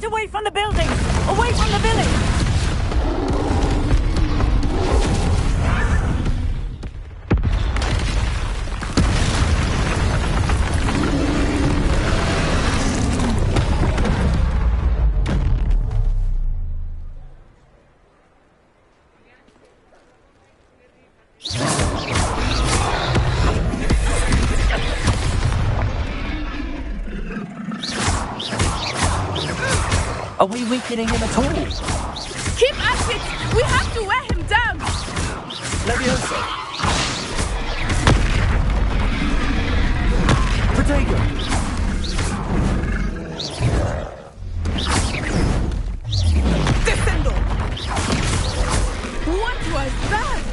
away from the building! Away from the village! Are we weakening him at all? Keep at it! We have to wear him down! Levioso! Protego! Descendo! What was that?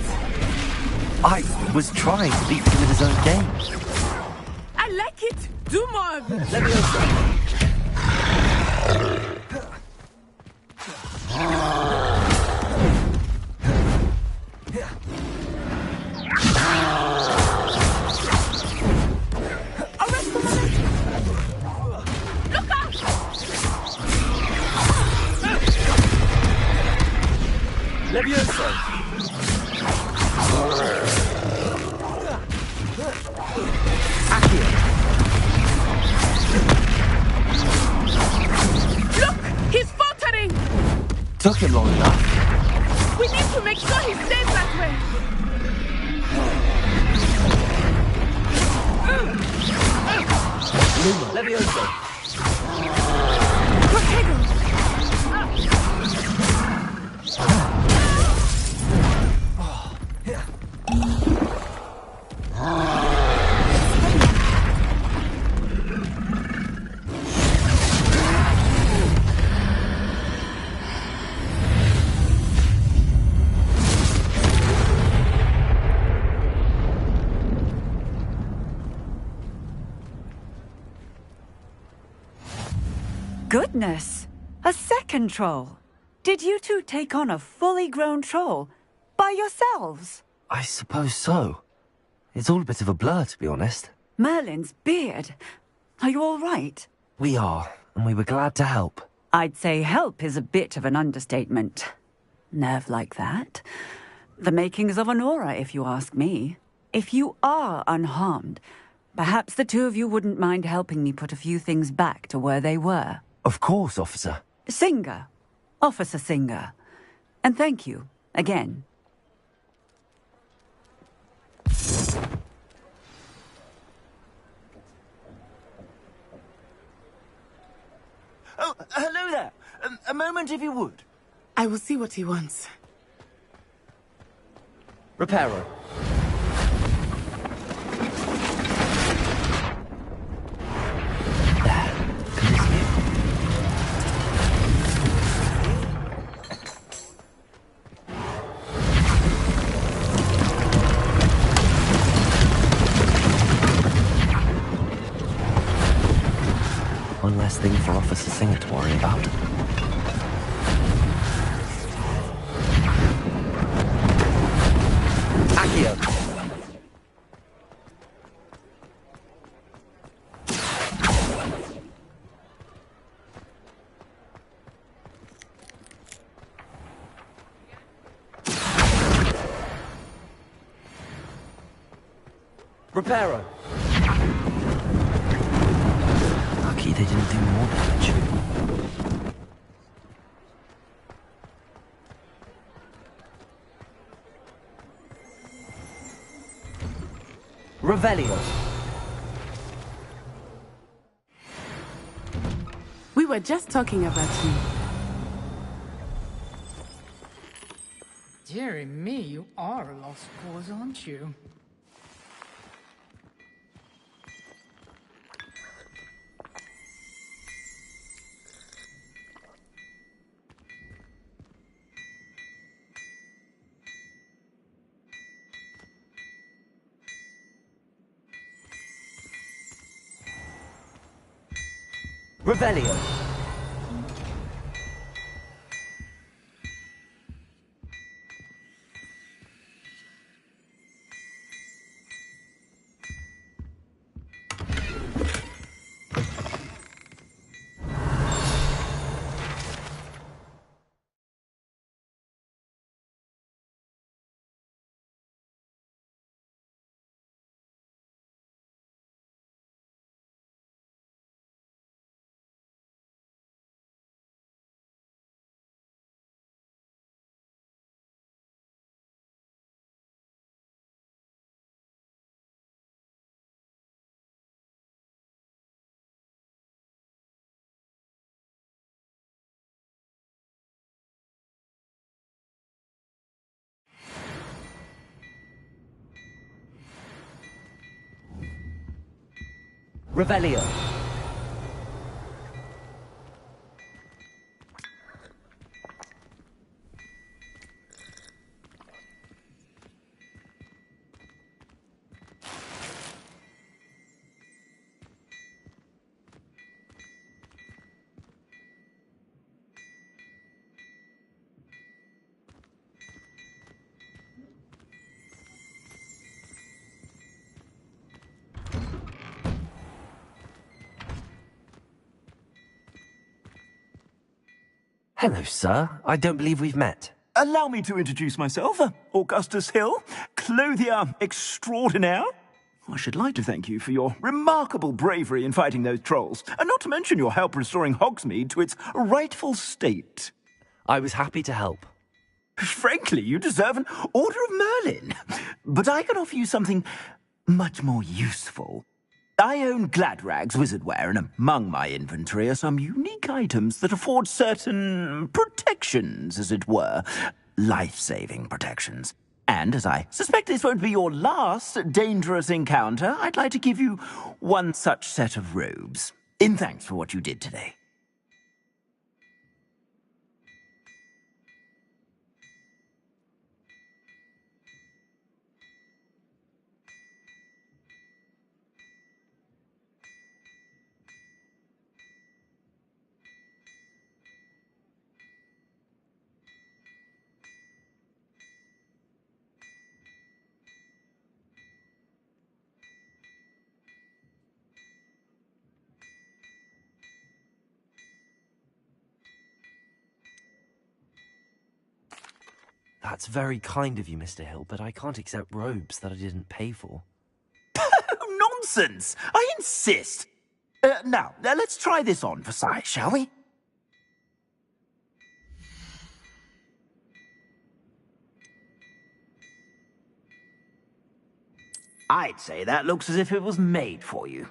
I was trying to beat him with his own game. I like it! Do more of it! Levioso! Levioso! Accio! Look! He's faltering! Took him long enough. We need to make sure he stays that way! Levioso! Protego! Goodness! A second troll! Did you two take on a fully grown troll? By yourselves? I suppose so. It's all a bit of a blur, to be honest. Merlin's beard. Are you all right? We are, and we were glad to help. I'd say help is a bit of an understatement. Nerve like that. The makings of an aura, if you ask me. If you are unharmed, perhaps the two of you wouldn't mind helping me put a few things back to where they were. Of course, officer. Singer. Officer Singer. And thank you, again. Oh, hello there. A moment, if you would. I will see what he wants. Reparo. One less thing for Officer Singer to worry about. Accio! Reparo! Lucky they didn't do more damage. Revelio. We were just talking about you. Dearie me, you are a lost cause, aren't you? Revelio. Revelio. Hello, sir. I don't believe we've met. Allow me to introduce myself, Augustus Hill, clothier extraordinaire. I should like to thank you for your remarkable bravery in fighting those trolls, and not to mention your help restoring Hogsmeade to its rightful state. I was happy to help. Frankly, you deserve an Order of Merlin. But I can offer you something much more useful. I own Gladrag's wizardware, and among my inventory are some unique items that afford certain protections, as it were. Life-saving protections. And as I suspect this won't be your last dangerous encounter, I'd like to give you one such set of robes, in thanks for what you did today. That's very kind of you, Mr. Hill, but I can't accept robes that I didn't pay for. Nonsense! I insist! Now, let's try this on for size, shall we? I'd say that looks as if it was made for you.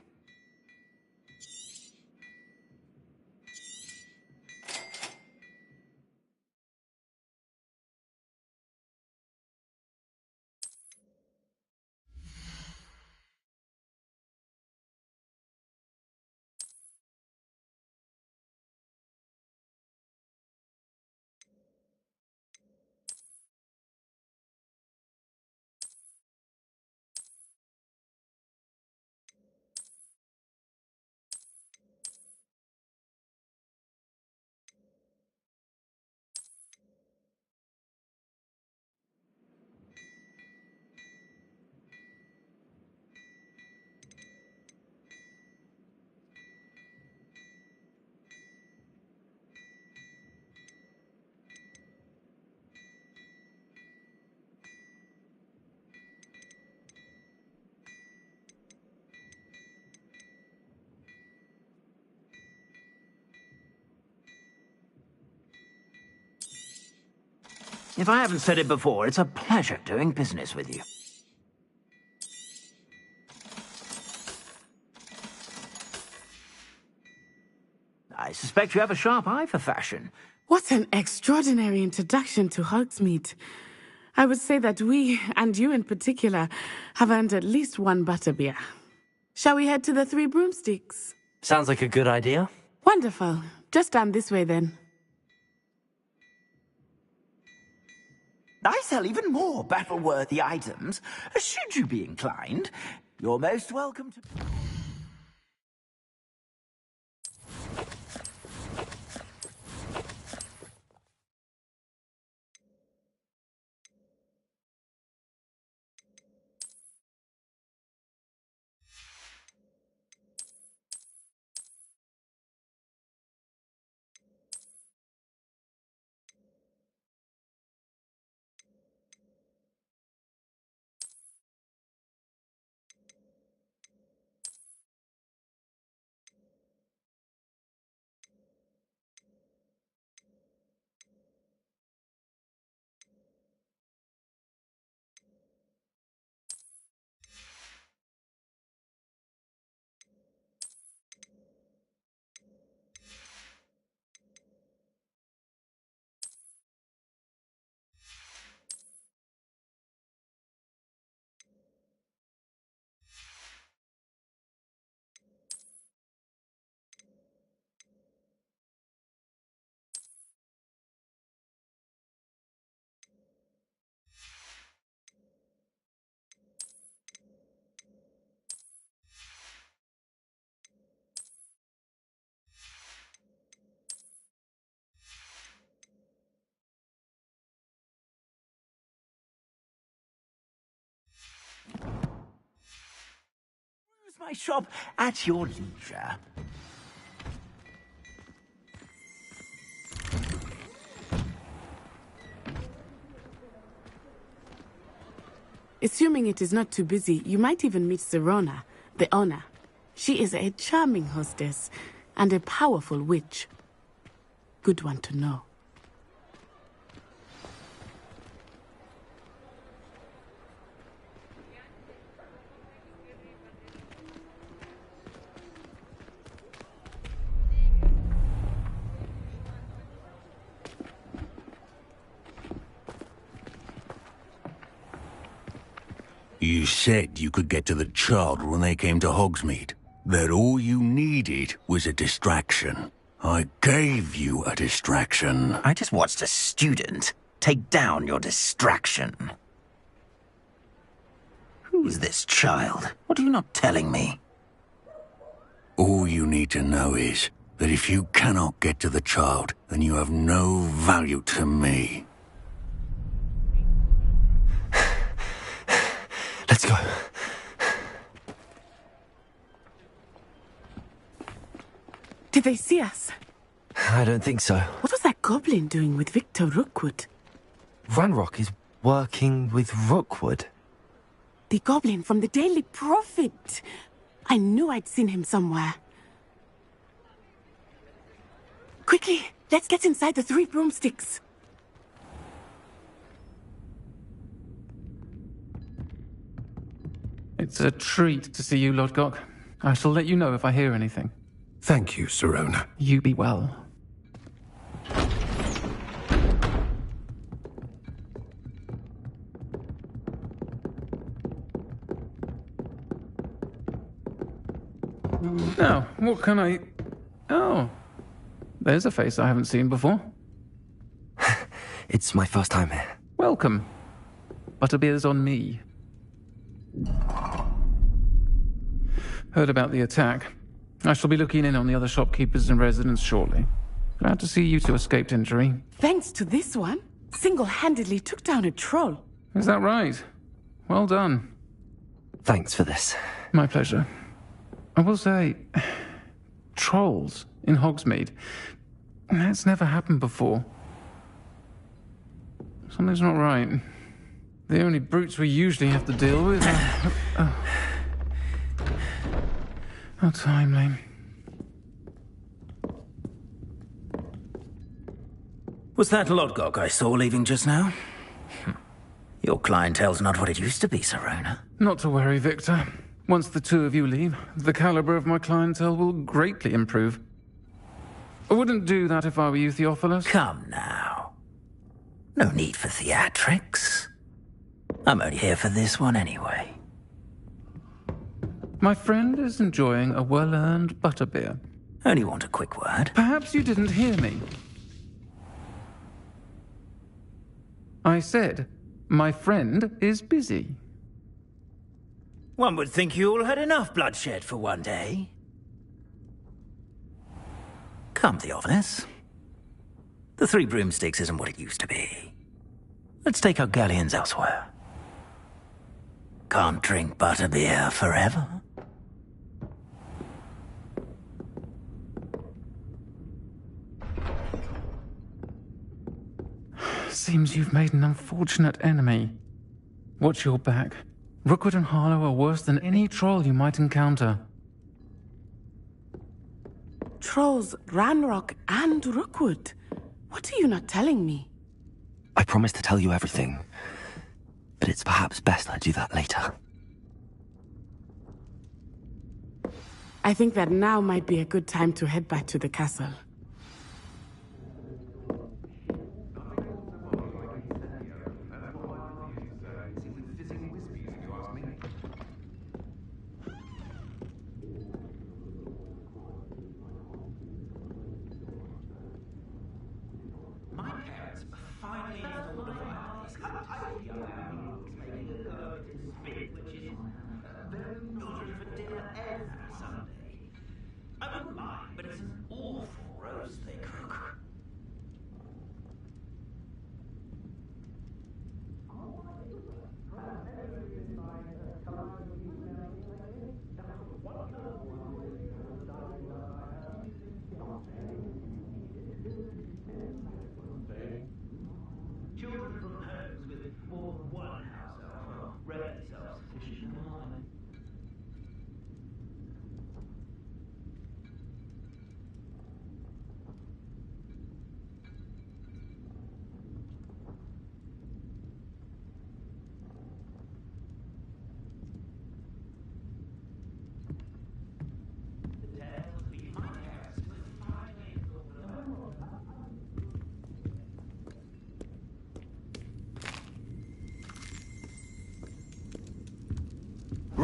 If I haven't said it before, it's a pleasure doing business with you. I suspect you have a sharp eye for fashion. What an extraordinary introduction to Hogsmeade. I would say that we, and you in particular, have earned at least one butterbeer. Shall we head to the Three Broomsticks? Sounds like a good idea. Wonderful. Just down this way then. I sell even more battle-worthy items. Should you be inclined, you're most welcome to... my shop at your leisure. Assuming it is not too busy, you might even meet Sirona, the owner. She is a charming hostess and a powerful witch. Good one to know. You said you could get to the child when they came to Hogsmeade. That all you needed was a distraction. I gave you a distraction. I just watched a student take down your distraction. Who is this child? What are you not telling me? All you need to know is that if you cannot get to the child, then you have no value to me. Let's go. Did they see us? I don't think so. What was that goblin doing with Victor Rookwood? Ranrock is working with Rookwood. The goblin from the Daily Prophet. I knew I'd seen him somewhere. Quickly, let's get inside the 3 broomsticks. It's a treat to see you, Lodgok. I shall let you know if I hear anything. Thank you, Sirona. You be well. Now, what can I... Oh, there's a face I haven't seen before. It's my first time here. Welcome. Butterbeer's on me. Heard about the attack. I shall be looking in on the other shopkeepers and residents shortly. Glad to see you two escaped injury. Thanks to this one, single-handedly took down a troll. Is that right? Well done. Thanks for this. My pleasure. I will say, trolls in Hogsmeade. That's never happened before. Something's not right. The only brutes we usually have to deal with are... How timely. Was that Lodgok I saw leaving just now? Your clientele's not what it used to be, Sirona. Not to worry, Victor. Once the 2 of you leave, the caliber of my clientele will greatly improve. I wouldn't do that if I were you, Theophilus. Come now. No need for theatrics. I'm only here for this one anyway. My friend is enjoying a well-earned butterbeer. Only want a quick word. Perhaps you didn't hear me. I said, my friend is busy. One would think you all had enough bloodshed for one day. Come, Theophilus. The 3 broomsticks isn't what it used to be. Let's take our galleons elsewhere. Can't drink butterbeer forever. Seems you've made an unfortunate enemy. Watch your back. Rookwood and Harlow are worse than any troll you might encounter. Trolls, Ranrock, and Rookwood. What are you not telling me? I promised to tell you everything, but it's perhaps best I do that later. I think that now might be a good time to head back to the castle.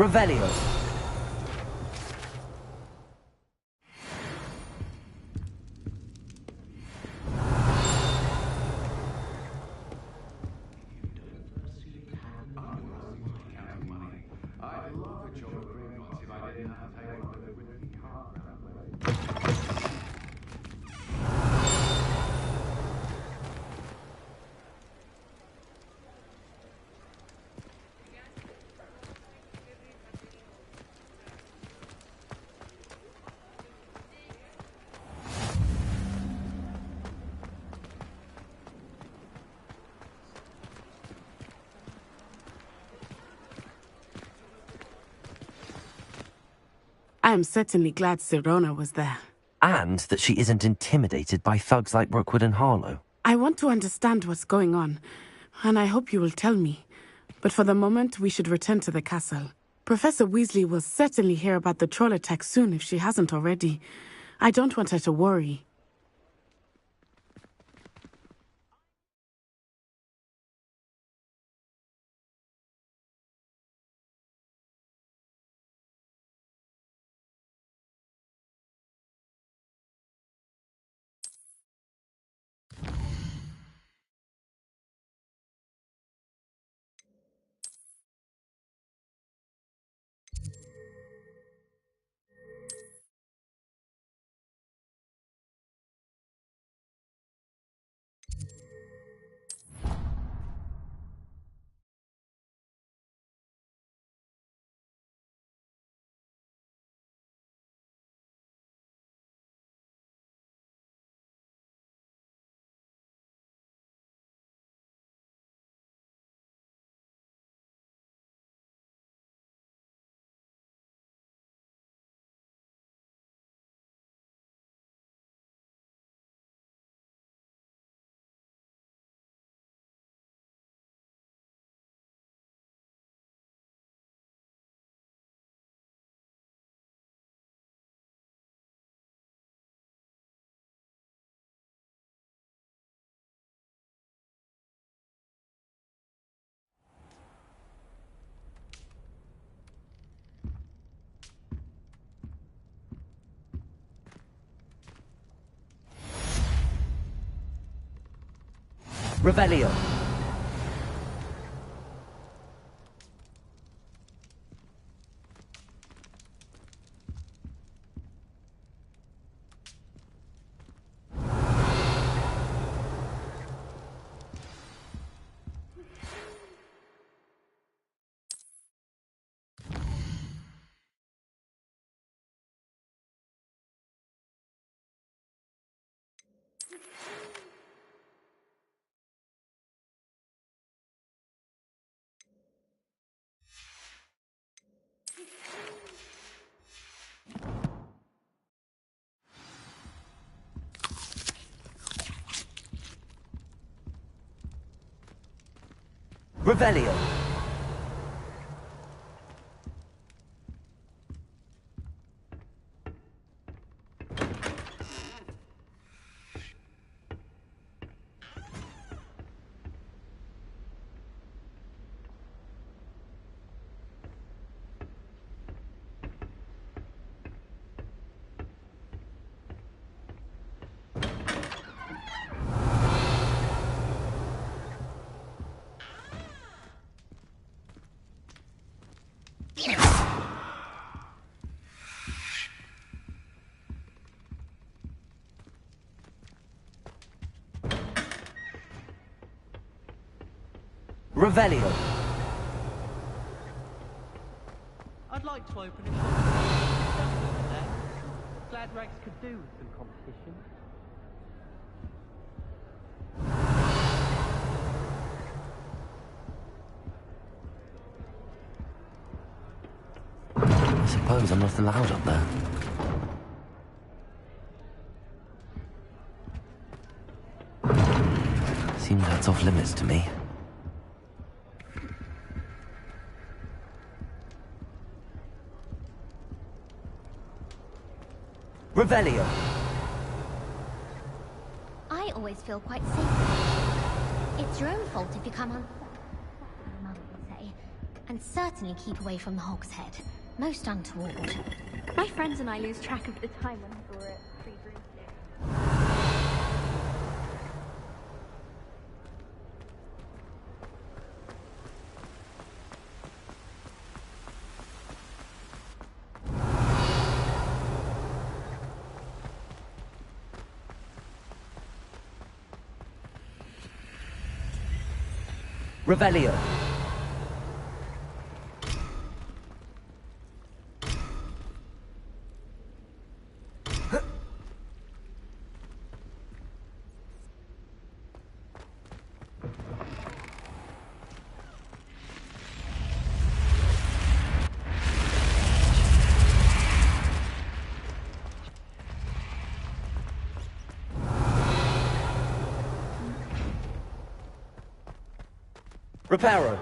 Revelio. I am certainly glad Sirona was there. And that she isn't intimidated by thugs like Rookwood and Harlow. I want to understand what's going on, and I hope you will tell me. But for the moment, we should return to the castle. Professor Weasley will certainly hear about the troll attack soon if she hasn't already. I don't want her to worry. Revelio. Revelio. Revelio. I'd like to open a shop. Glad Rags could do with some competition. I suppose I'm not allowed up there. Seems that's off limits to me. Revelio. I always feel quite safe. It's your own fault if you come on... Mum would say. And certainly keep away from the Hog's Head. Most untoward. My friends and I lose track of the time when we're at Three Broomsticks. Revelio. Reparo.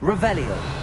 Revelio.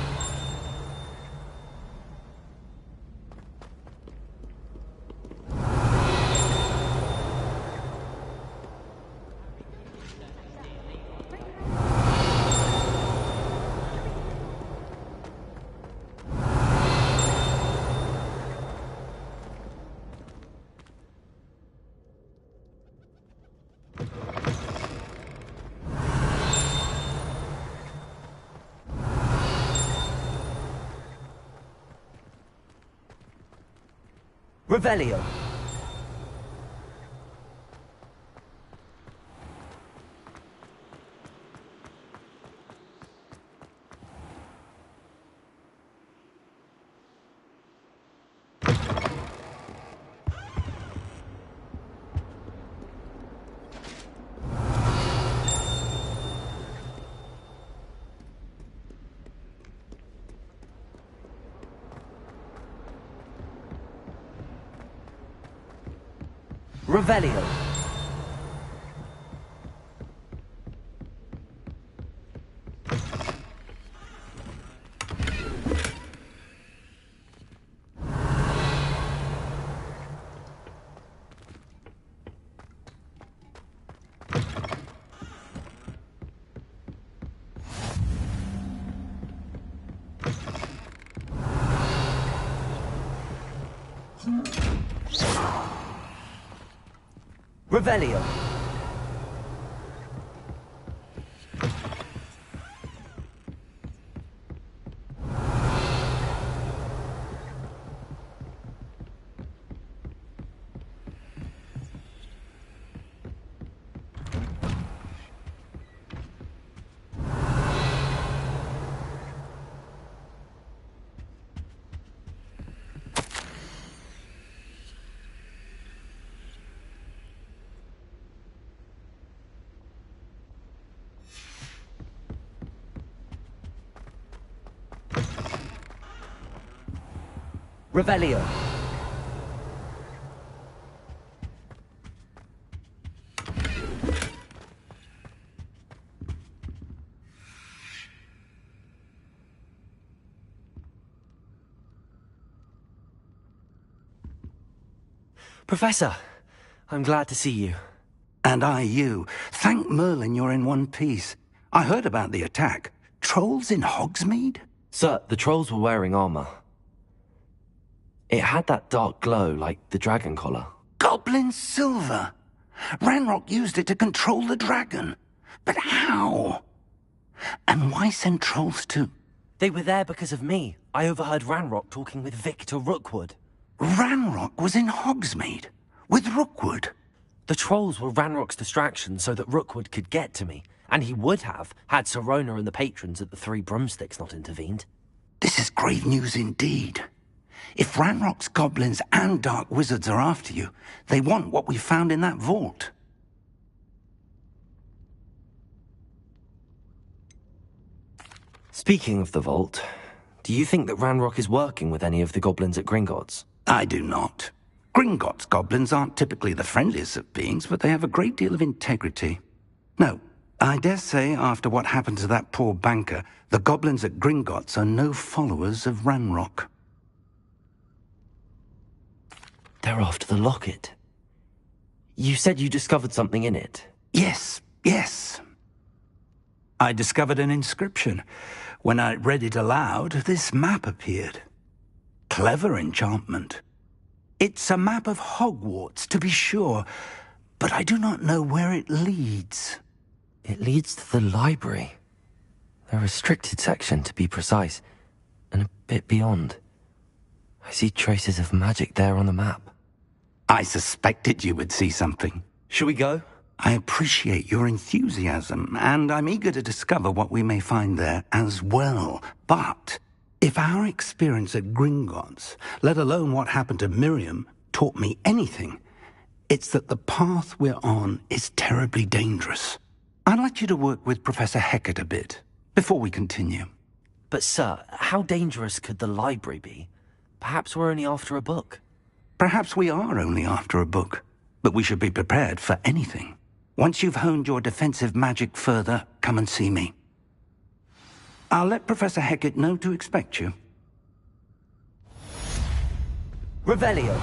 Revelio. Revelio. Revelio. Revelio. Professor, I'm glad to see you. And I you. Thank Merlin you're in one piece. I heard about the attack. Trolls in Hogsmeade? Sir, the trolls were wearing armor. It had that dark glow like the dragon collar. Goblin silver! Ranrock used it to control the dragon. But how? And why send trolls to... They were there because of me. I overheard Ranrock talking with Victor Rookwood. Ranrock was in Hogsmeade? With Rookwood? The trolls were Ranrock's distraction so that Rookwood could get to me. And he would have, had Sirona and the patrons at the Three Broomsticks not intervened. This is grave news indeed. If Ranrock's goblins and dark wizards are after you, they want what we found in that vault. Speaking of the vault, Do you think that Ranrock is working with any of the goblins at Gringotts? I do not. Gringotts goblins aren't typically the friendliest of beings, but they have a great deal of integrity. No, I dare say after what happened to that poor banker, the goblins at Gringotts are no followers of Ranrock. They're after the locket. You said you discovered something in it. Yes. I discovered an inscription. When I read it aloud, this map appeared. Clever enchantment. It's a map of Hogwarts, to be sure, but I do not know where it leads. It leads to the library. The restricted section, to be precise, and a bit beyond. I see traces of magic there on the map. I suspected you would see something. Shall we go? I appreciate your enthusiasm, and I'm eager to discover what we may find there as well. But if our experience at Gringotts, let alone what happened to Miriam, taught me anything, it's that the path we're on is terribly dangerous. I'd like you to work with Professor Hecat a bit, before we continue. But sir, how dangerous could the library be? Perhaps we're only after a book. Perhaps we are only after a book, but we should be prepared for anything. Once you've honed your defensive magic further, come and see me. I'll let Professor Hecat know to expect you. Revelio.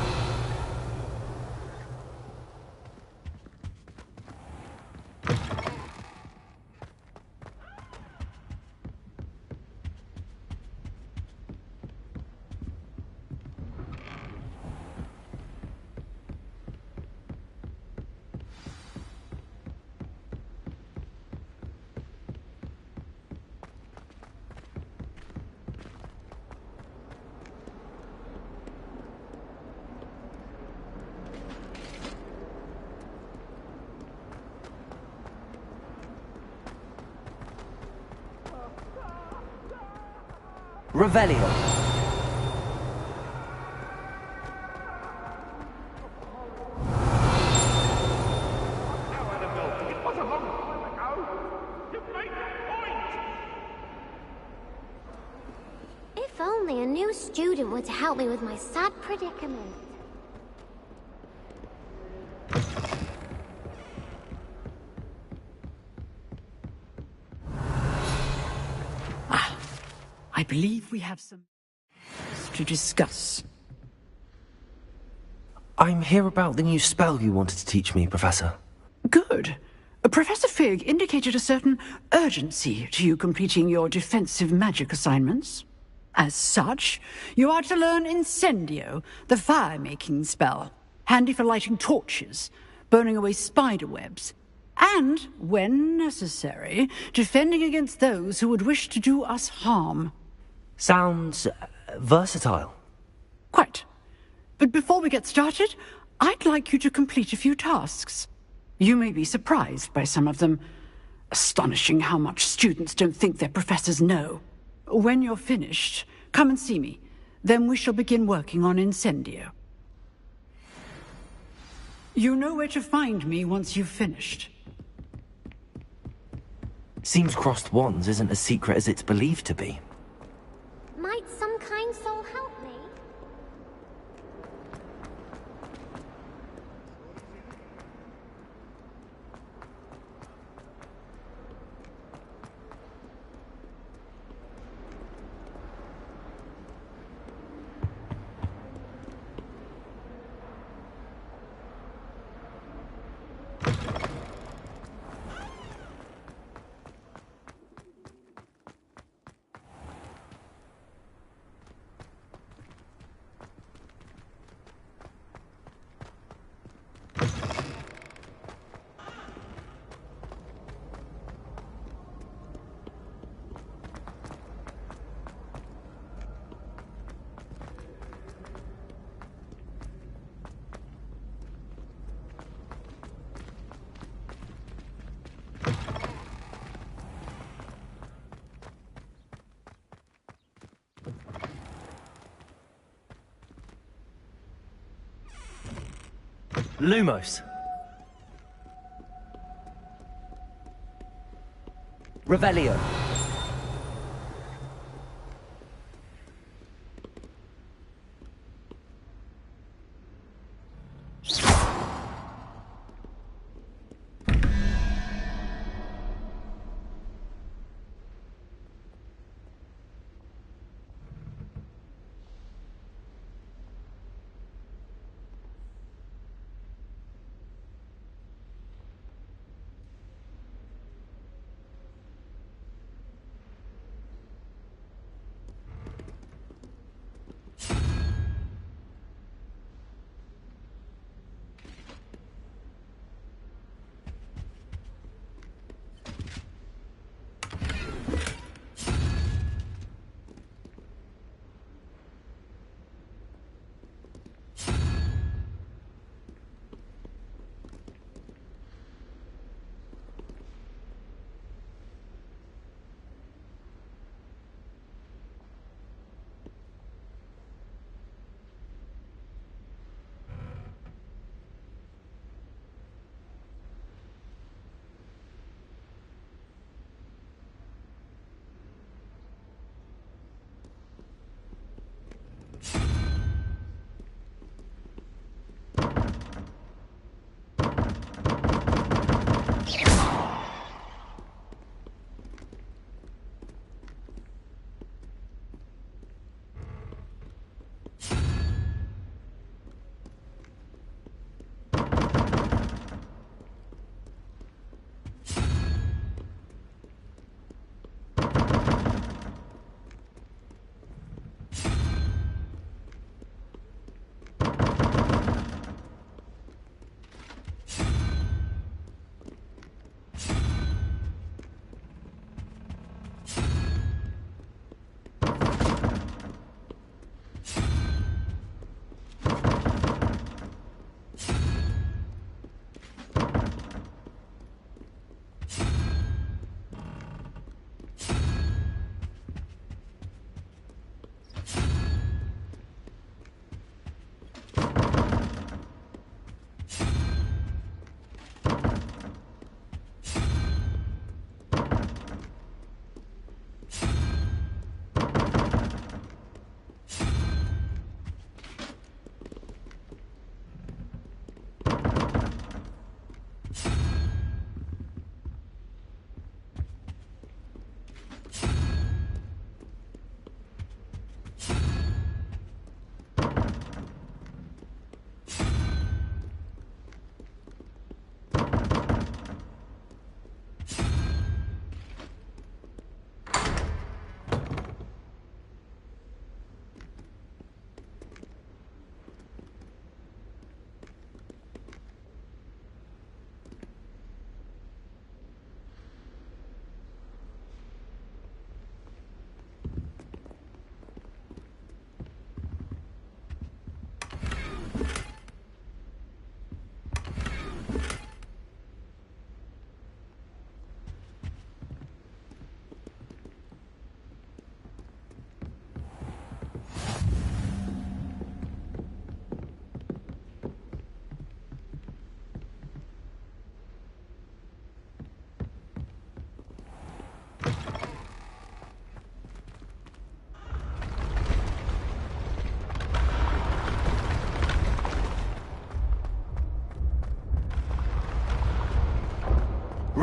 Revelio. If only a new student were to help me with my sad predicament. I believe we have some to discuss. I'm here about the new spell you wanted to teach me, Professor. Good. Professor Fig indicated a certain urgency to you completing your defensive magic assignments. As such, you are to learn Incendio, the fire-making spell, handy for lighting torches, burning away spider webs, and, when necessary, defending against those who would wish to do us harm. Sounds versatile. Quite. But before we get started, I'd like you to complete a few tasks. You may be surprised by some of them. Astonishing how much students don't think their professors know. When you're finished, come and see me. Then we shall begin working on Incendio. You know where to find me once you've finished. Seems crossed wands isn't as secret as it's believed to be. Might some kind soul help me? Lumos. Revelio.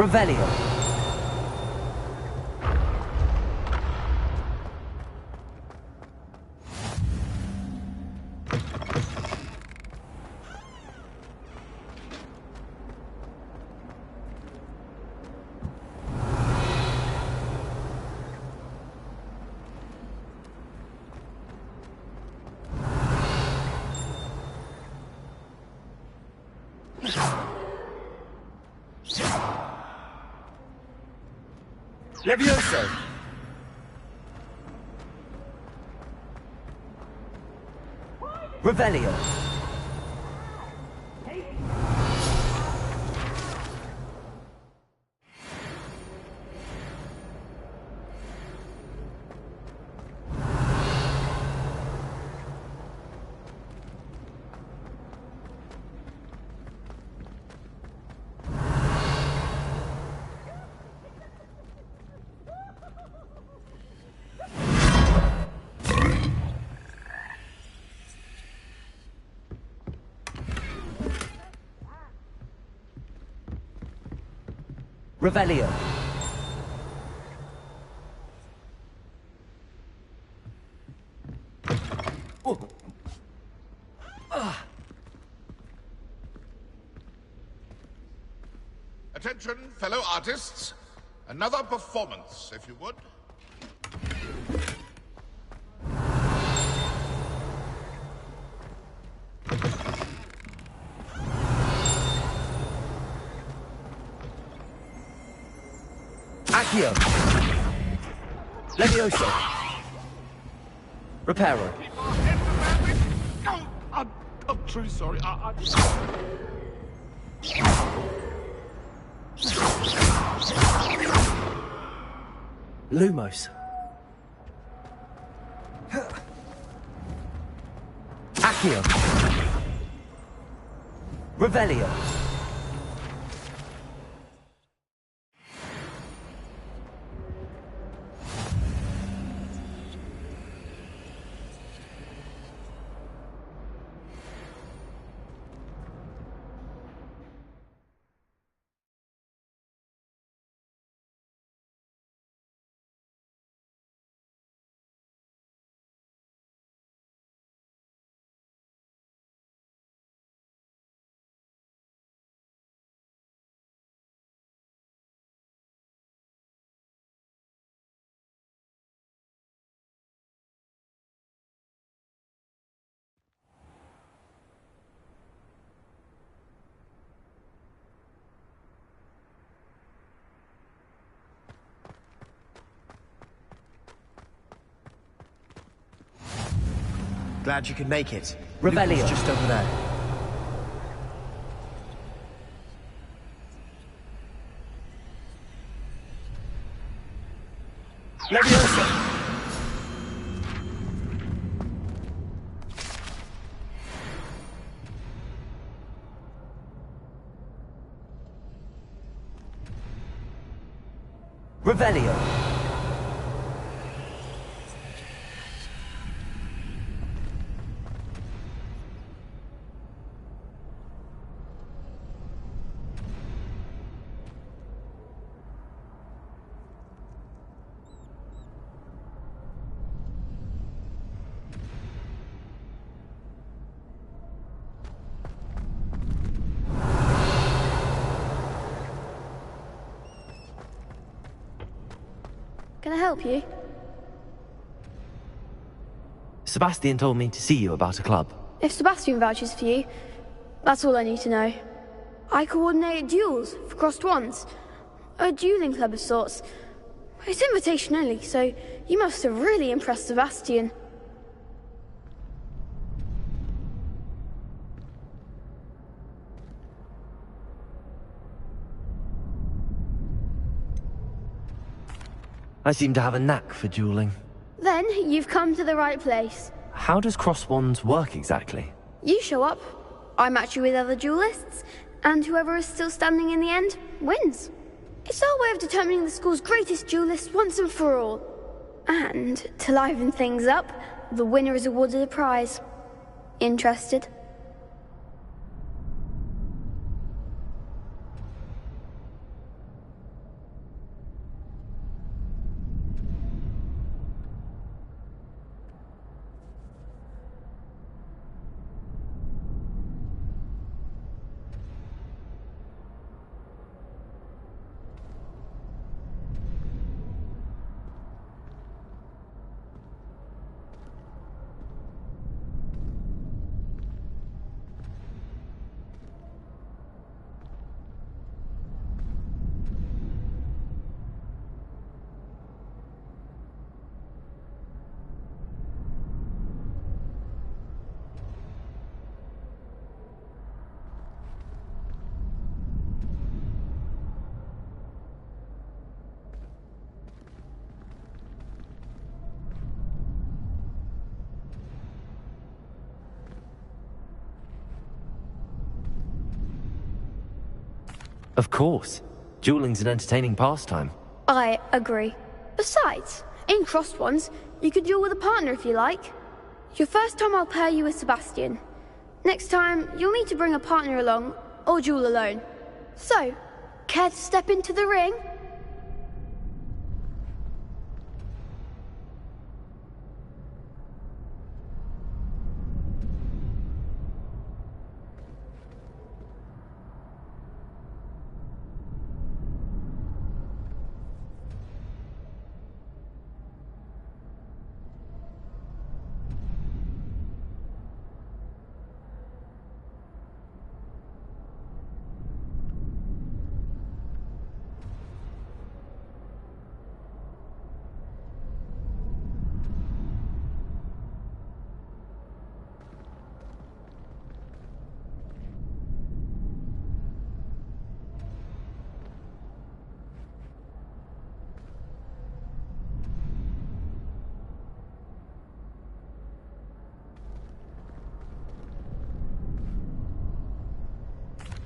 Revelio. Levioso! Revelio. Revelio. Attention, fellow artists. Another performance, if you would. Accio. Levioso. Reparo. I'm truly sorry. Lumos. Accio. Revelio. Glad you could make it. Revelio. Luke was just over there. Levioso. Revelio. Can I help you? Sebastian told me to see you about a club. If Sebastian vouches for you, that's all I need to know. I coordinate duels for crossed wands. A dueling club of sorts. It's invitation only, so you must have really impressed Sebastian. I seem to have a knack for dueling. Then you've come to the right place. How does cross wands work exactly? You show up, I match you with other duelists, and whoever is still standing in the end wins. It's our way of determining the school's greatest duelist once and for all. And to liven things up, the winner is awarded a prize. Interested? Of course. Dueling's an entertaining pastime. I agree. Besides, in crossed ones, you could duel with a partner if you like. Your first time I'll pair you with Sebastian. Next time, you'll need to bring a partner along, or duel alone. So, care to step into the ring?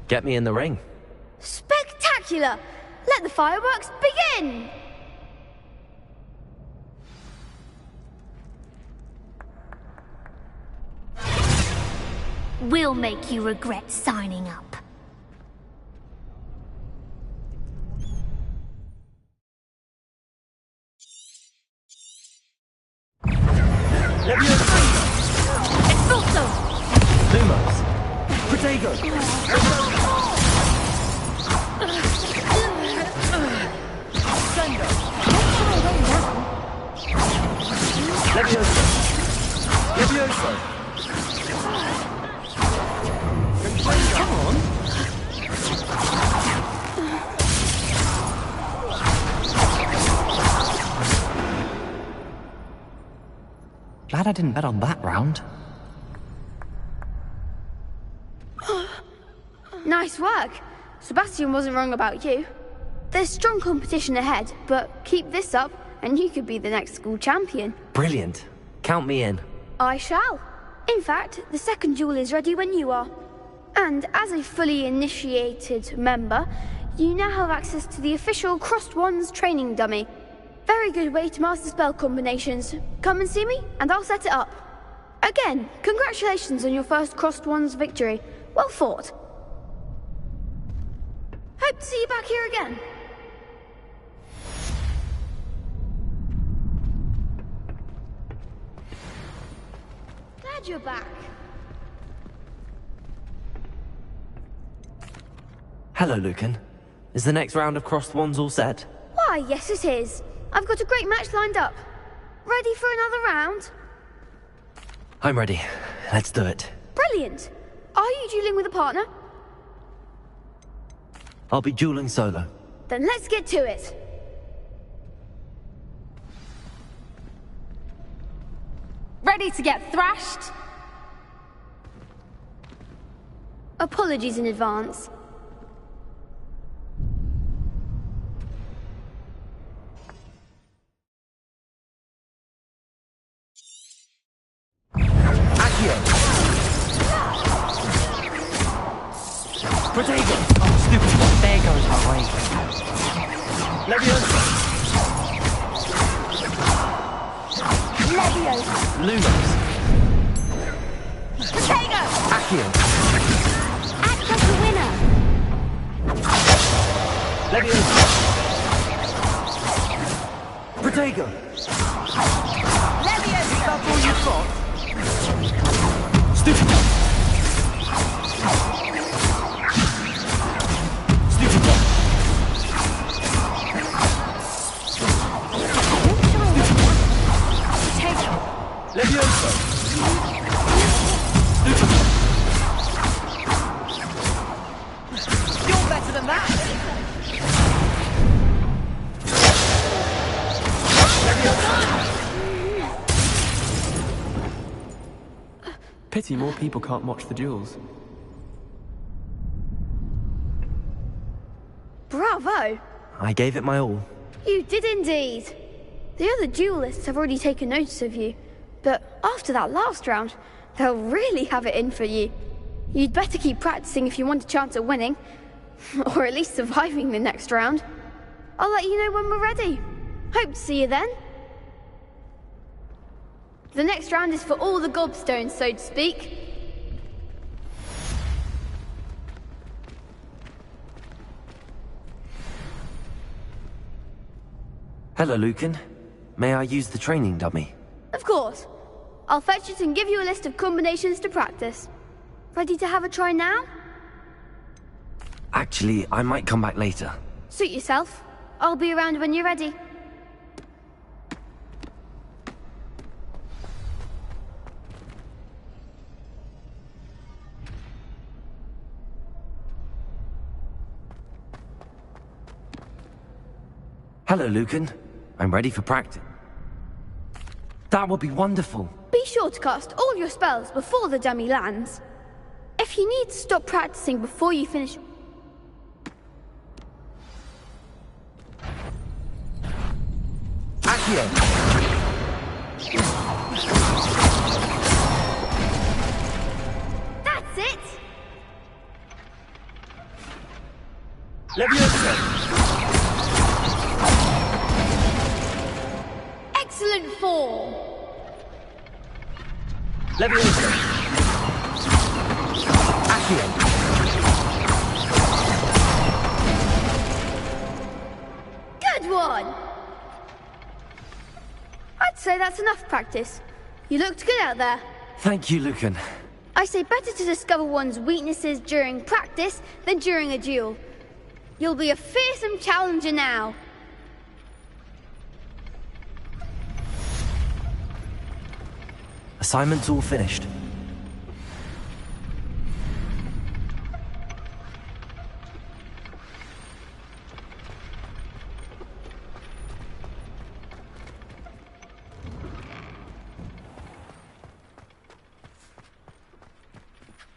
Get me in the ring. Spectacular! Let the fireworks begin! We'll make you regret signing up. Expulso! Lumos! Protego! Levioso! Levioso! Come on! Glad I didn't bet on that round. Nice work. Sebastian wasn't wrong about you. There's strong competition ahead, but keep this up and you could be the next school champion. Brilliant. Count me in. I shall. In fact, the second duel is ready when you are. And as a fully initiated member, you now have access to the official Crossed Wands training dummy. Very good way to master spell combinations. Come and see me, and I'll set it up. Again, congratulations on your first Crossed Wands victory. Well fought. Hope to see you back here again. Glad you're back. Hello, Lucan. Is the next round of Crossed Wands all set? Why, yes it is. I've got a great match lined up. Ready for another round? I'm ready. Let's do it. Brilliant. Are you dueling with a partner? I'll be dueling solo. Then let's get to it. Ready to get thrashed? Apologies in advance. Protego! Oh, stupid one. There goes my way. Levioso! Levioso! Lumos! Protego! Accio! Act like the winner. Levioso! Protego! Levioso! That's all you've got? Stupid one! Levioso! Stupid! You're better than that! Pity more people can't watch the duels. Bravo! I gave it my all. You did indeed. The other duelists have already taken notice of you, but after that last round, they'll really have it in for you. You'd better keep practicing if you want a chance at winning. Or at least surviving the next round. I'll let you know when we're ready. Hope to see you then. The next round is for all the gobstones, so to speak. Hello, Lucan. May I use the training dummy? Of course. I'll fetch it and give you a list of combinations to practice. Ready to have a try now? Actually, I might come back later. Suit yourself. I'll be around when you're ready. Hello, Lucan. I'm ready for practice. That would be wonderful. Be sure to cast all your spells before the dummy lands. If you need to stop practicing before you finish... Accio! That's it! Leviosa! Excellent form! Leviosa! Accio! Good one! I'd say that's enough practice. You looked good out there. Thank you, Lucan. I say better to discover one's weaknesses during practice than during a duel. You'll be a fearsome challenger now. Assignment's all finished.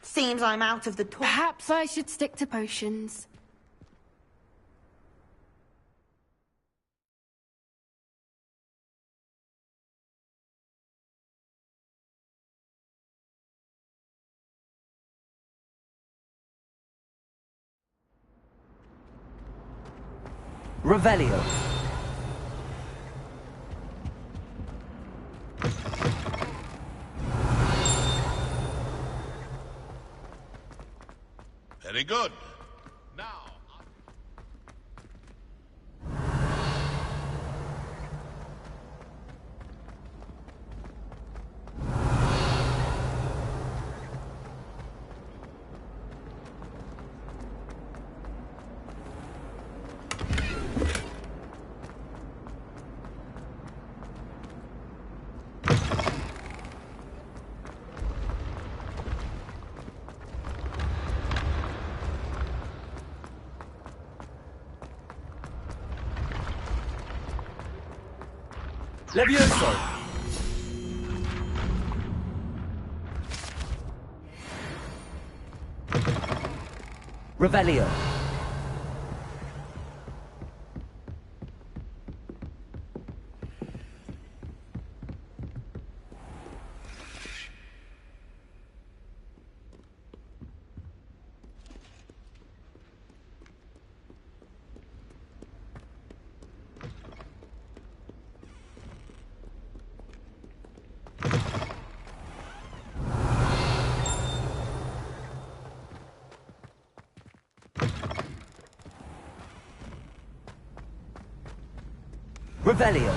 Seems I'm out of the talk. Perhaps I should stick to potions. Revelio. Very good. Now... Levioso! Revelio. Revelio.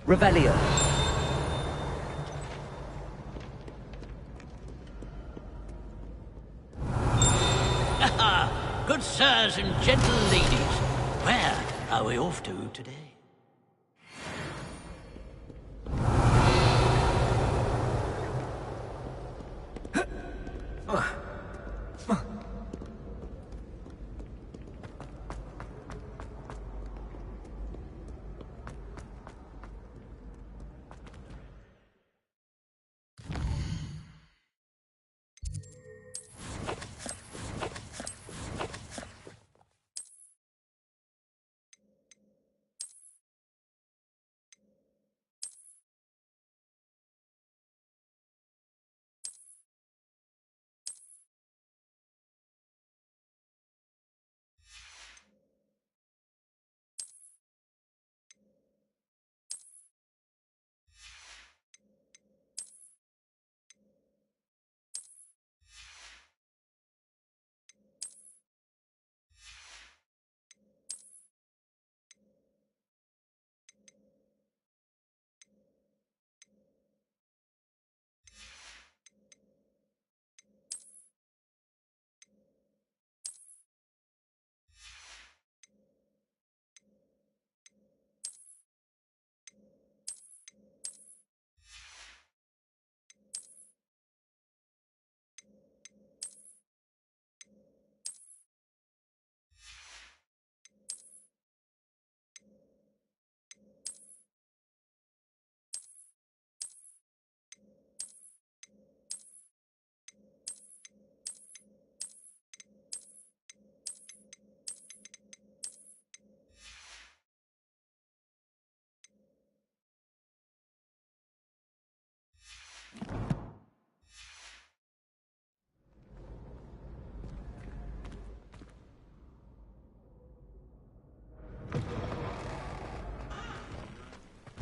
Revelio. Good sirs and gentle ladies, where are we off to today?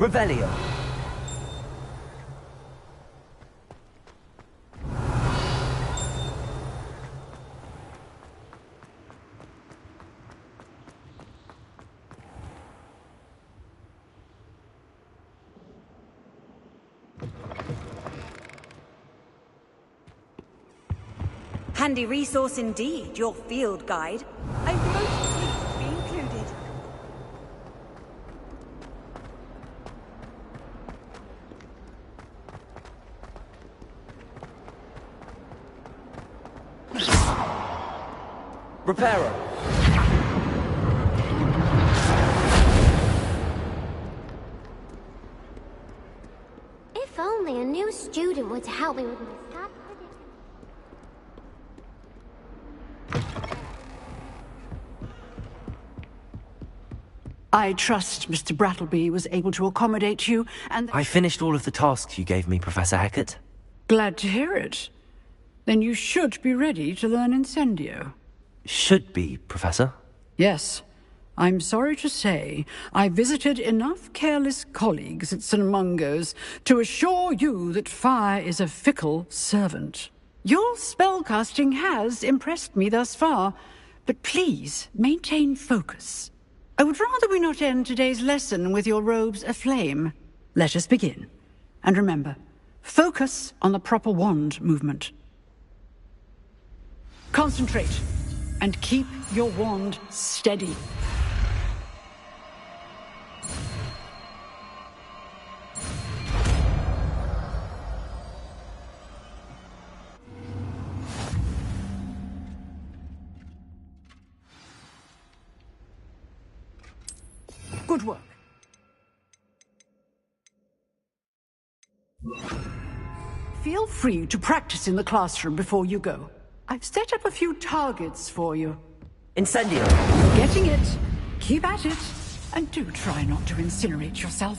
Revelio. Handy resource indeed, your field guide. I'm most pleased to be included. Reparo. If only a new student were to help me with my sad I trust Mr. Brattleby was able to accommodate you, and... I finished all of the tasks you gave me, Professor Hecat. Glad to hear it. Then you should be ready to learn Incendio. Should be, Professor. Yes. I'm sorry to say, I visited enough careless colleagues at St. Mungo's to assure you that fire is a fickle servant. Your spellcasting has impressed me thus far, but please maintain focus. I would rather we not end today's lesson with your robes aflame. Let us begin. And remember, focus on the proper wand movement. Concentrate, and keep your wand steady. Good work. Feel free to practice in the classroom before you go. I've set up a few targets for you. Incendio. You're getting it. Keep at it. And do try not to incinerate yourself.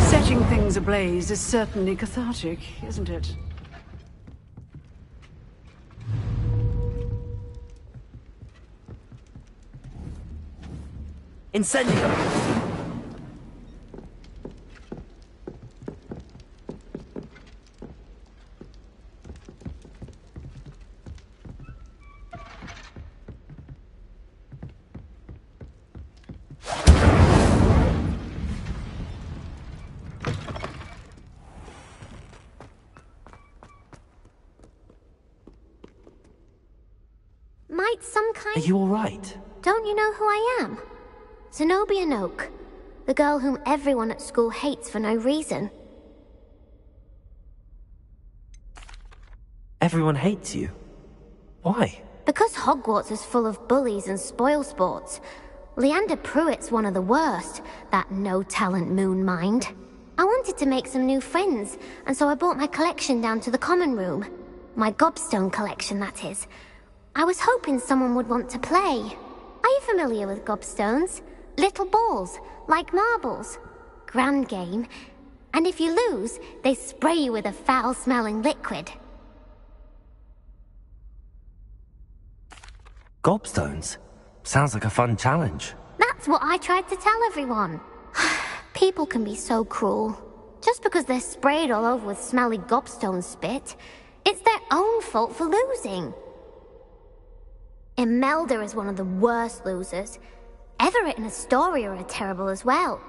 Setting things ablaze is certainly cathartic, isn't it? Incendio! Might some kind... Are you all right? Don't you know who I am? Zenobia Noak, the girl whom everyone at school hates for no reason. Everyone hates you. Why? Because Hogwarts is full of bullies and spoilsports. Leander Pruitt's one of the worst, that no-talent moon mind. I wanted to make some new friends, and so I brought my collection down to the common room. My gobstone collection, that is. I was hoping someone would want to play. Are you familiar with gobstones? Little balls, like marbles. Grand game. And if you lose, they spray you with a foul-smelling liquid. Gobstones? Sounds like a fun challenge. That's what I tried to tell everyone. People can be so cruel. Just because they're sprayed all over with smelly gobstone spit, it's their own fault for losing. Imelda is one of the worst losers. Everett and Astoria are terrible as well.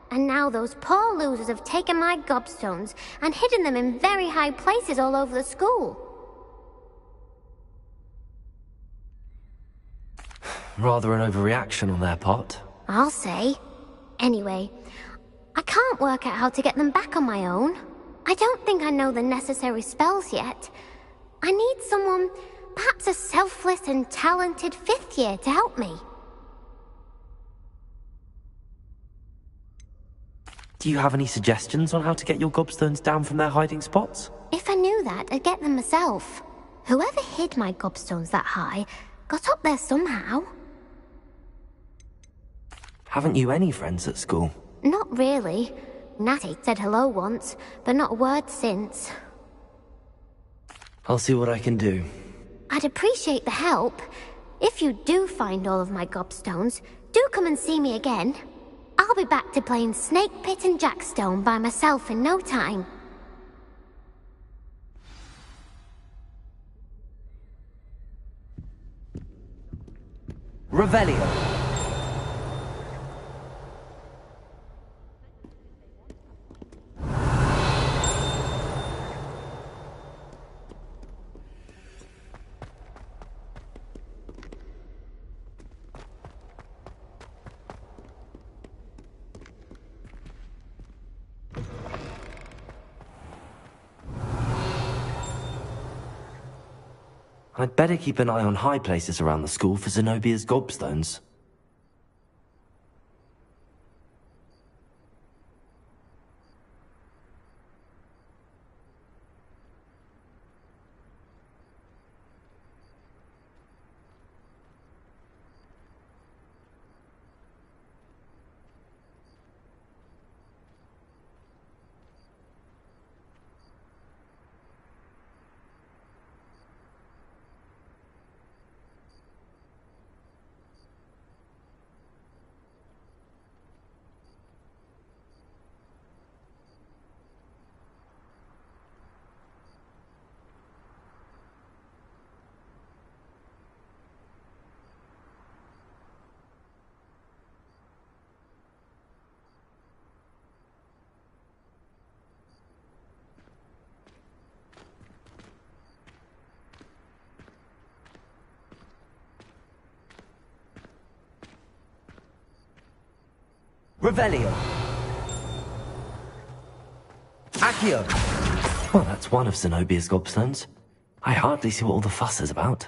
And now those poor losers have taken my gobstones and hidden them in very high places all over the school. Rather an overreaction on their part. I'll say. Anyway, I can't work out how to get them back on my own. I don't think I know the necessary spells yet. I need someone, perhaps a selfless and talented fifth year to help me. Do you have any suggestions on how to get your gobstones down from their hiding spots? If I knew that, I'd get them myself. Whoever hid my gobstones that high got up there somehow. Haven't you any friends at school? Not really. Natty said hello once, but not a word since. I'll see what I can do. I'd appreciate the help. If you do find all of my gobstones, do come and see me again. I'll be back to playing Snake Pit and Jackstone by myself in no time. Revelio. I'd better keep an eye on high places around the school for Zenobia's gobstones. Revelio. Accio. Well, that's one of Zenobia's gobstones. I hardly see what all the fuss is about.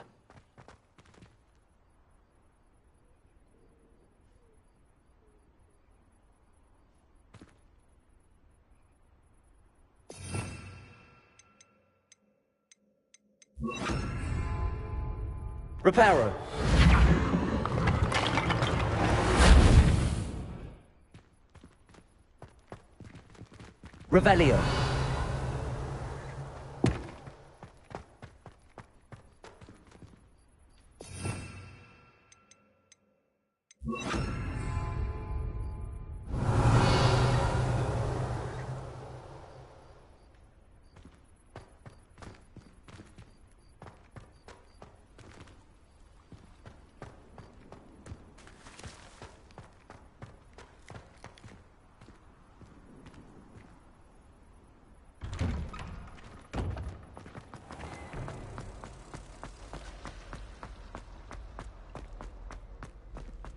Reparo. Revelio.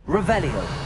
Revelio.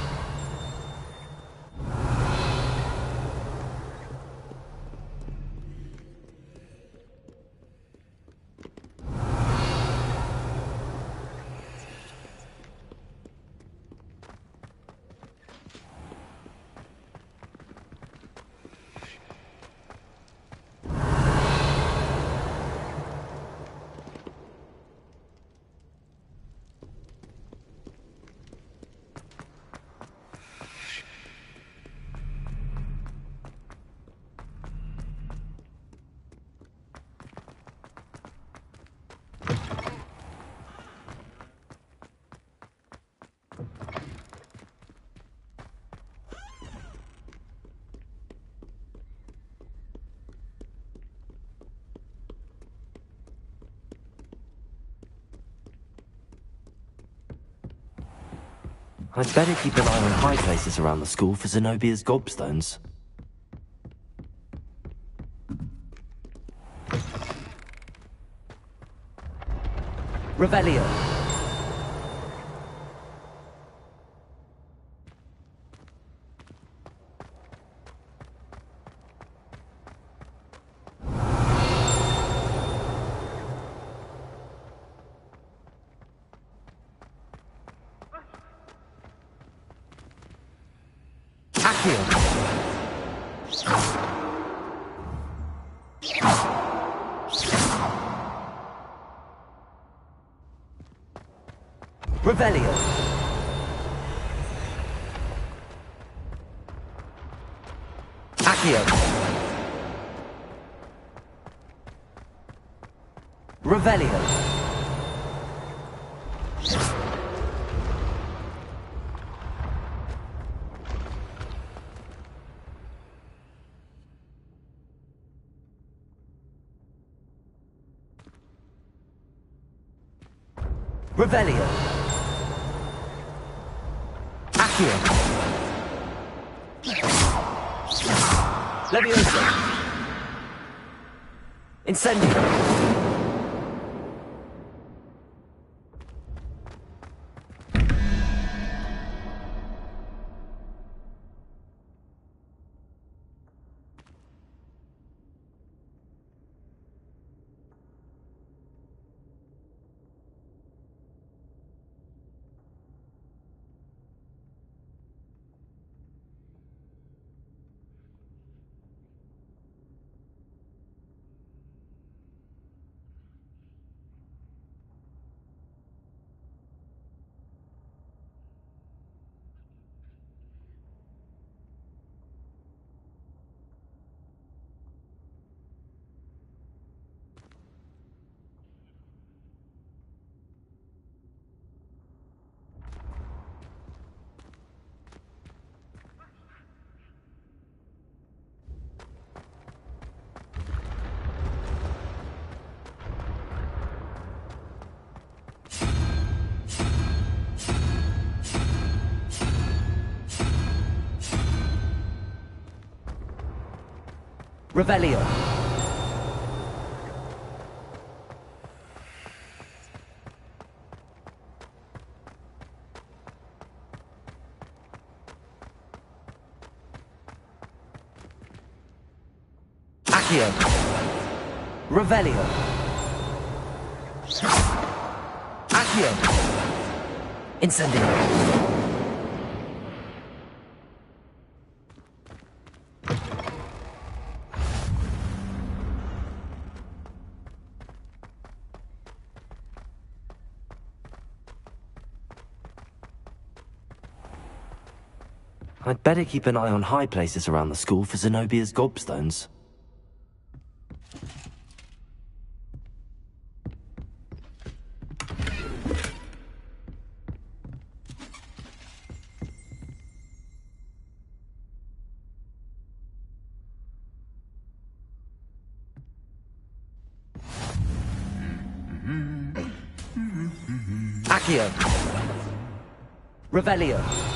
I'd better keep an eye on high places around the school for Zenobia's gobstones. Revelio. Revelio. Accio. Accio. Revelio. Revelio. Accio. Leviosa. Incendio. Revelio. Accio. Revelio. Accio. Incendio. I'd better keep an eye on high places around the school for Zenobia's gobstones. Accio. Revelio.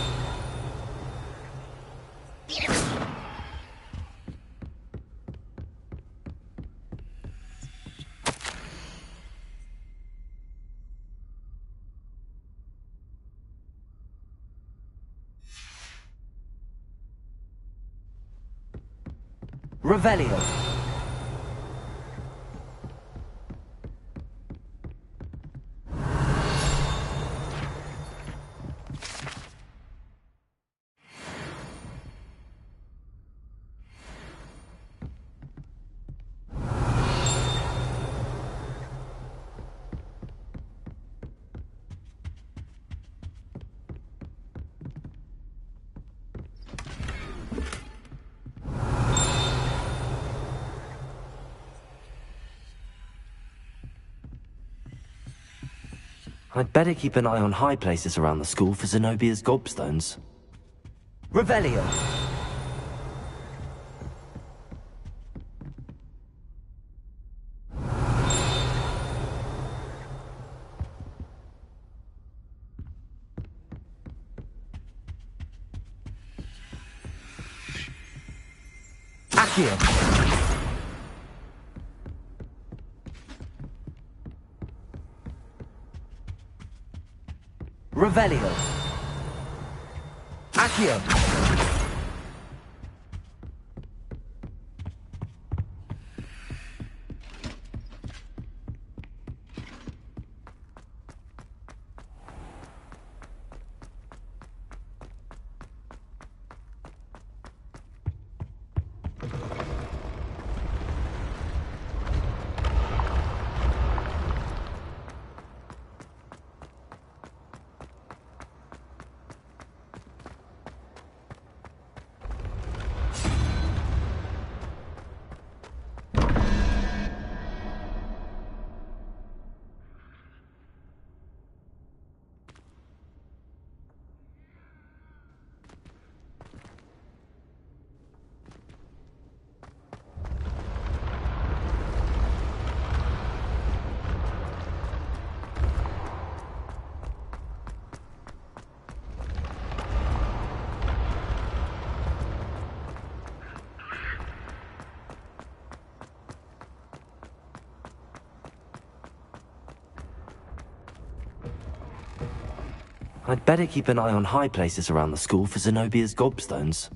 Revelio. I'd better keep an eye on high places around the school for Zenobia's gobstones. Revelio. Accio. Revelio. Accio. I'd better keep an eye on high places around the school for Zenobia's gobstones.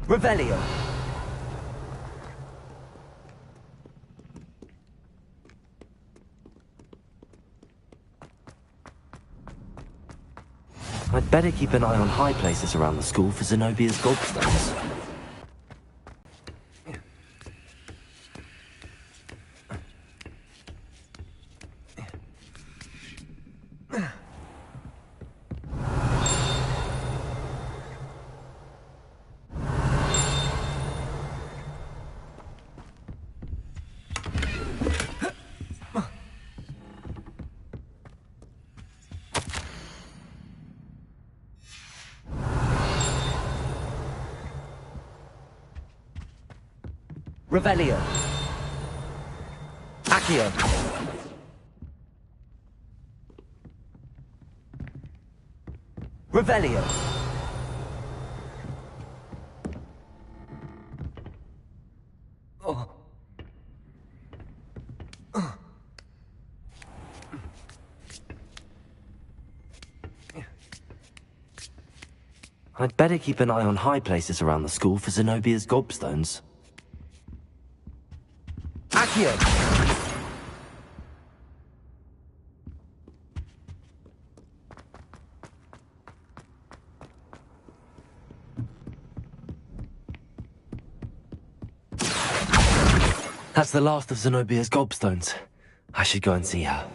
Revelio. I'd better keep an eye on high places around the school for Zenobia's gobstones. Revelio. Accio. Revelio. Oh. I'd better keep an eye on high places around the school for Zenobia's gobstones. Accio! That's the last of Zenobia's gobstones. I should go and see her.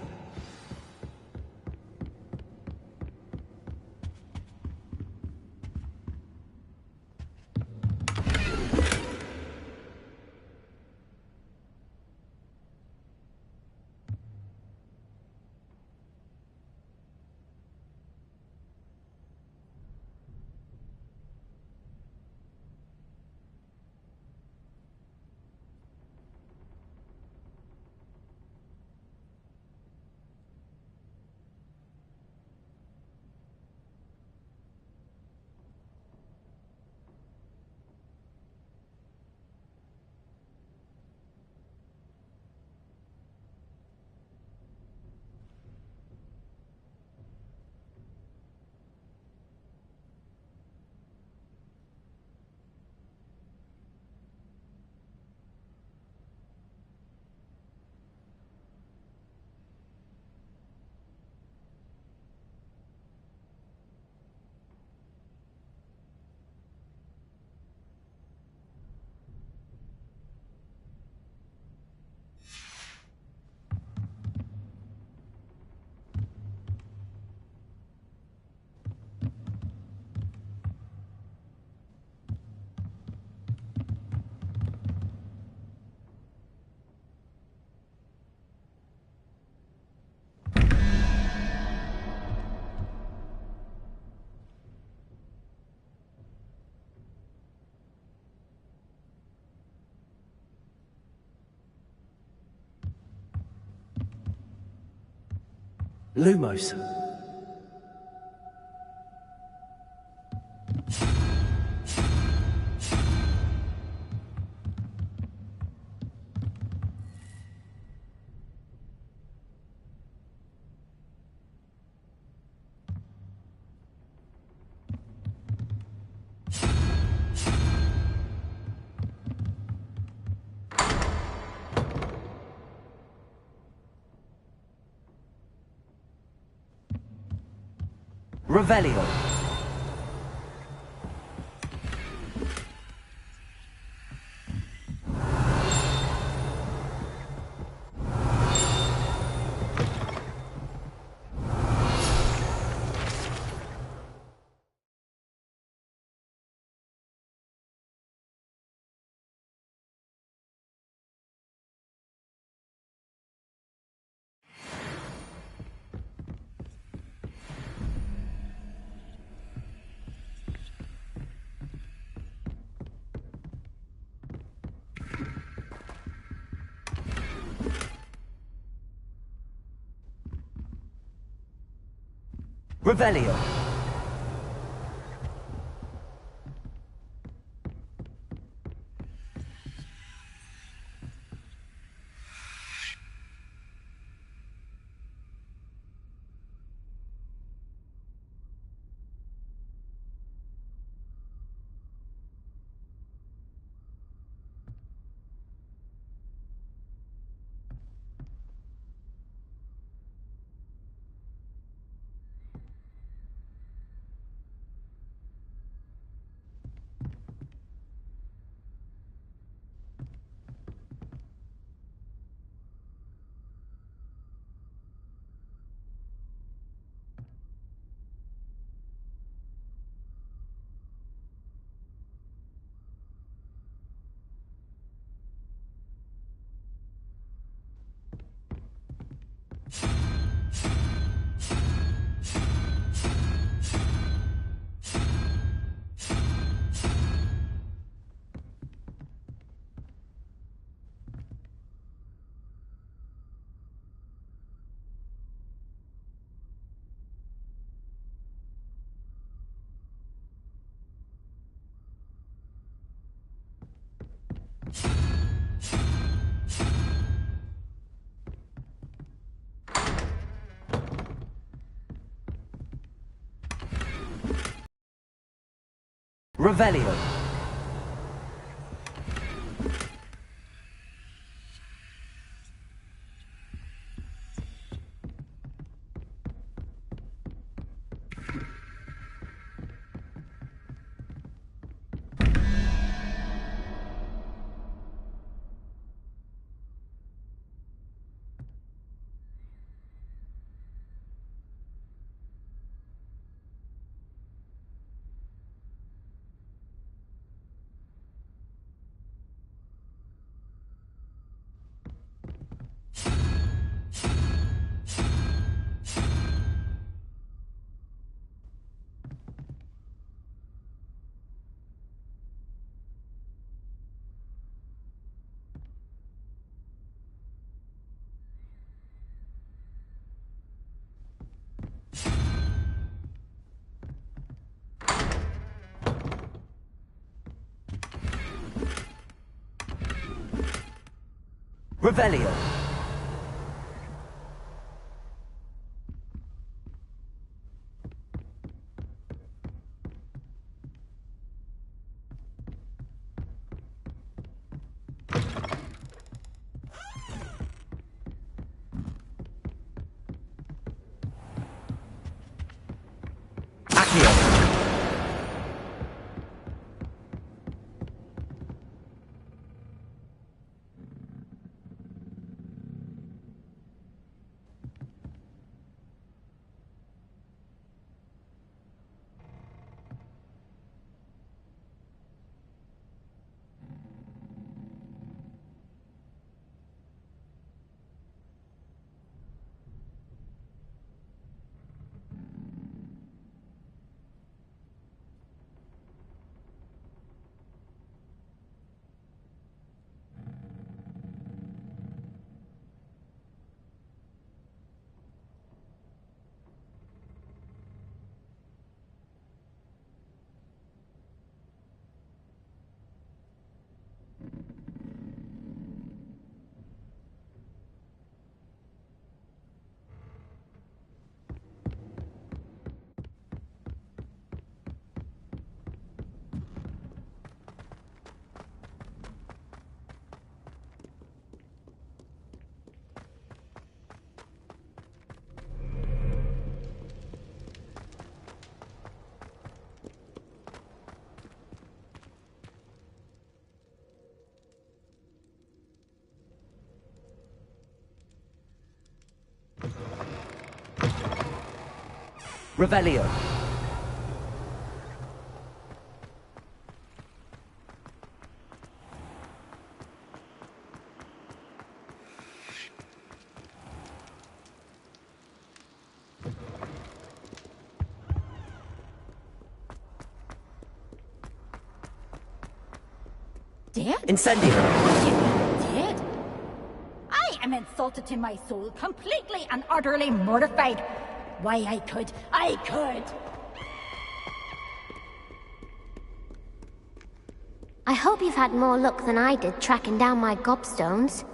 Lumos. Revelio. Revelio. Revelio. Revelio. Revelio. Dead? Incendio. Dead? I am insulted to my soul, completely and utterly mortified. Why, I could. I hope you've had more luck than I did tracking down my gobstones.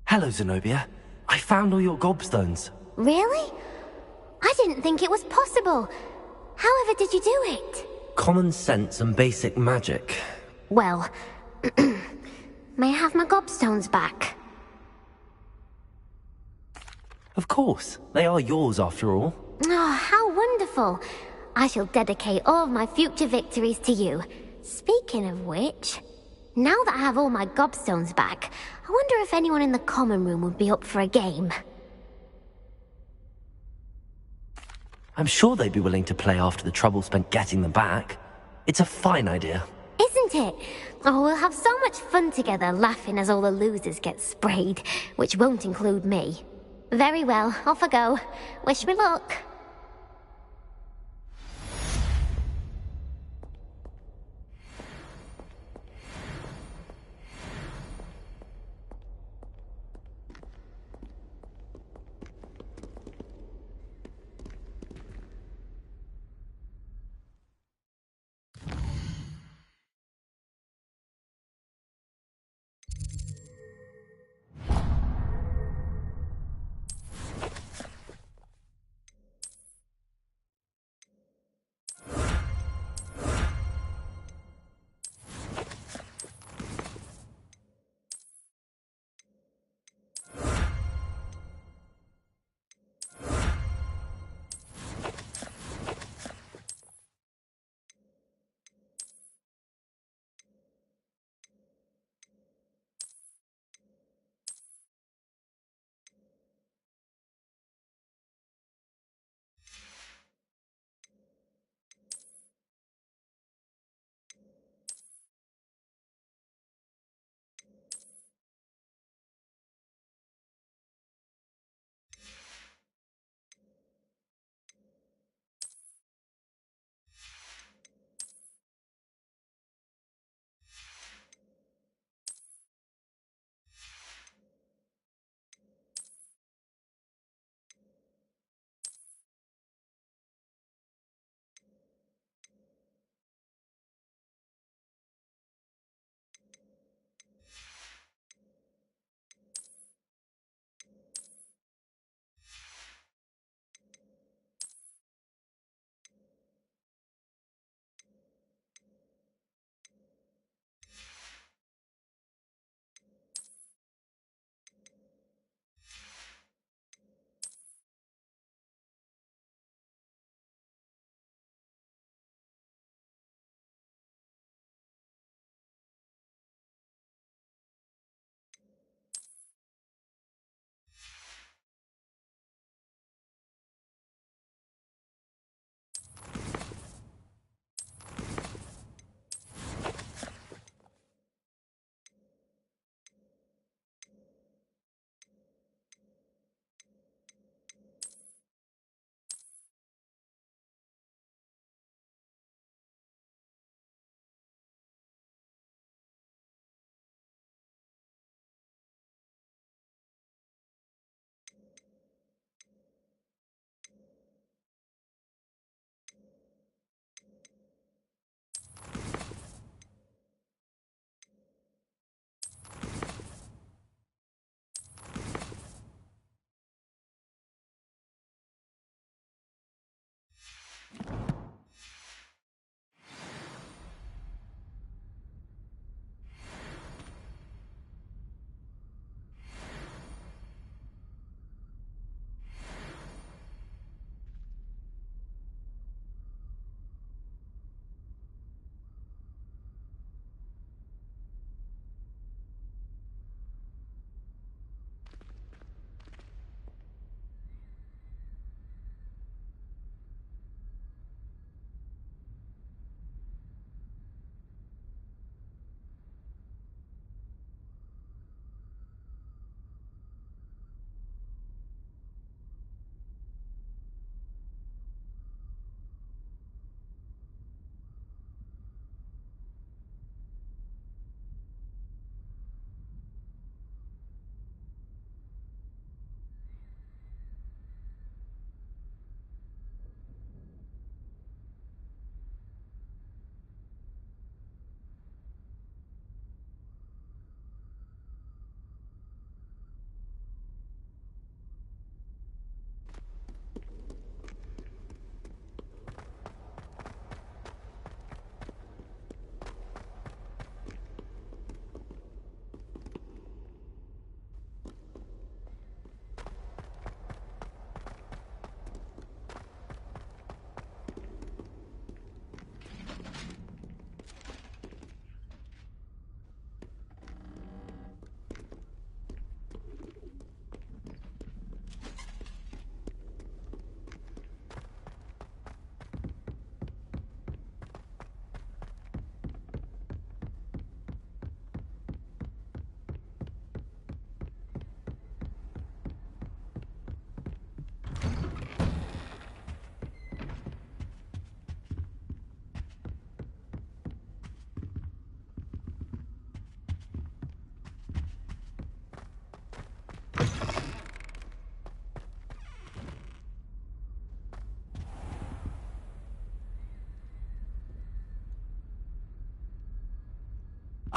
Hello, Zenobia. I found all your gobstones. Really? I didn't think it was possible. However did you do it? Common sense and basic magic. Well, may I have my gobstones back? Of course. They are yours after all. Oh, how wonderful. I shall dedicate all of my future victories to you. Speaking of which, now that I have all my gobstones back, I wonder if anyone in the common room would be up for a game. I'm sure they'd be willing to play after the trouble spent getting them back. It's a fine idea. Isn't it? Oh, we'll have so much fun together, laughing as all the losers get sprayed, which won't include me. Very well, off I go. Wish me luck.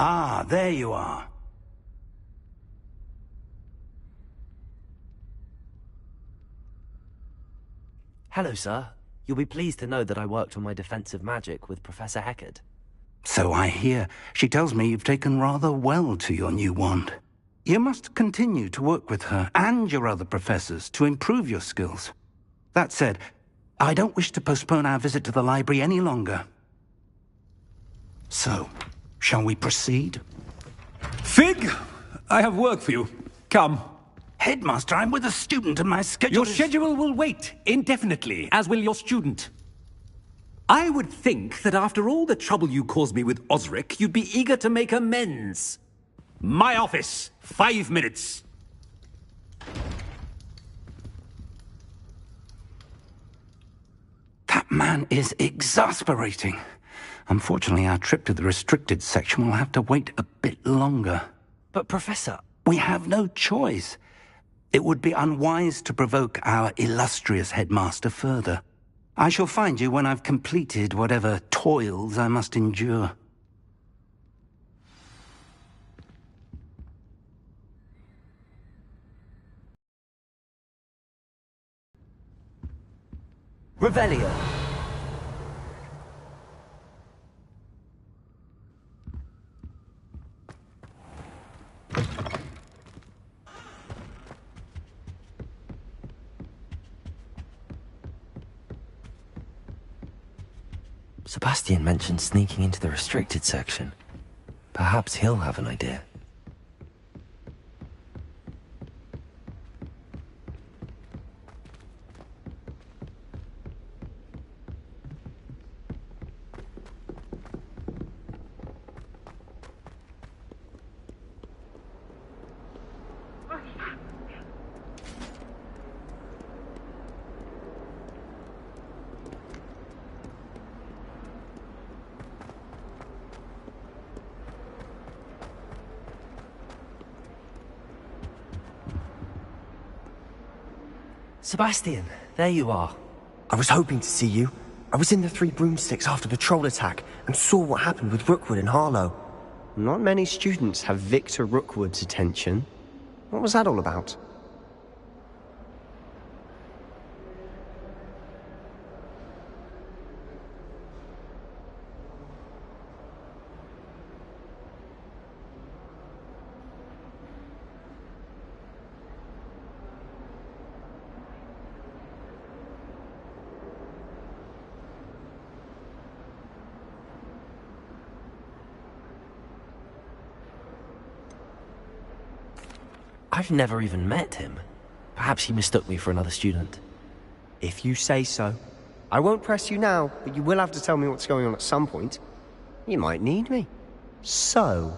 Ah, there you are. Hello, sir. You'll be pleased to know that I worked on my defensive magic with Professor Heckard. So I hear. She tells me you've taken rather well to your new wand. You must continue to work with her and your other professors to improve your skills. That said, I don't wish to postpone our visit to the library any longer. So, shall we proceed? Fig, I have work for you. Come. Headmaster, I'm with a student and my schedule Your schedule will wait indefinitely, as will your student. I would think that after all the trouble you caused me with Osric, you'd be eager to make amends. My office, 5 minutes. That man is exasperating. Unfortunately, our trip to the restricted section will have to wait a bit longer. But, Professor... We have no choice. It would be unwise to provoke our illustrious headmaster further. I shall find you when I've completed whatever toils I must endure. Revelio. Sebastian mentioned sneaking into the restricted section. Perhaps he'll have an idea. Sebastian, there you are. I was hoping to see you. I was in the Three Broomsticks after the troll attack and saw what happened with Rookwood and Harlow. Not many students have Victor Rookwood's attention. What was that all about? I've never even met him. Perhaps he mistook me for another student. If you say so. I won't press you now, but you will have to tell me what's going on at some point. You might need me. So,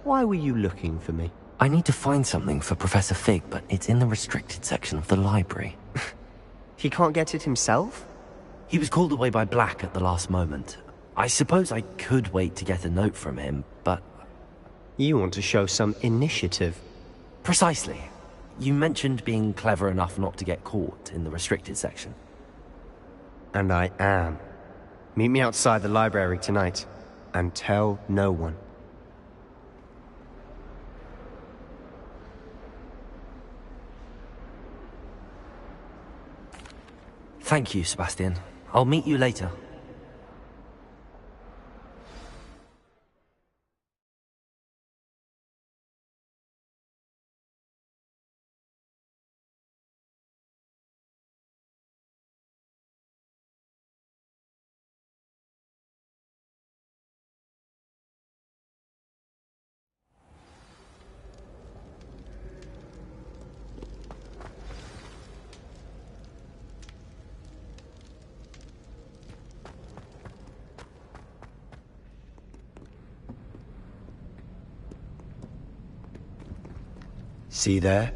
why were you looking for me? I need to find something for Professor Fig, but it's in the restricted section of the library. He can't get it himself? He was called away by Black at the last moment. I suppose I could wait to get a note from him, but... You want to show some initiative. Precisely. You mentioned being clever enough not to get caught in the restricted section. And I am. Meet me outside the library tonight, and tell no one. Thank you, Sebastian. I'll meet you later. See there?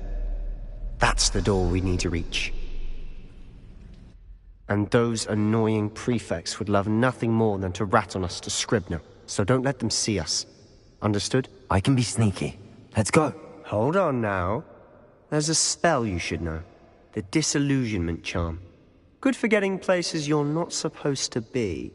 That's the door we need to reach. And those annoying prefects would love nothing more than to rat on us to Scribner, so don't let them see us. Understood? I can be sneaky. Let's go. Hold on now. There's a spell you should know. The Disillusionment Charm. Good for getting places you're not supposed to be.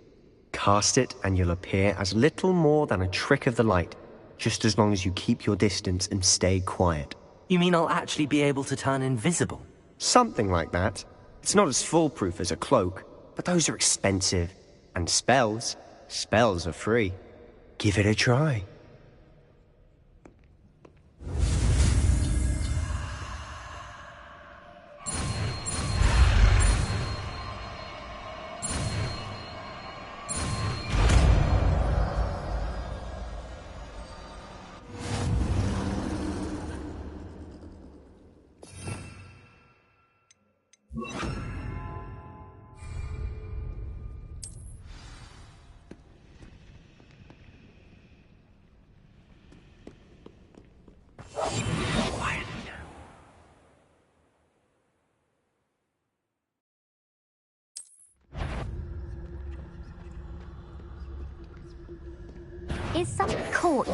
Cast it and you'll appear as little more than a trick of the light. just as long as you keep your distance and stay quiet. You mean I'll actually be able to turn invisible? Something like that. It's not as foolproof as a cloak, but those are expensive. And spells are free. Give it a try. Is something caught you?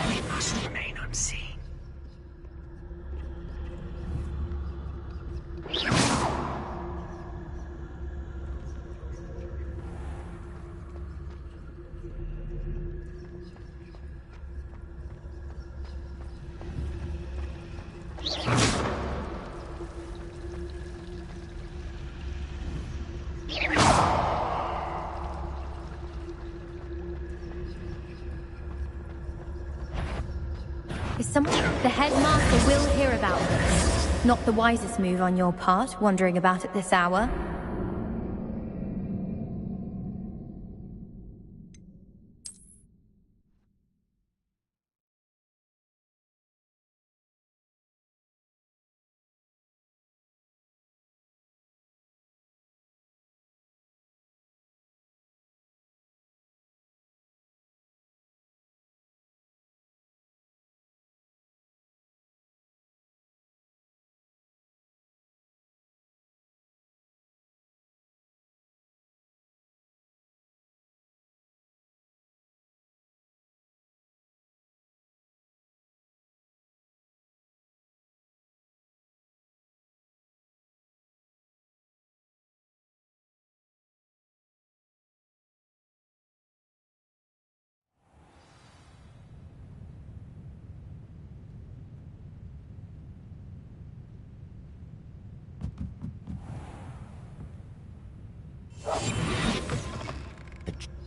We must remain unseen. The headmaster will hear about this. Not the wisest move on your part, wandering about at this hour.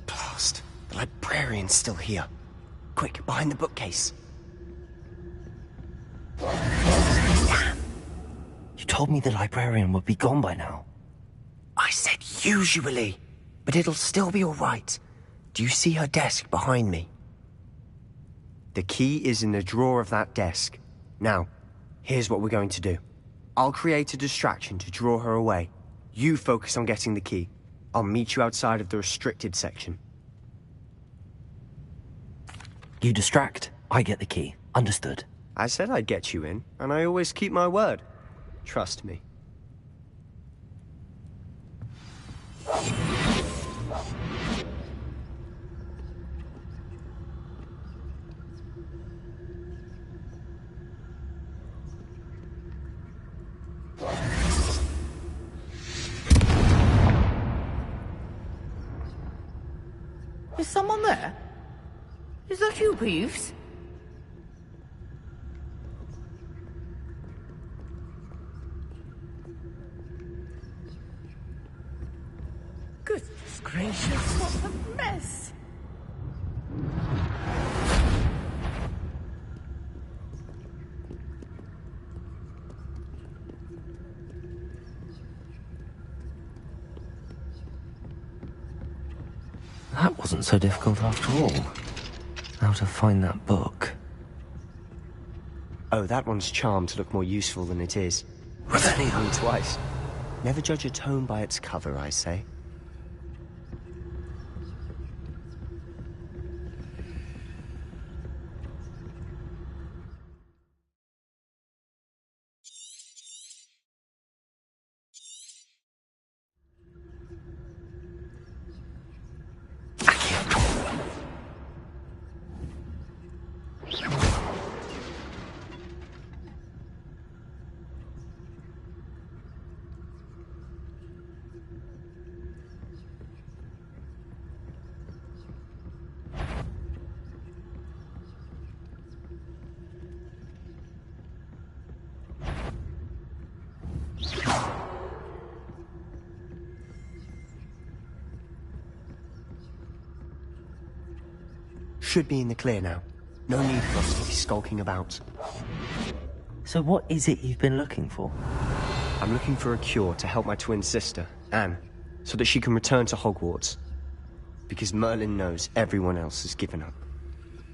Blast. The librarian's still here. Quick, behind the bookcase. Damn. You told me the librarian would be gone by now. I said usually, but it'll still be all right. Do you see her desk behind me? The key is in the drawer of that desk. Now, here's what we're going to do. I'll create a distraction to draw her away. You focus on getting the key. I'll meet you outside of the restricted section. You distract, I get the key. Understood. I said I'd get you in, and I always keep my word. Trust me. Is someone there? Is that you, Peeves? Goodness gracious, what a mess! That wasn't so difficult after all. How to find that book. Oh, that one's charmed to look more useful than it is. Revelio twice. Never judge a tome by its cover, I say. Should be in the clear now. No need for us to be skulking about. So what is it you've been looking for? I'm looking for a cure to help my twin sister, Anne, so that she can return to Hogwarts. Because Merlin knows everyone else has given up.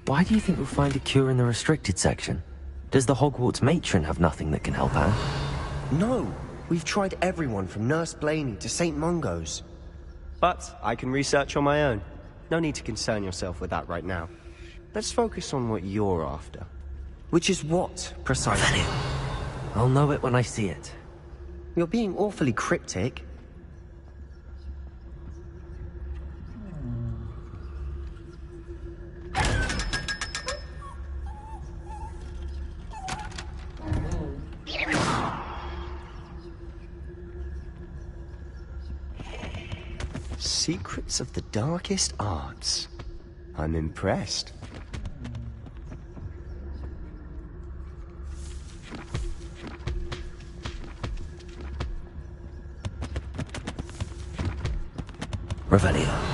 Why do you think we'll find a cure in the restricted section? Does the Hogwarts matron have nothing that can help Anne? No! We've tried everyone from Nurse Blaney to St. Mungo's. But I can research on my own. No need to concern yourself with that right now. Let's focus on what you're after. Which is what, precisely? I'll know it when I see it. You're being awfully cryptic. Secrets of the darkest arts. I'm impressed. Revelio.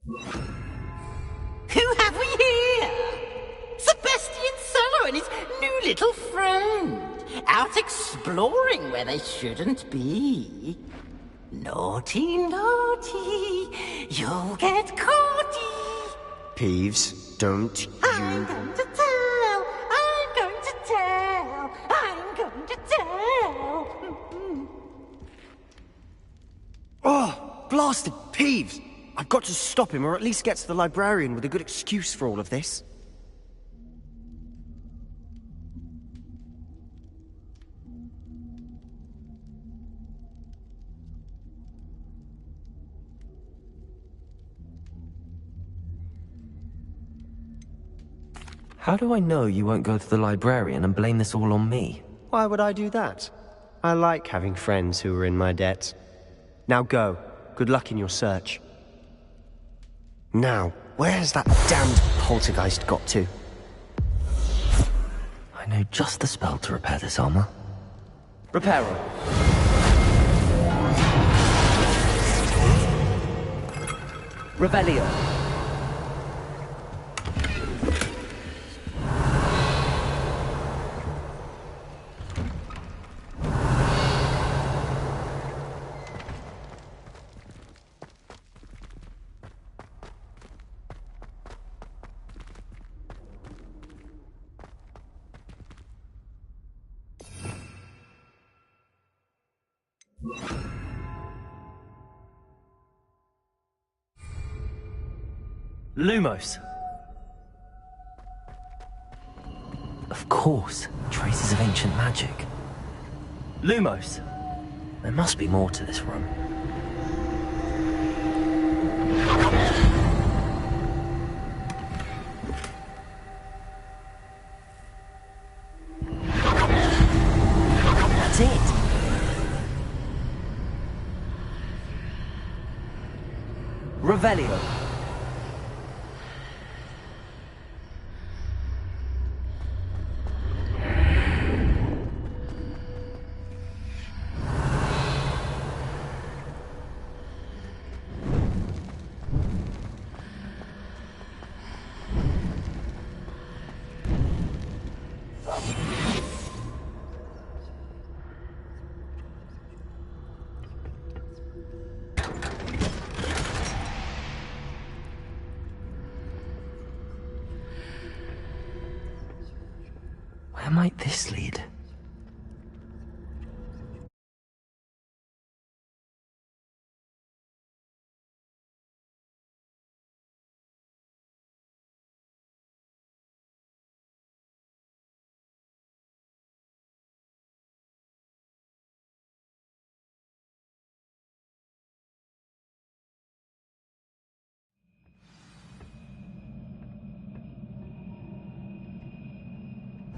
Who have we here? Sebastian Cello and his new little friend. Out exploring where they shouldn't be. Naughty, naughty. You'll get caughty. Peeves, don't you... I'm going to tell. I'm going to tell. I'm going to tell. Oh, blasted Peeves! I've got to stop him, or at least get to the librarian with a good excuse for all of this. How do I know you won't go to the librarian and blame this all on me? Why would I do that? I like having friends who are in my debt. Now go. Good luck in your search. Now, where's that damned poltergeist got to? I know just the spell to repair this armor. Reparo. Revelio. Lumos. Of course, traces of ancient magic. Lumos. There must be more to this room. That's it. Revelio. Where might this lead?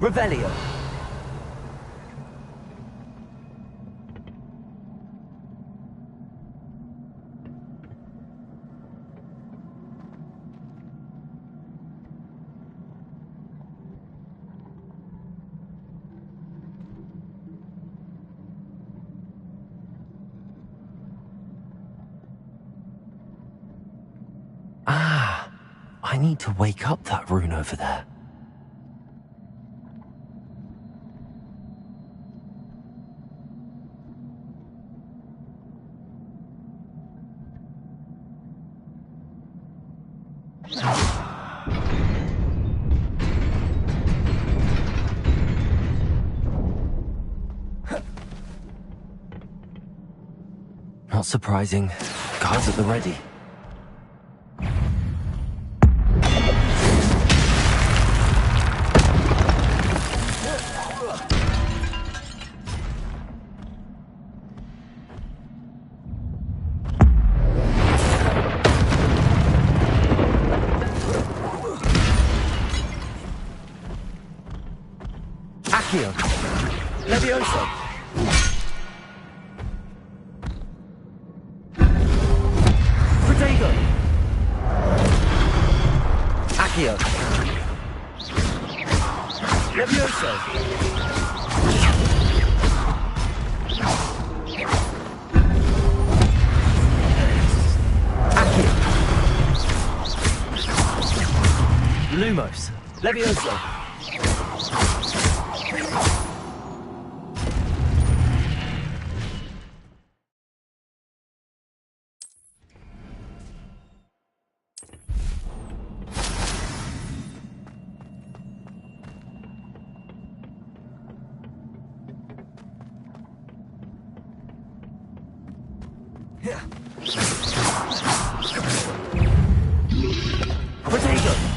Revelio. Ah, I need to wake up that rune over there. Not surprising. Guards at the ready. Accio. Levioso. Protego. Accio. Levioso. Accio. Lumos. Levioso. Protego!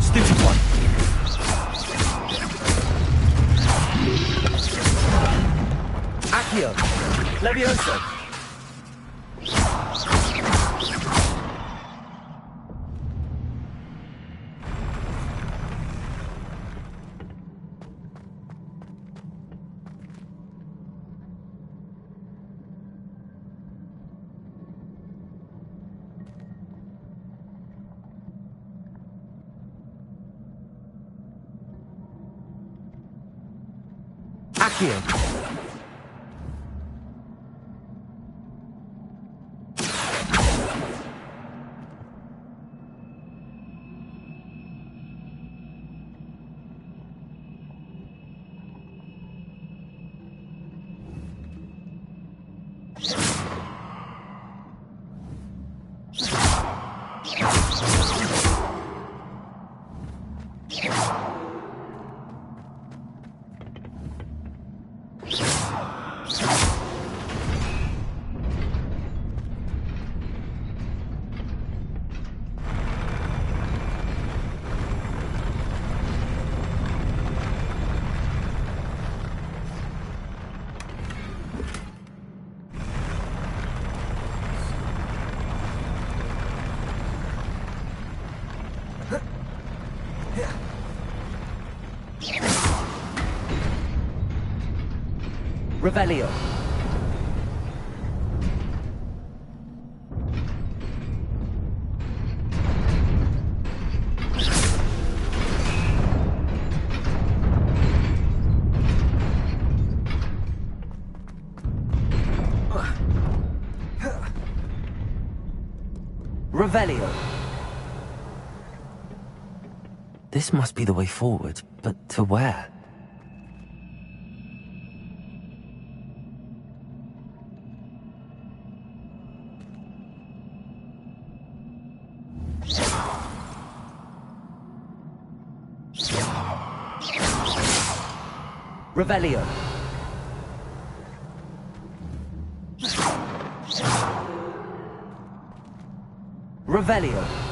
Stupid one. Accio. Levioso. Accio. Revelio. Revelio. This must be the way forward, but to where? Revelio. Revelio.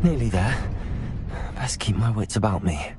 Nearly there. Best keep my wits about me.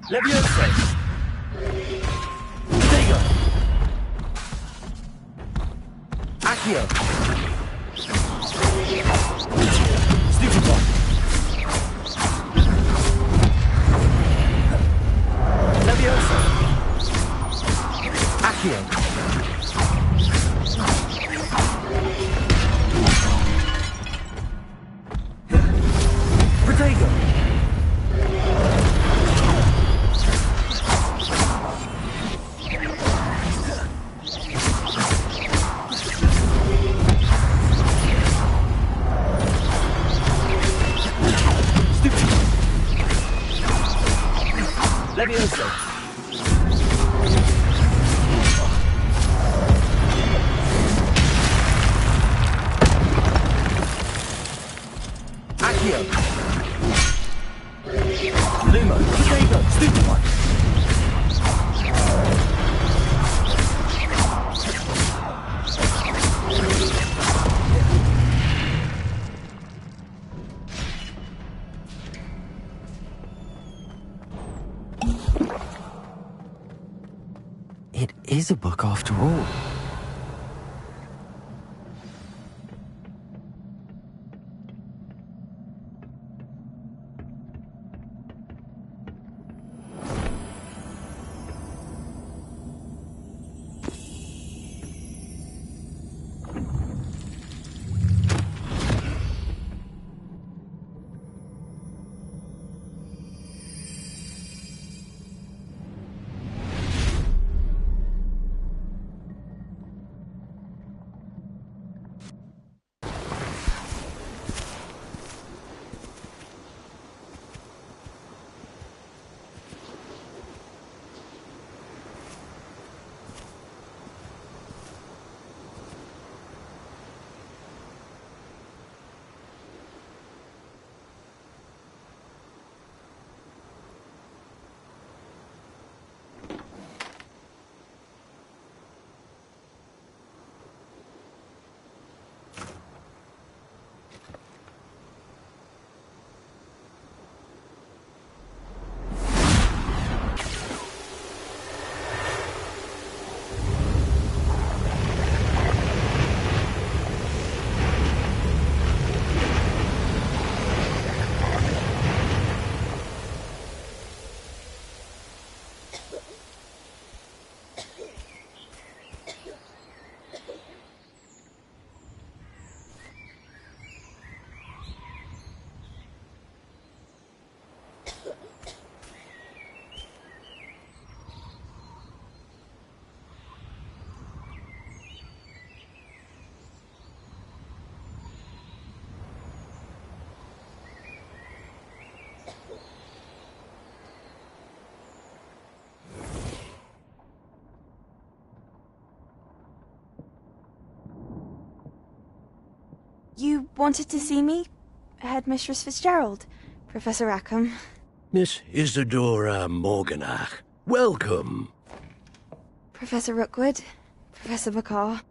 Leviosa! Digo! Accio! Stupefy! Leviosa! Accio! Protego! Leviosa! Accio! Luma! Protego! Stupefy! It is a book after all. You wanted to see me? Headmistress Fitzgerald, Professor Rackham. Miss Isadora Morganach, welcome. Professor Rookwood, Professor Bakar.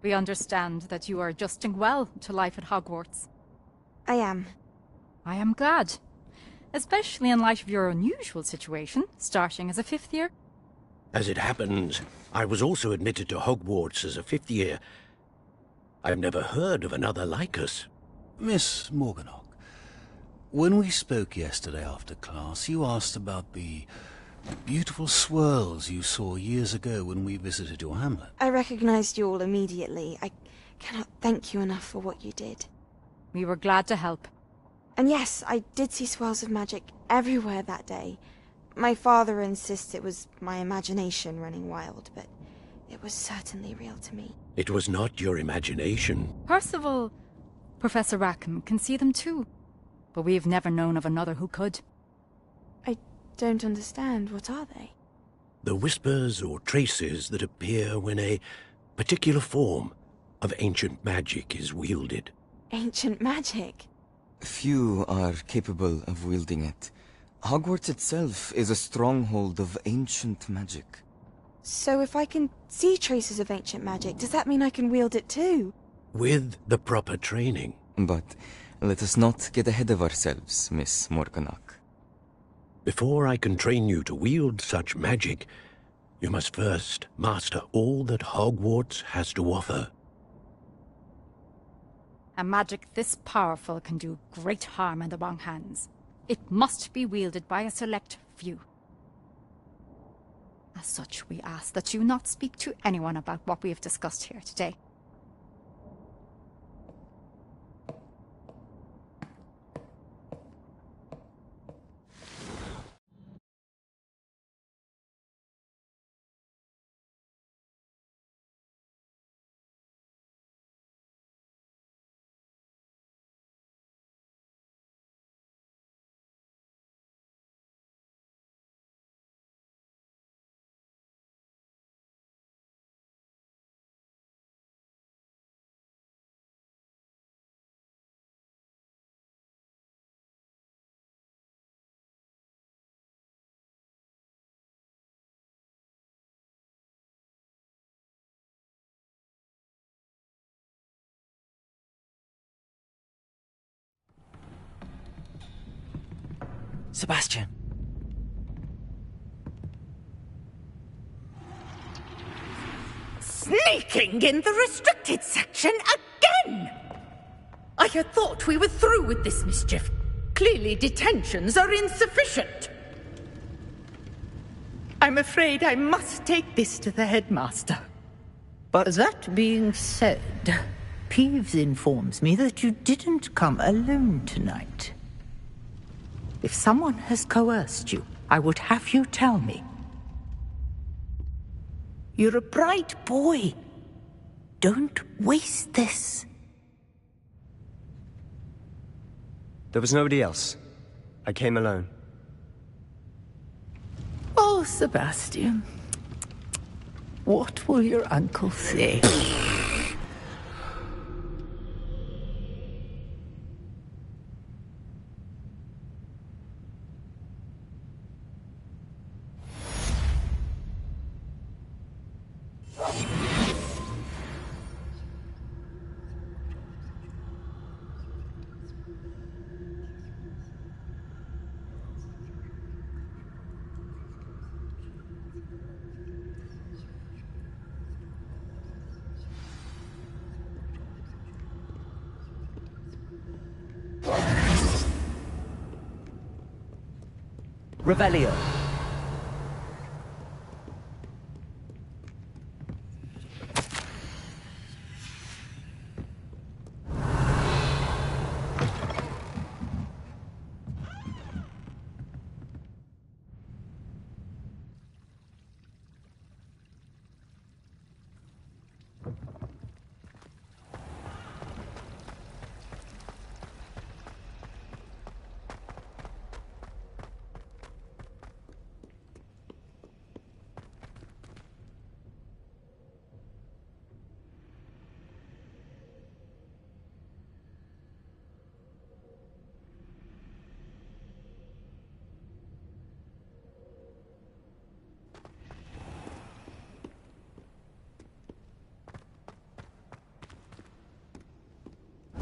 We understand that you are adjusting well to life at Hogwarts. I am. I am glad. Especially in light of your unusual situation, starting as a 5th year. As it happens, I was also admitted to Hogwarts as a 5th year. I've never heard of another like us. Miss Morganach, when we spoke yesterday after class, you asked about the beautiful swirls you saw years ago when we visited your hamlet. I recognized you all immediately. I cannot thank you enough for what you did. We were glad to help. And yes, I did see swirls of magic everywhere that day. My father insists it was my imagination running wild, but it was certainly real to me. It was not your imagination. Percival, Professor Rackham can see them too. But we've never known of another who could. I don't understand. What are they? The whispers or traces that appear when a particular form of ancient magic is wielded. Ancient magic? Few are capable of wielding it. Hogwarts itself is a stronghold of ancient magic. So if I can see traces of ancient magic, does that mean I can wield it too? With the proper training. But let us not get ahead of ourselves, Miss Morganach. Before I can train you to wield such magic, you must first master all that Hogwarts has to offer. A magic this powerful can do great harm in the wrong hands. It must be wielded by a select few. As such, we ask that you not speak to anyone about what we have discussed here today. Sebastian. Sneaking in the restricted section again! I had thought we were through with this mischief. Clearly detentions are insufficient. I'm afraid I must take this to the headmaster. But that being said, Peeves informs me that you didn't come alone tonight. If someone has coerced you, I would have you tell me. You're a bright boy. Don't waste this. There was nobody else. I came alone. Oh, Sebastian. What will your uncle say? Revelio.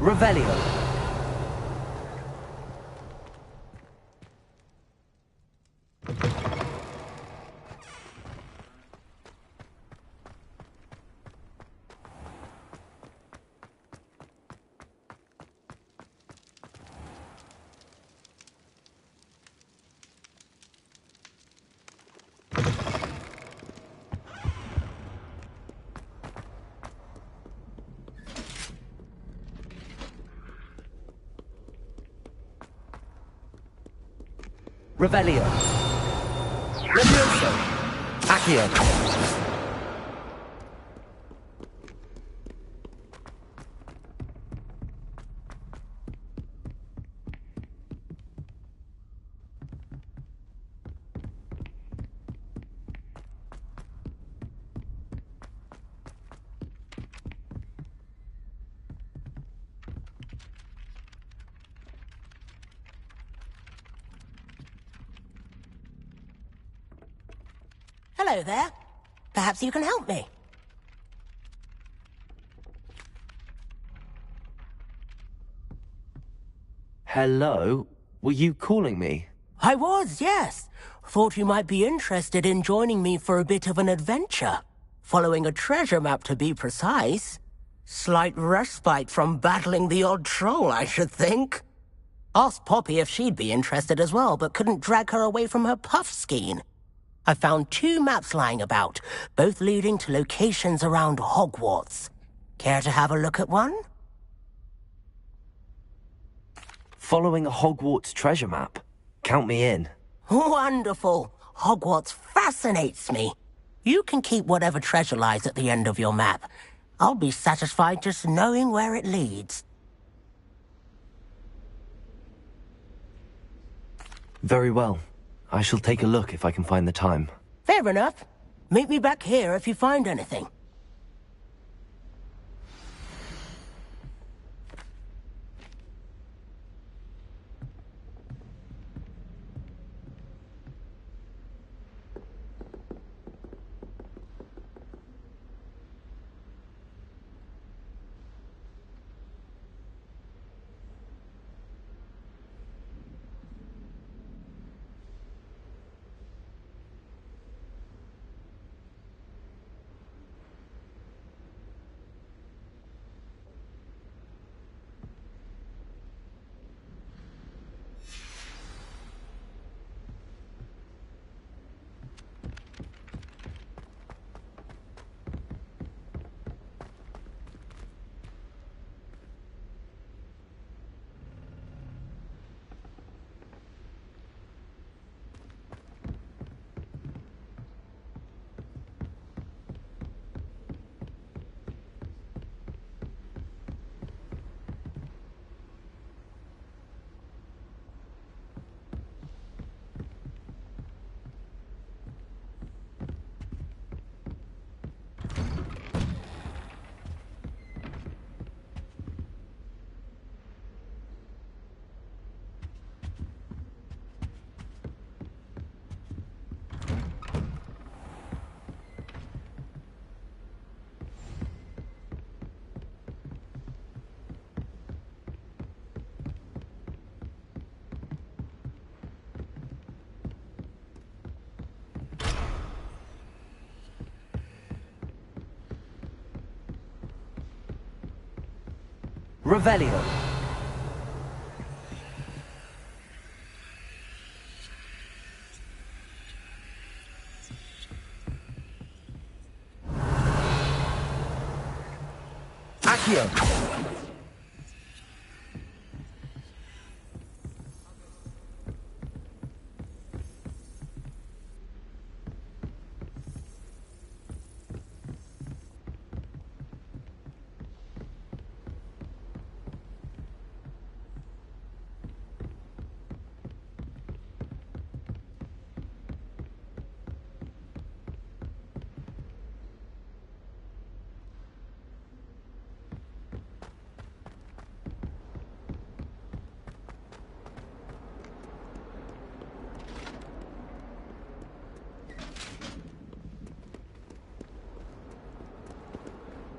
Revelio. Revelio. Levioso. Accio. Hello there. Perhaps you can help me. Hello? Were you calling me? I was, yes. Thought you might be interested in joining me for a bit of an adventure. Following a treasure map, to be precise. Slight respite from battling the odd troll, I should think. Asked Poppy if she'd be interested as well, but couldn't drag her away from her puff skein. I found 2 maps lying about, both leading to locations around Hogwarts. Care to have a look at one? Following a Hogwarts treasure map. Count me in. Wonderful. Hogwarts fascinates me. You can keep whatever treasure lies at the end of your map. I'll be satisfied just knowing where it leads. Very well. I shall take a look if I can find the time. Fair enough. Meet me back here if you find anything. Revelio. Accio.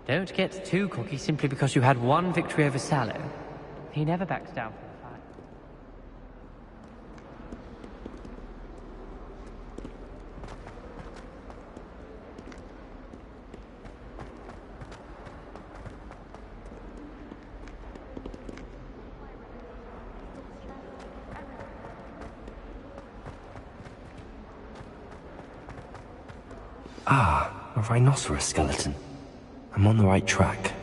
Don't get too cocky simply because you had one victory over Sallow. He never backs down from the fight. Ah, a rhinoceros skeleton. I'm on the right track.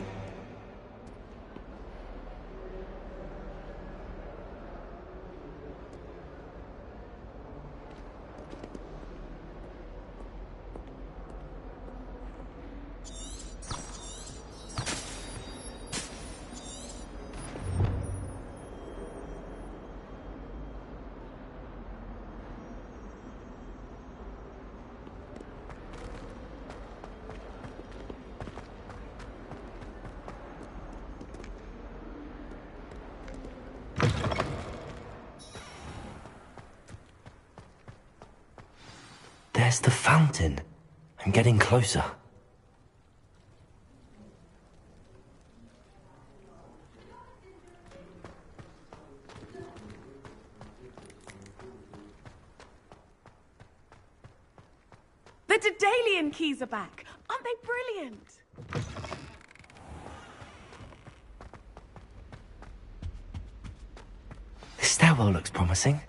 There's the fountain. I'm getting closer. The Daedalian keys are back. Aren't they brilliant? This stairwell looks promising.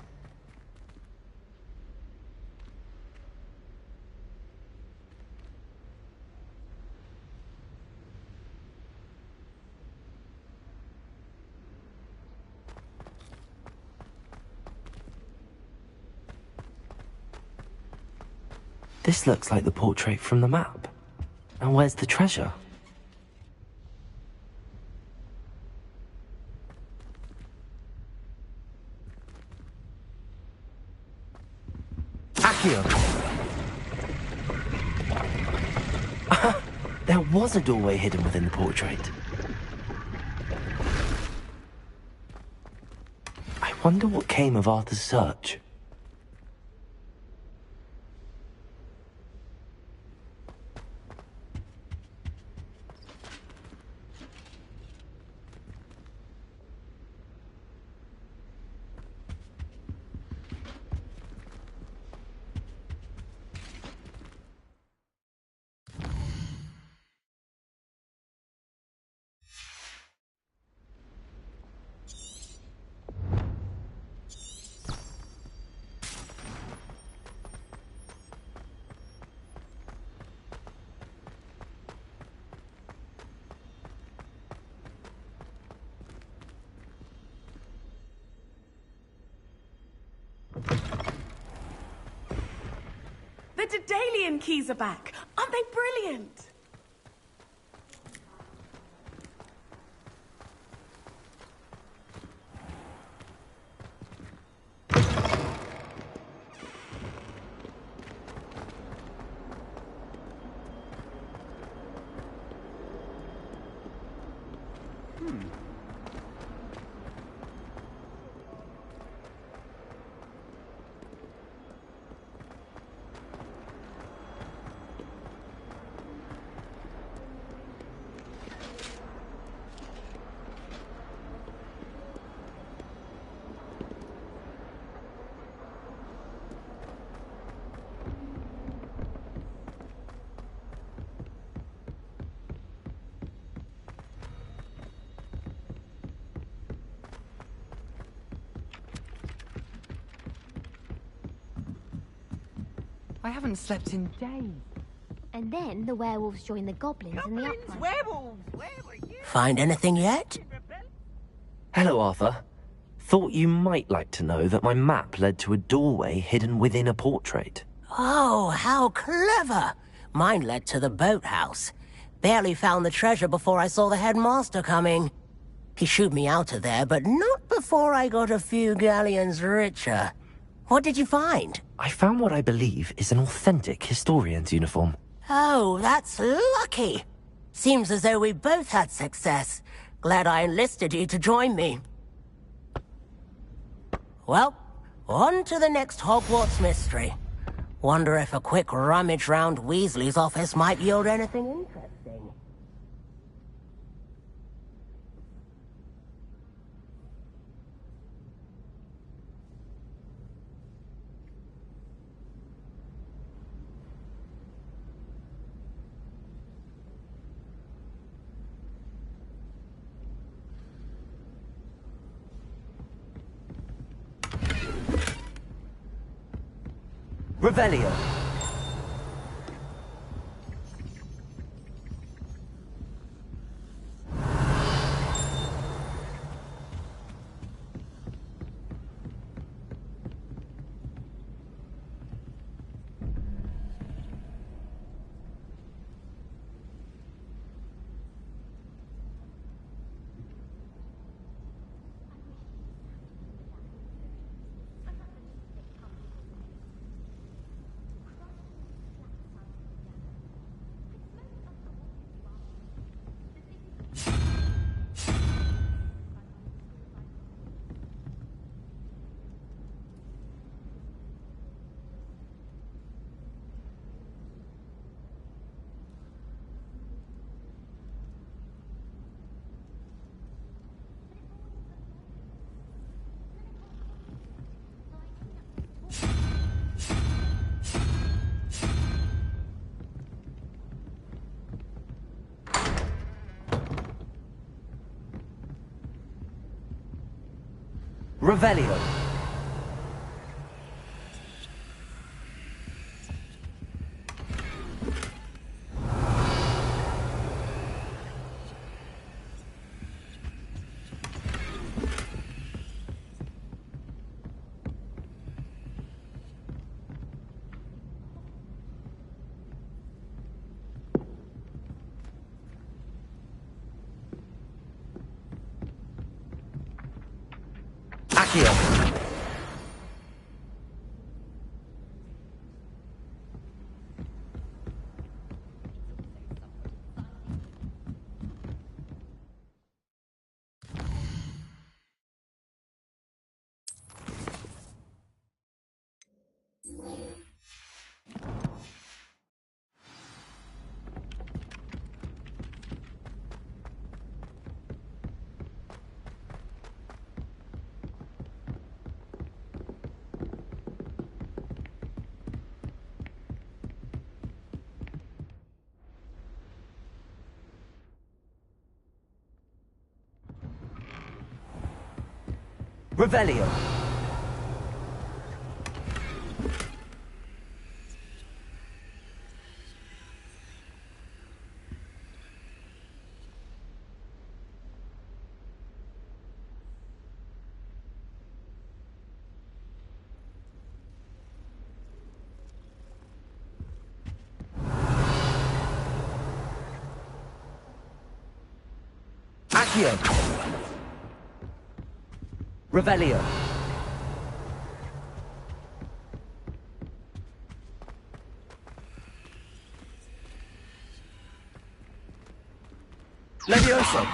This looks like the portrait from the map. And where's the treasure? Accio! There was a doorway hidden within the portrait. I wonder what came of Arthur's search. The Daedalian keys are back. Aren't they brilliant? I haven't slept in days. And then the werewolves join the goblins in the upright. Werewolves! Where were you? Find anything yet? Hello, Arthur. Thought you might like to know that my map led to a doorway hidden within a portrait. Oh, how clever! Mine led to the boathouse. Barely found the treasure before I saw the headmaster coming. He shooed me out of there, but not before I got a few galleons richer. What did you find? I found what I believe is an authentic historian's uniform. Oh, that's lucky. Seems as though we both had success. Glad I enlisted you to join me. Well, on to the next Hogwarts mystery. Wonder if a quick rummage round Weasley's office might yield anything interesting. Revelio. Revelio. Accio. Revelio. Accio. Revelio. Levioso.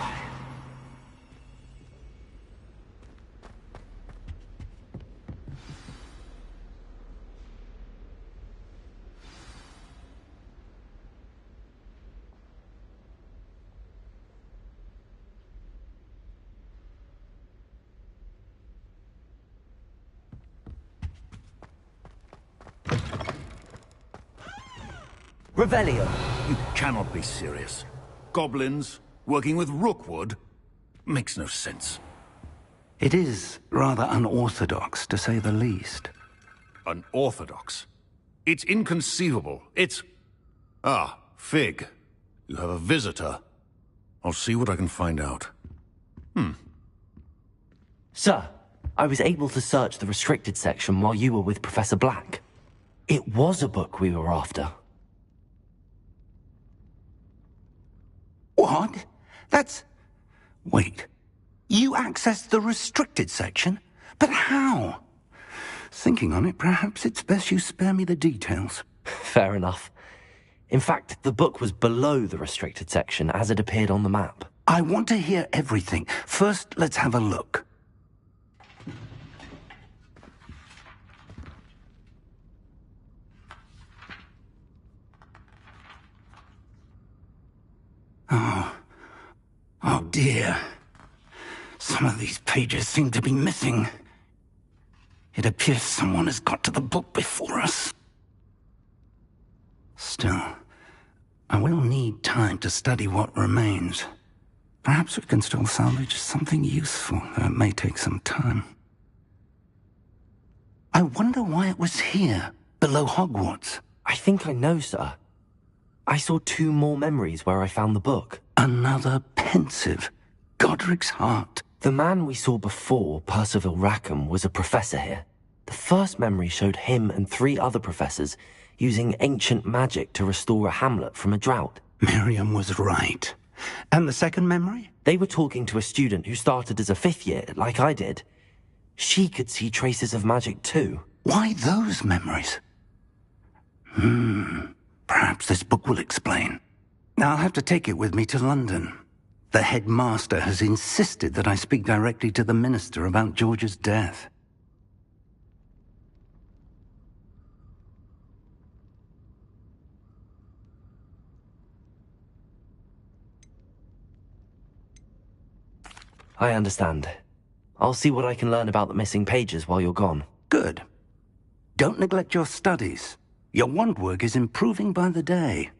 Revelio. You cannot be serious. Goblins working with Rookwood makes no sense. It is rather unorthodox, to say the least. Unorthodox? It's inconceivable. It's... Ah, Fig. You have a visitor. I'll see what I can find out. Sir, I was able to search the restricted section while you were with Professor Black. It was a book we were after. What? That's... Wait. You accessed the restricted section? But how? Thinking on it, perhaps it's best you spare me the details. Fair enough. In fact, the book was below the restricted section as it appeared on the map. I want to hear everything. First, let's have a look. Oh dear. Some of these pages seem to be missing. It appears someone has got to the book before us. Still, I will need time to study what remains. Perhaps we can still salvage something useful, though it may take some time. I wonder why it was here, below Hogwarts. I think I know, sir. I saw 2 more memories where I found the book. Another pensive. Godric's heart. The man we saw before, Percival Rackham, was a professor here. The first memory showed him and 3 other professors using ancient magic to restore a hamlet from a drought. Miriam was right. And the second memory? They were talking to a student who started as a 5th year, like I did. She could see traces of magic too. Why those memories? Perhaps this book will explain. I'll have to take it with me to London. The headmaster has insisted that I speak directly to the minister about George's death. I understand. I'll see what I can learn about the missing pages while you're gone. Good. Don't neglect your studies. Your wand work is improving by the day.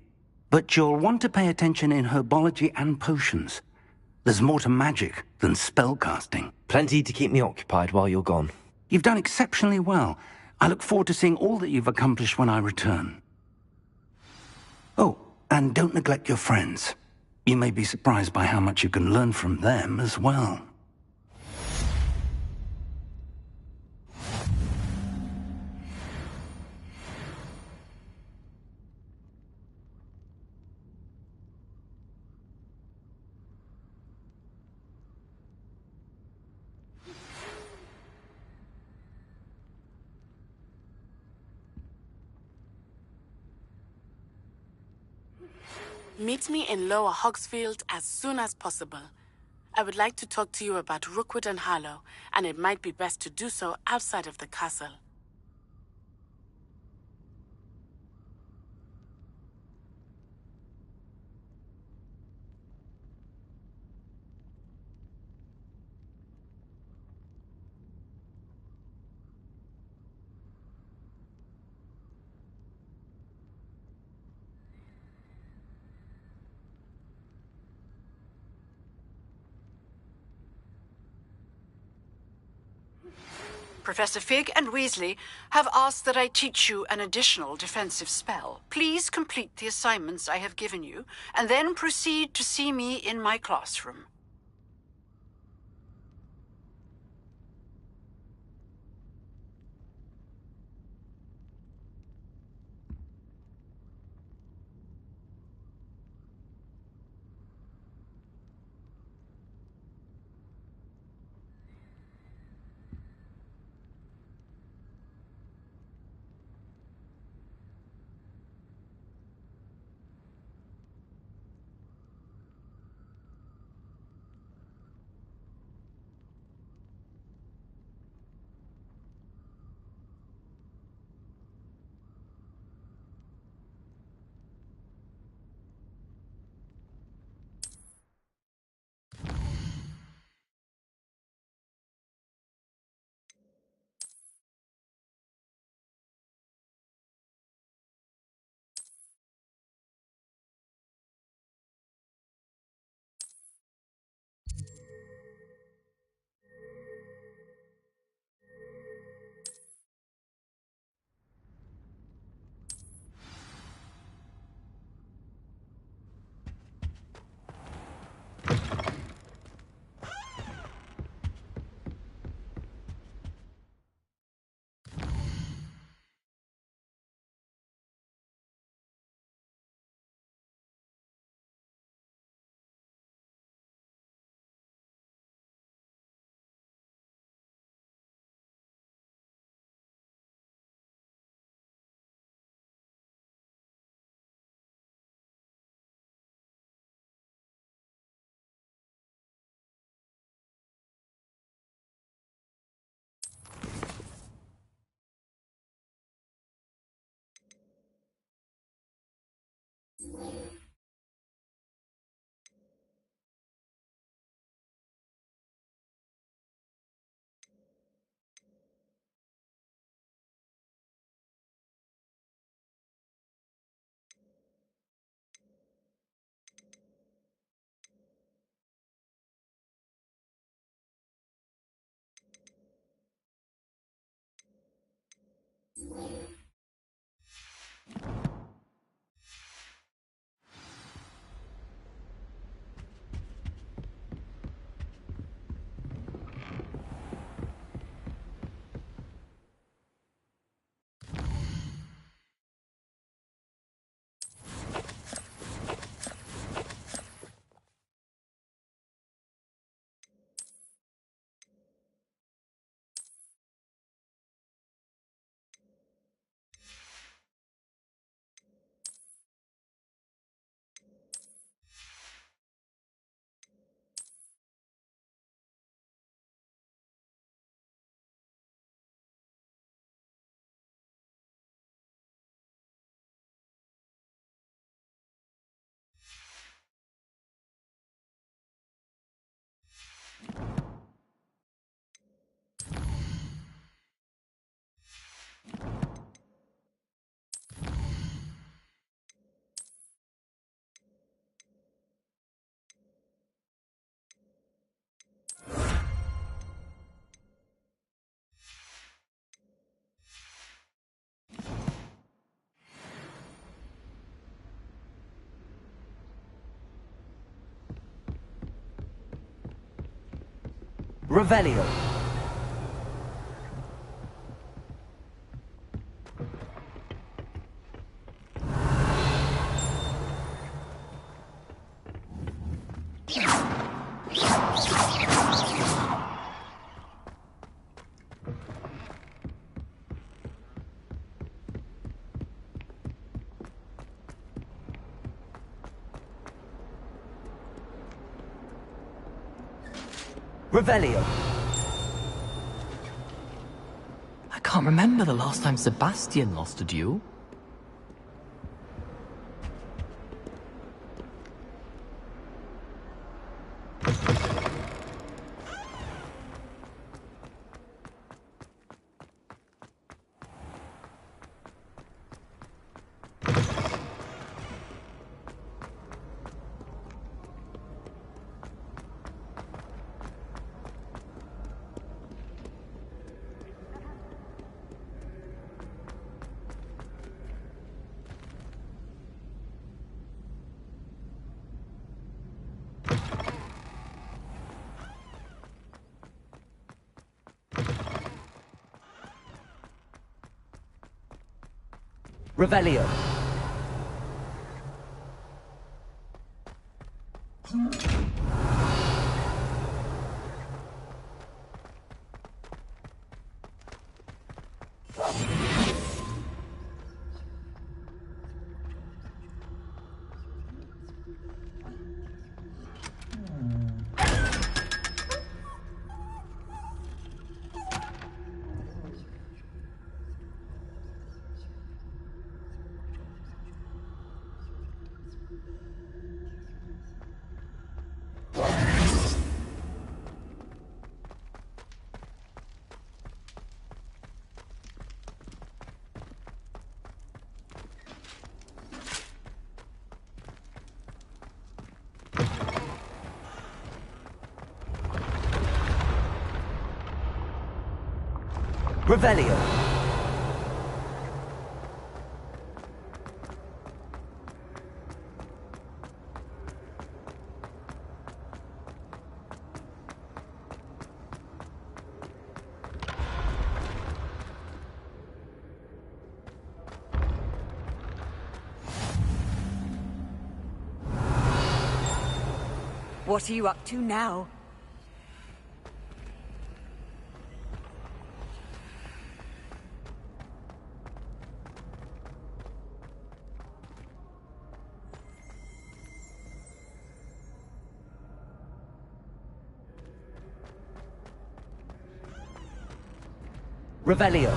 But you'll want to pay attention in herbology and potions. There's more to magic than spellcasting. Plenty to keep me occupied while you're gone. You've done exceptionally well. I look forward to seeing all that you've accomplished when I return. Oh, and don't neglect your friends. You may be surprised by how much you can learn from them as well. Meet me in Lower Hogsfield as soon as possible. I would like to talk to you about Rookwood and Harlow, and it might be best to do so outside of the castle. Professor Fig and Weasley have asked that I teach you an additional defensive spell. Please complete the assignments I have given you, and then proceed to see me in my classroom. Revelio. Revelio. I can't remember the last time Sebastian lost a duel. Revelio. Revelio. What are you up to now? Revelio.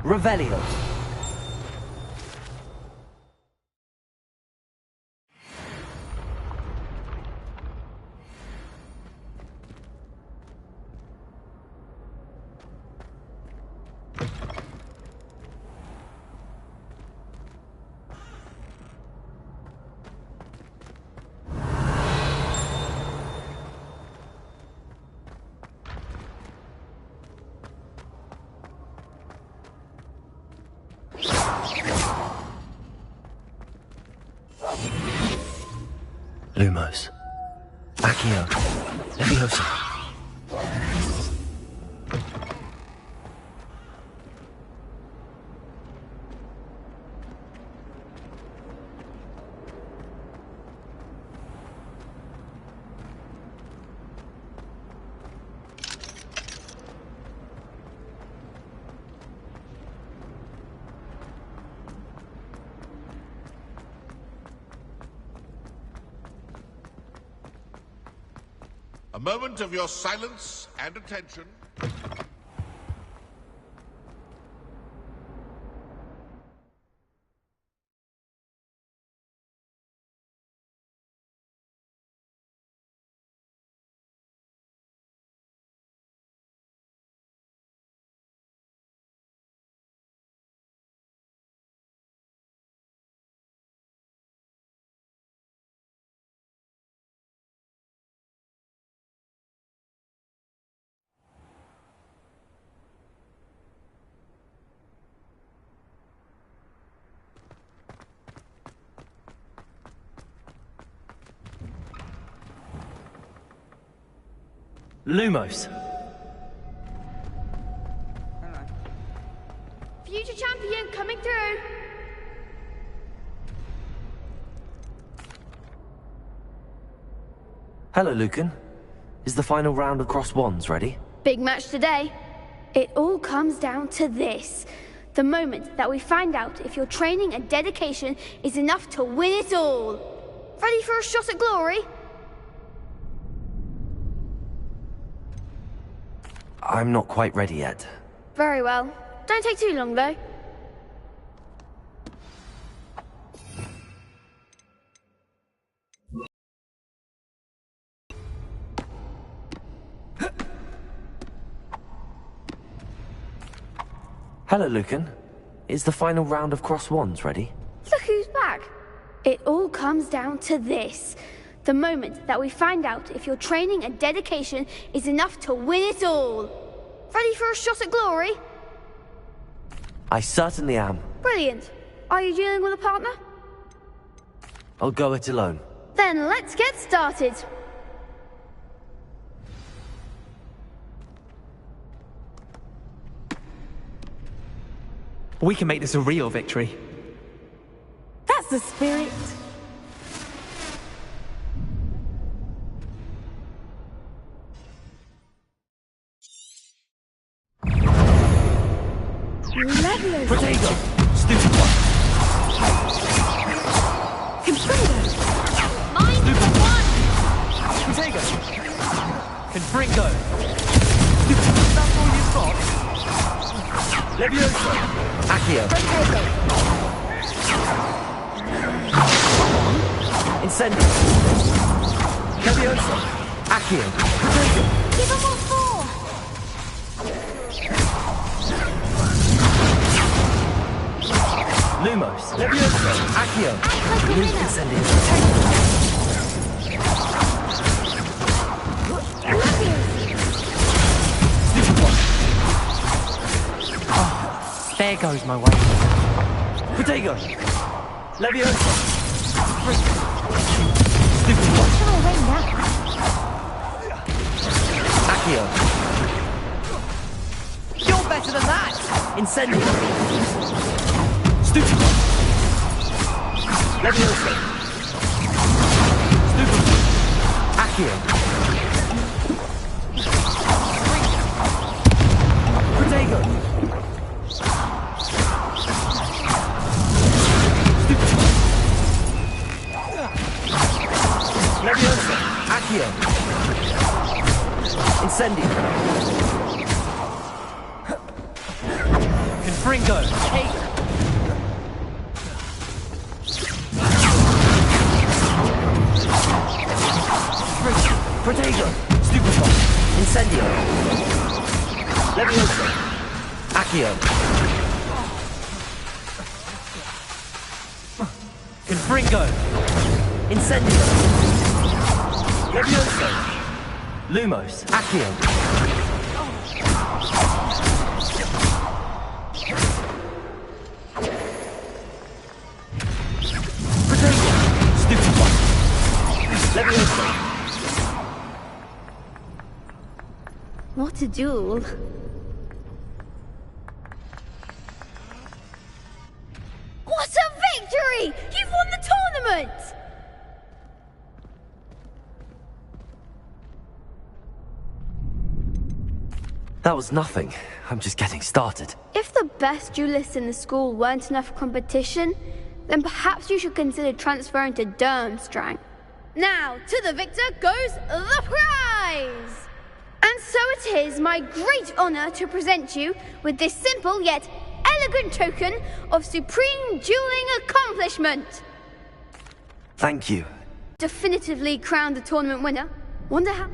Revelio. Lumos. Accio. Leviosa. A moment of your silence and attention. Lumos. Future champion coming through. Hello, Lucan. Is the final round of Cross Wands ready? Big match today. It all comes down to this. The moment that we find out if your training and dedication is enough to win it all. Ready for a shot at glory? I'm not quite ready yet. Very well. Don't take too long, though. Hello, Lucan. Is the final round of Cross Wands ready? Look who's back. It all comes down to this. The moment that we find out if your training and dedication is enough to win it all. Ready for a shot at glory? I certainly am. Brilliant. Are you dealing with a partner? I'll go it alone. Then let's get started. We can make this a real victory. That's the spirit. Potato! Stupid one! Confringo! Mine! Stupid one! Potato! Confringo! Stupid one! That's all you've got? Levioso! Accio! Potato! Incendio! Levioso! Accio! Potato! Give him more form! Lumos, Levioso, Accio, Luz Incendio. Stupid one. Oh, there goes my way. Potato, Levioso. Stupid one. Accio. You're better than that! Incendio. Stupid one. Levioso. Stupid one. Accio. Protego. Stupid one. Levioso. Accio. Incendio. Confringo. Hey. Protego! Stupid one! Incendio! Levioso! Accio! Confringo! Incendio! Levioso! Lumos! Accio! Protego! Stupid one! Levioso! What a duel. What a victory! You've won the tournament! That was nothing. I'm just getting started. If the best duelists in the school weren't enough for competition, then perhaps you should consider transferring to Durmstrang. Now, to the victor goes the prize! And so it is my great honor to present you with this simple yet elegant token of supreme dueling accomplishment. Thank you. Definitively crowned the tournament winner. Wonder how...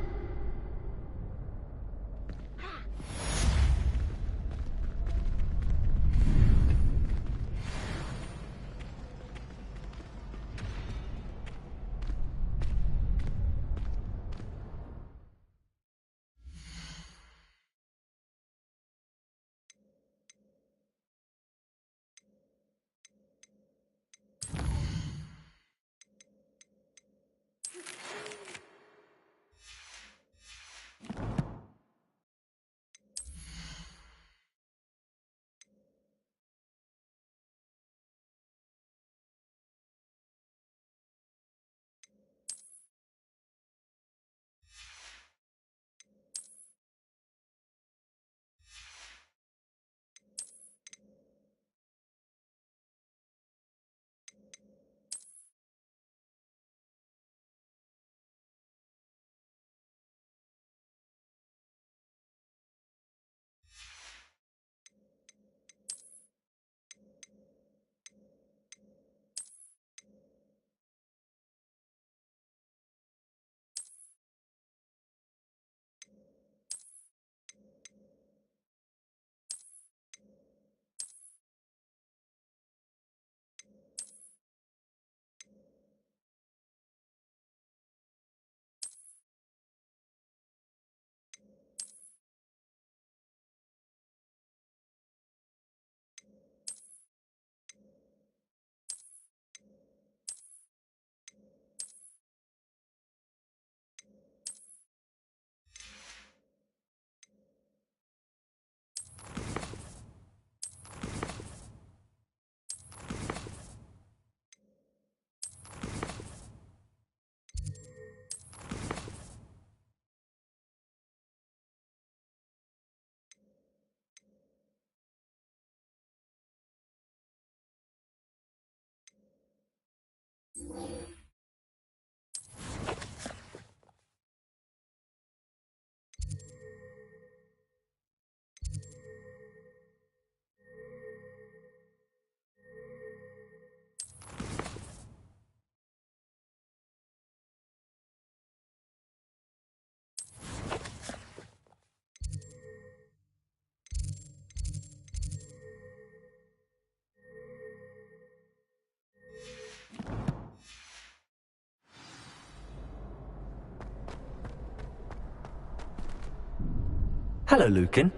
Hello, Lucan.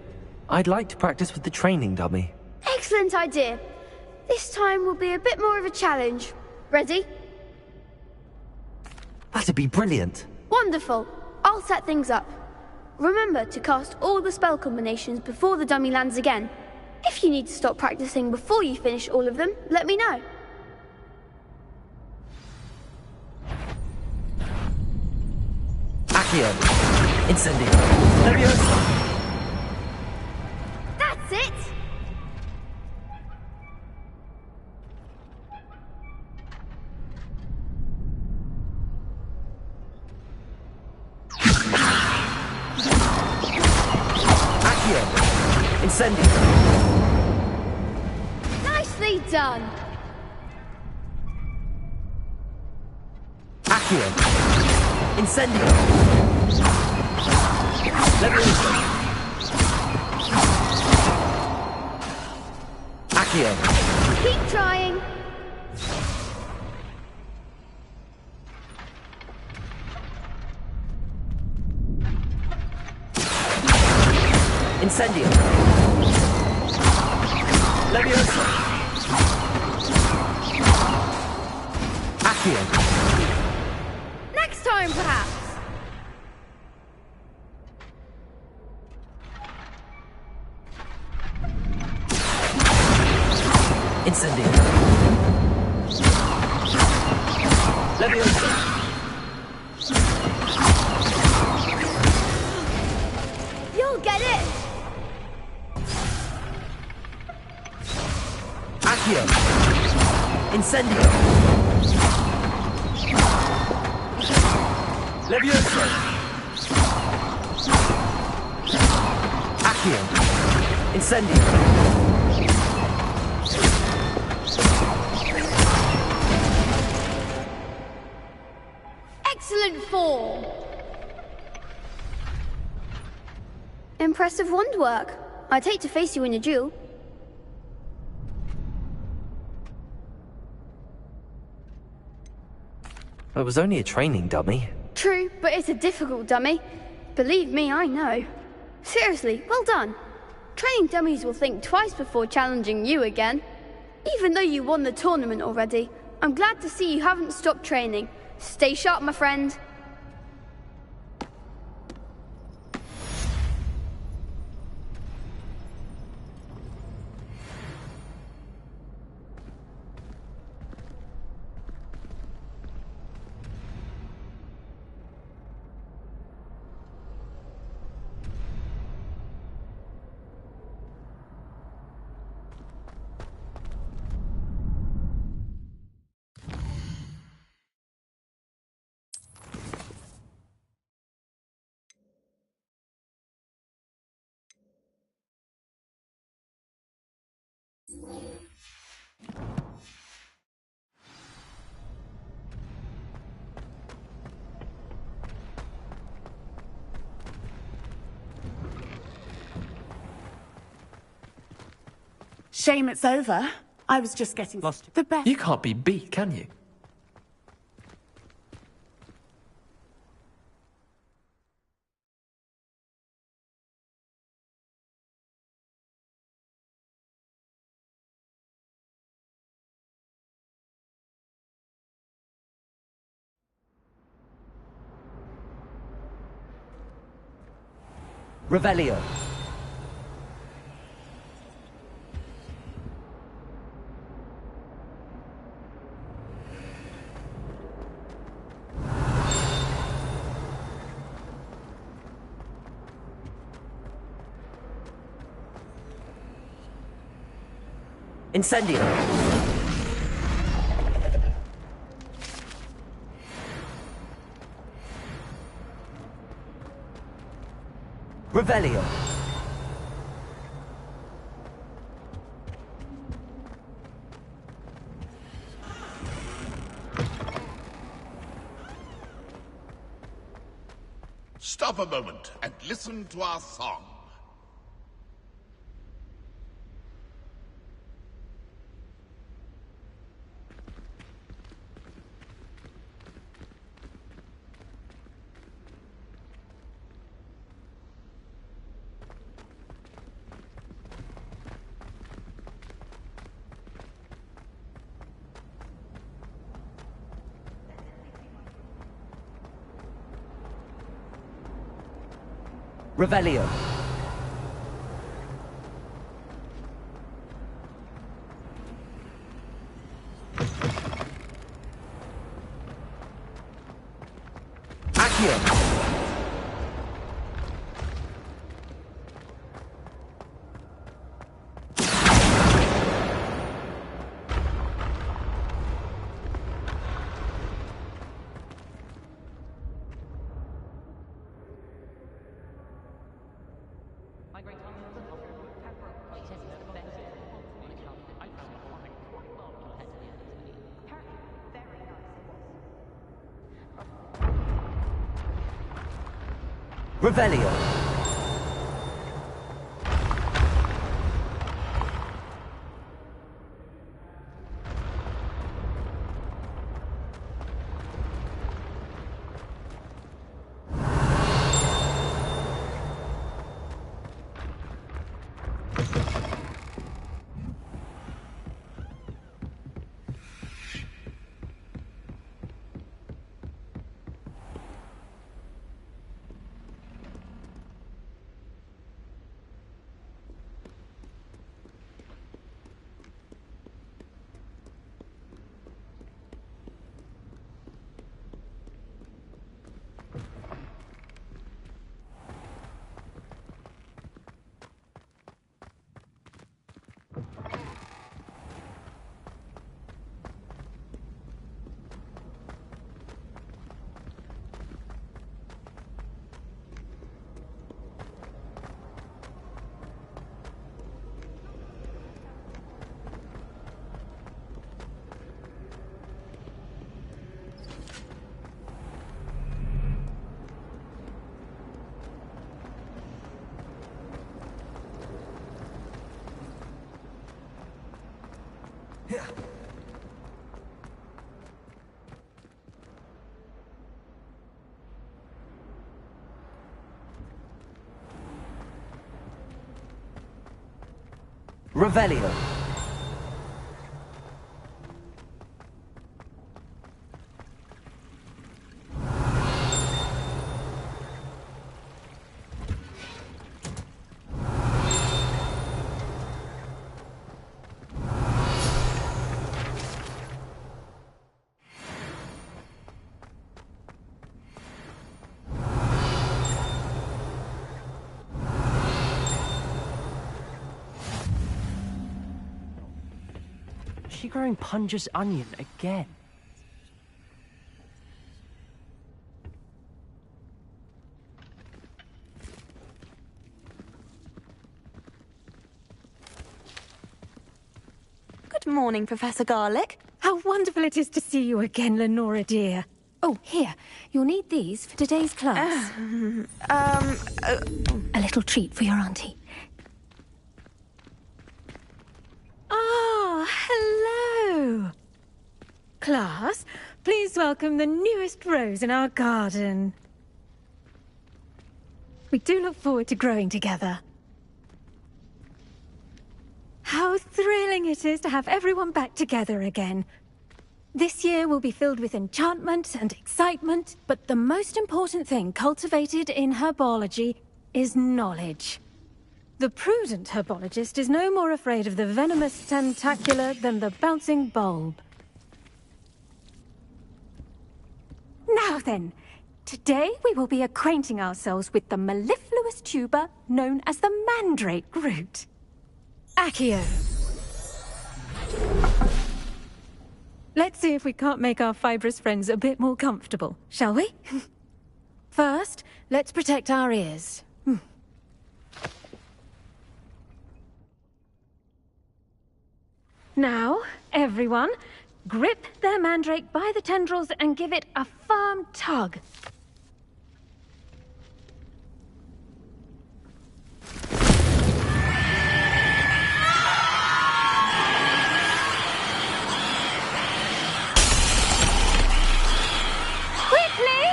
I'd like to practice with the training dummy. Excellent idea. This time will be a bit more of a challenge. Ready? That'd be brilliant. Wonderful. I'll set things up. Remember to cast all the spell combinations before the dummy lands again. If you need to stop practicing before you finish all of them, let me know. Accio. Incendio. Leviosa. That's it! Accio. Incendio. Nicely done! Accio. Incendio. Leviosa. Accio. Keep trying. Incendio. Leviosa. Accio. Next time, perhaps. Incendio. Leviosa. You'll get it. Accio. Incendio. Leviosa. Accio. Incendio. Excellent form. Impressive wand work. I'd hate to face you in a duel. It was only a training dummy. True, but it's a difficult dummy. Believe me, I know. Seriously, well done. Training dummies will think twice before challenging you again. Even though you won the tournament already, I'm glad to see you haven't stopped training. Stay sharp, my friend. Shame it's over. I was just getting the best. You can't be beat, can you? Revelio. Incendio. Revelio. Stop a moment and listen to our song. Revelio. Accio. Revelio. Revelio. Is she growing Punja's onion again? Good morning, Professor Garlick. How wonderful it is to see you again, Lenora dear. Oh, here. You'll need these for today's class. A little treat for your auntie. Ah, hello. Class, please welcome the newest rose in our garden. We do look forward to growing together. How thrilling it is to have everyone back together again. This year will be filled with enchantment and excitement, but the most important thing cultivated in herbology is knowledge. The prudent herbologist is no more afraid of the venomous tentacular than the bouncing bulb. Now then, today we will be acquainting ourselves with the mellifluous tuber known as the mandrake root. Accio. Let's see if we can't make our fibrous friends a bit more comfortable, shall we? First, let's protect our ears. Now, everyone, grip their mandrake by the tendrils and give it a firm tug. Quickly,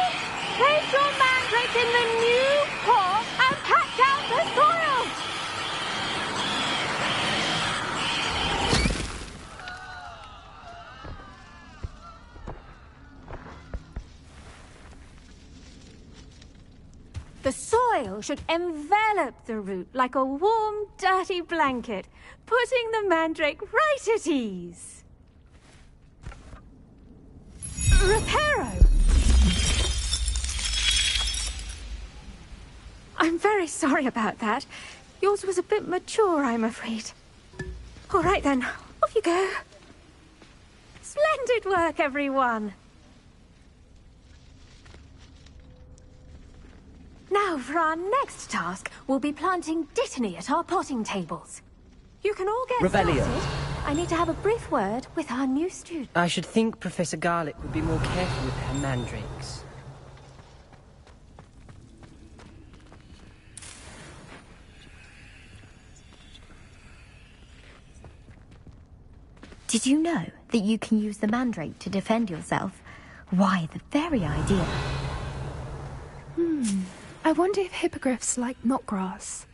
place your mandrake in the new pot and pack out the soil. soil should envelop the root like a warm, dirty blanket, putting the mandrake right at ease. Reparo! I'm very sorry about that. Yours was a bit mature, I'm afraid. All right then, off you go. Splendid work, everyone! Now, for our next task, we'll be planting Dittany at our potting tables. You can all get Revelio. started. I need to have a brief word with our new student. I should think Professor Garlick would be more careful with her mandrakes. Did you know that you can use the mandrake to defend yourself? Why, the very idea. I wonder if hippogriffs like knotgrass.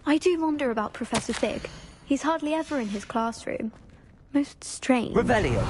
I do wonder about Professor Fig. He's hardly ever in his classroom. Most strange. Revelio.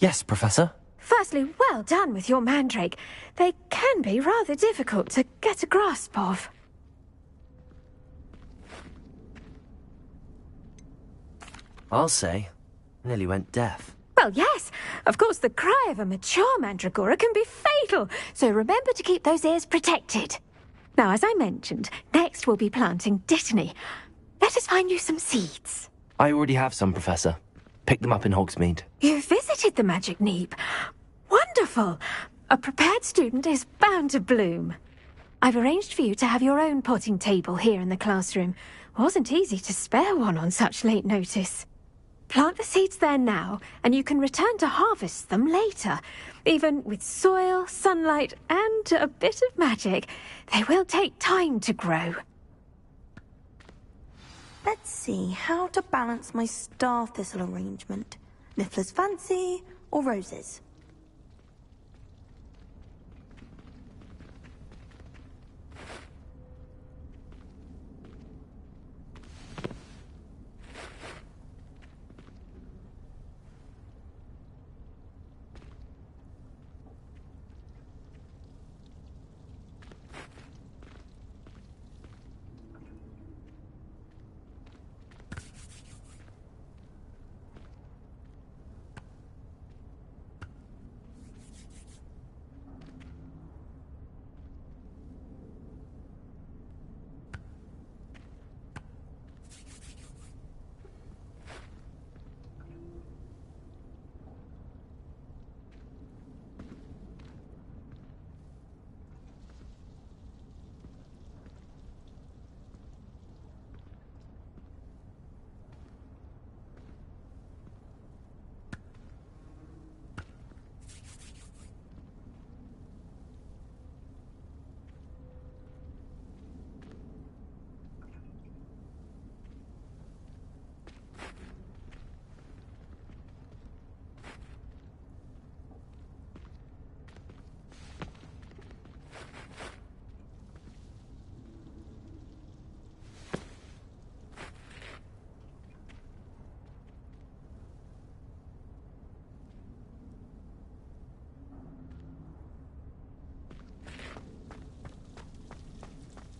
Yes, Professor? Firstly, well done with your mandrake. They can be rather difficult to get a grasp of. I'll say. Nearly went deaf. Well, yes. Of course, the cry of a mature mandragora can be fatal, so remember to keep those ears protected. Now, as I mentioned, next we'll be planting Dittany. Let us find you some seeds. I already have some, Professor. Picked them up in Hogsmeade. You visited the Magic Neep. Wonderful. A prepared student is bound to bloom. I've arranged for you to have your own potting table here in the classroom. Wasn't easy to spare one on such late notice. Plant the seeds there now, and you can return to harvest them later. Even with soil, sunlight, and a bit of magic, they will take time to grow. Let's see how to balance my star thistle arrangement. Niffler's Fancy or roses?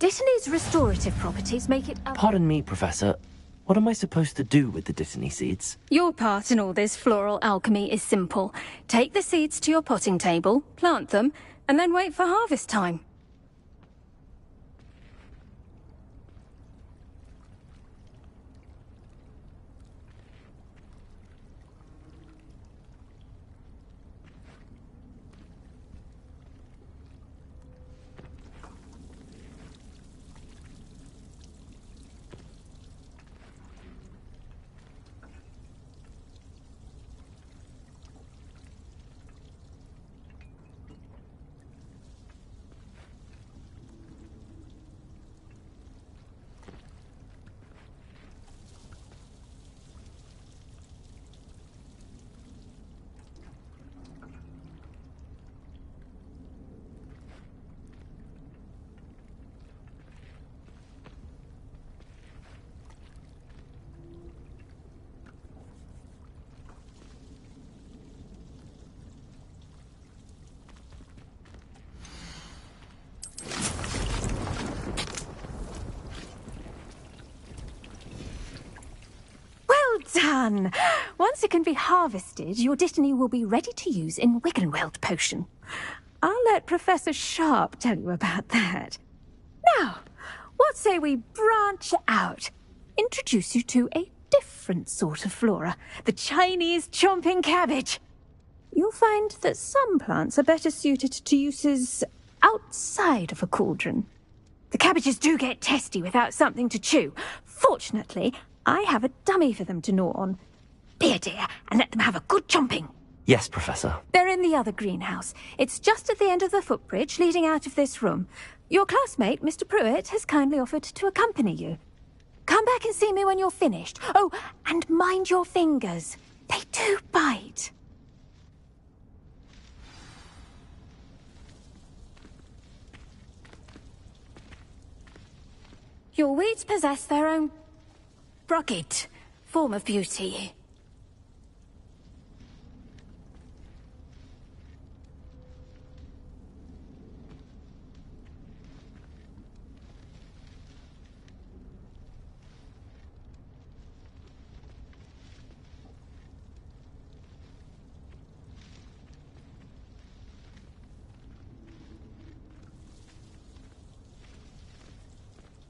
Dittany's restorative properties make it... Pardon me, Professor. What am I supposed to do with the Dittany seeds? Your part in all this floral alchemy is simple. Take the seeds to your potting table, plant them, and then wait for harvest time. Done! Once it can be harvested, your Dittany will be ready to use in Wiggenweld potion. I'll let Professor Sharp tell you about that. Now, what say we branch out? Introduce you to a different sort of flora, the Chinese chomping cabbage. You'll find that some plants are better suited to uses outside of a cauldron. The cabbages do get testy without something to chew. Fortunately, I have a dummy for them to gnaw on. Be a dear and let them have a good chomping. Yes, Professor. They're in the other greenhouse. It's just at the end of the footbridge leading out of this room. Your classmate, Mr. Pruitt, has kindly offered to accompany you. Come back and see me when you're finished. Oh, and mind your fingers. They do bite. Your weeds possess their own rugged form of beauty.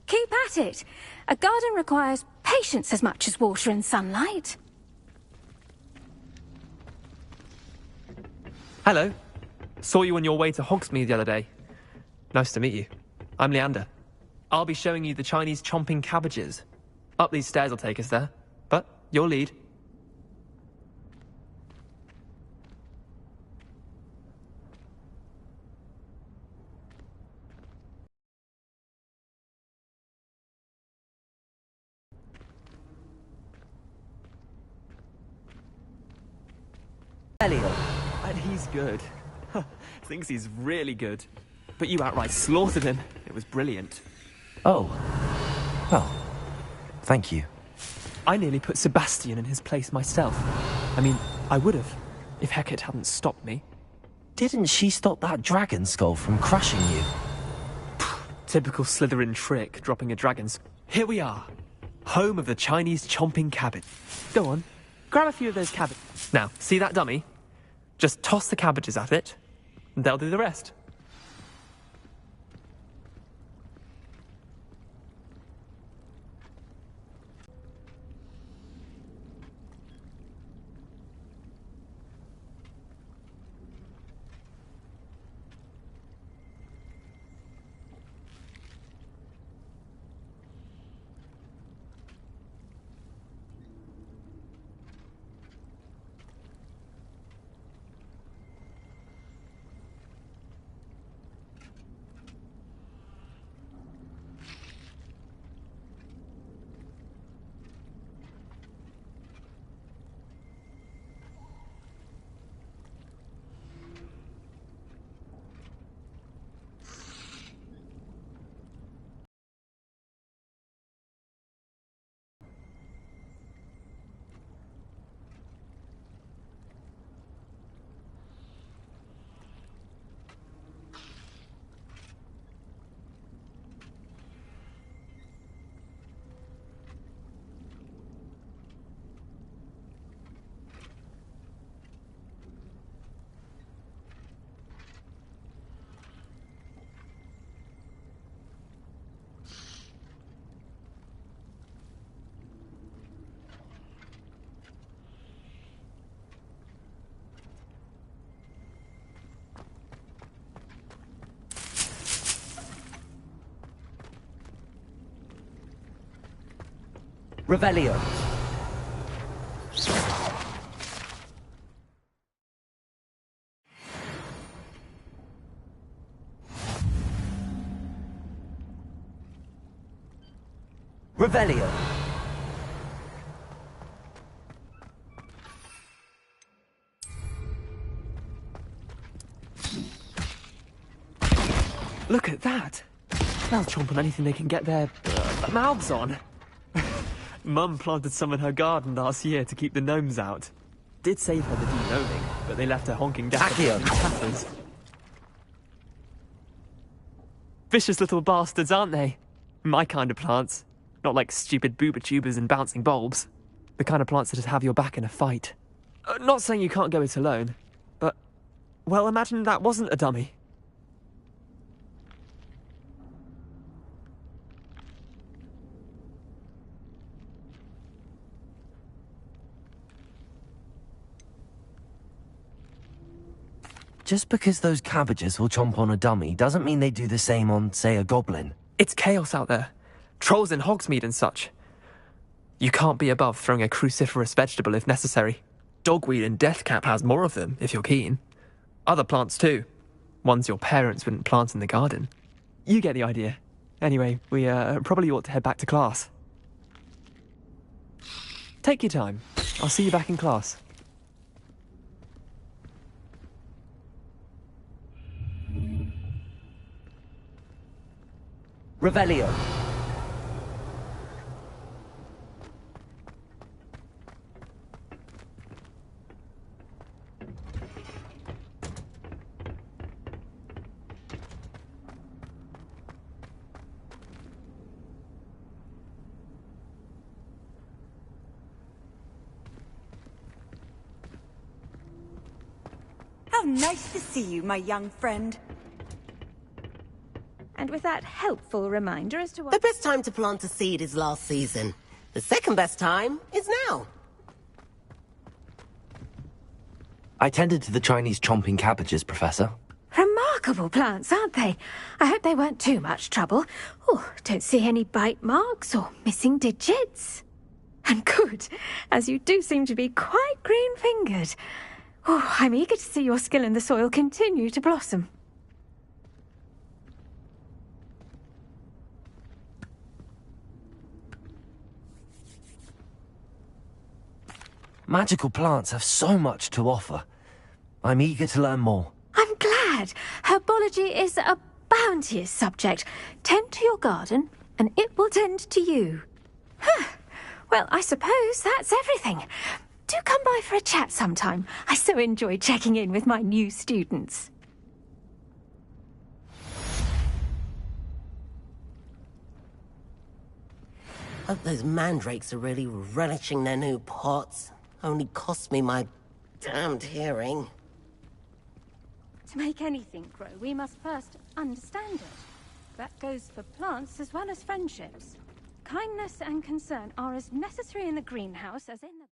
Keep at it. A garden requires patience as much as water and sunlight. Hello. Saw you on your way to Hogsmeade the other day. Nice to meet you. I'm Leander. I'll be showing you the Chinese chomping cabbages. Up these stairs will take us there. But your lead. Elliot. And he's good. Thinks he's really good. But you outright slaughtered him. It was brilliant. Oh. Well, thank you. I nearly put Sebastian in his place myself. I mean, I would have, if Hecate hadn't stopped me. Didn't she stop that dragon skull from crushing you? Typical Slytherin trick, dropping a dragon's. Here we are. Home of the Chinese chomping cabbage. Go on, grab a few of those cabbages. Now, see that dummy? Just toss the cabbages at it, and they'll do the rest. Revelio. Revelio. Look at that! They'll chomp on anything they can get their mouths on. Mum planted some in her garden last year to keep the gnomes out. Did save her the de-gnoming, but they left her honking death in tatters. Vicious little bastards, aren't they? My kind of plants. Not like stupid booba tubers and bouncing bulbs. The kind of plants that just have your back in a fight. Not saying you can't go it alone, but... well, imagine that wasn't a dummy. Just because those cabbages will chomp on a dummy doesn't mean they do the same on, say, a goblin. It's chaos out there. Trolls in Hogsmeade and such. You can't be above throwing a cruciferous vegetable if necessary. Dogweed and deathcap has more of them, if you're keen. Other plants too. Ones your parents wouldn't plant in the garden. You get the idea. Anyway, we probably ought to head back to class. Take your time. I'll see you back in class. Revelio. How nice to see you, my young friend. And with that helpful reminder as to what... The best time to plant a seed is last season. The second best time is now. I tended to the Chinese chomping cabbages, Professor. Remarkable plants, aren't they? I hope they weren't too much trouble. Oh, don't see any bite marks or missing digits. And good, as you do seem to be quite green-fingered. Oh, I'm eager to see your skill in the soil continue to blossom. Magical plants have so much to offer. I'm eager to learn more. I'm glad. Herbology is a bounteous subject. Tend to your garden, and it will tend to you. Huh. Well, I suppose that's everything. Do come by for a chat sometime. I so enjoy checking in with my new students. Hope those mandrakes are really relishing their new pots. Only cost me my damned hearing. To make anything grow, we must first understand it. That goes for plants as well as friendships. Kindness and concern are as necessary in the greenhouse as in the...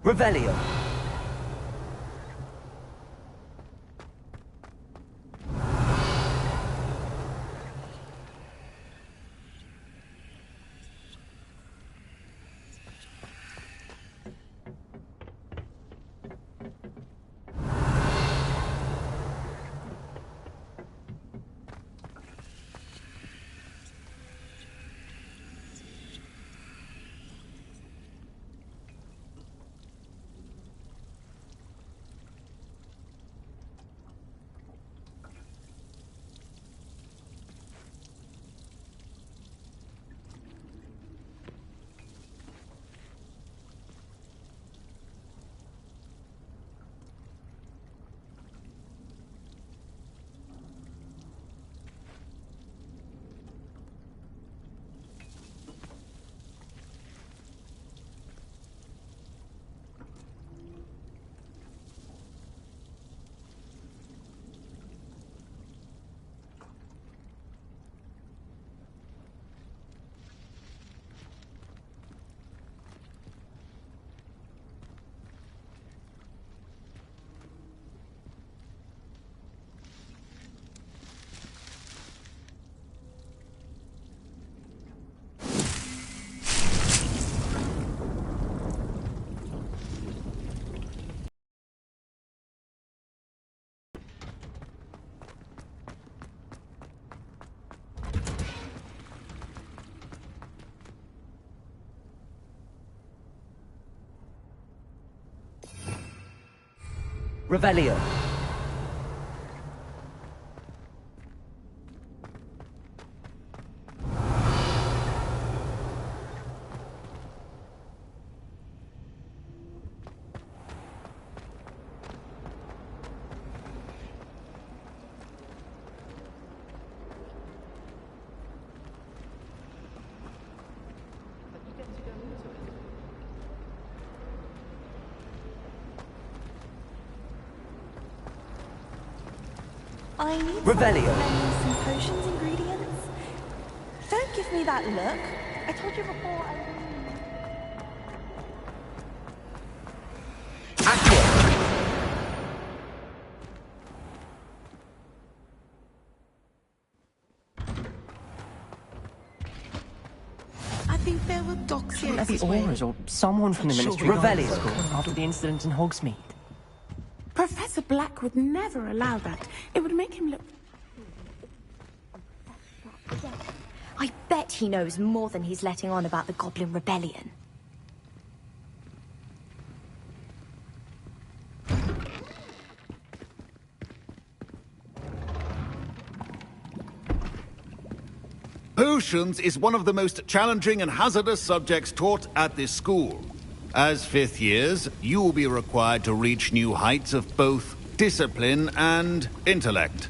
Revelio. Revelio. I need Revelio. some potions ingredients. Don't give me that look. I told you before I think there were dogs here. The Aurors or someone from the Ministry Revelio. School after the incident in Hogsmeade. Professor Black would never allow that. It would make him look... I bet he knows more than he's letting on about the Goblin Rebellion. Potions is one of the most challenging and hazardous subjects taught at this school. As fifth years, you will be required to reach new heights of both discipline and intellect.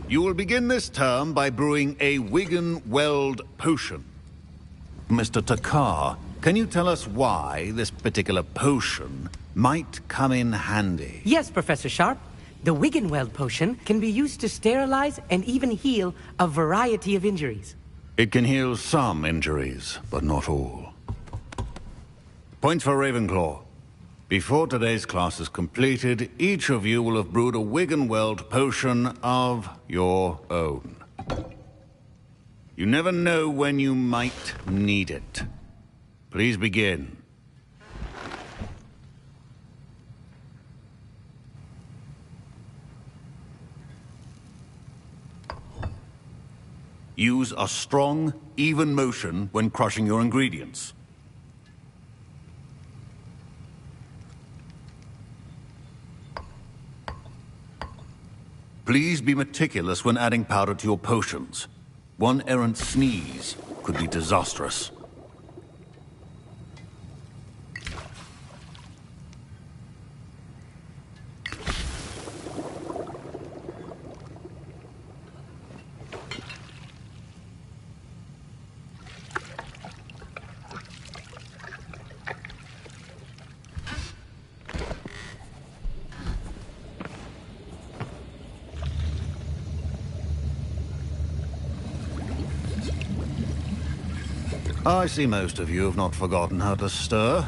You will begin this term by brewing a Wigan-Weld potion. Mr. Takar, can you tell us why this particular potion might come in handy? Yes, Professor Sharp. The Wigan-Weld potion can be used to sterilize and even heal a variety of injuries. It can heal some injuries, but not all. Points for Ravenclaw. Before today's class is completed, each of you will have brewed a Wigan-Weld potion of your own. You never know when you might need it. Please begin. Use a strong, even motion when crushing your ingredients. Please be meticulous when adding powder to your potions. One errant sneeze could be disastrous. I see most of you have not forgotten how to stir.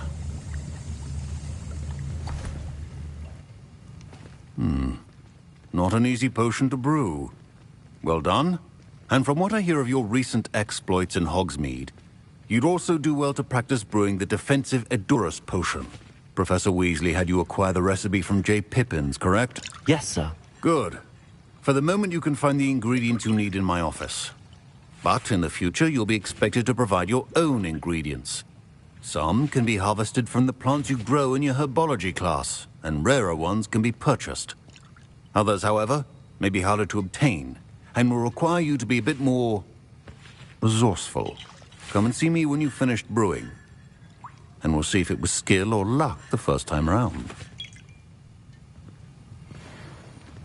Not an easy potion to brew. Well done. And from what I hear of your recent exploits in Hogsmeade, you'd also do well to practice brewing the defensive Edurus potion. Professor Weasley had you acquire the recipe from J. Pippins, correct? Yes, sir. Good. For the moment, you can find the ingredients you need in my office. But in the future, you'll be expected to provide your own ingredients. Some can be harvested from the plants you grow in your herbology class, and rarer ones can be purchased. Others, however, may be harder to obtain, and will require you to be a bit more resourceful. Come and see me when you've finished brewing, and we'll see if it was skill or luck the first time around.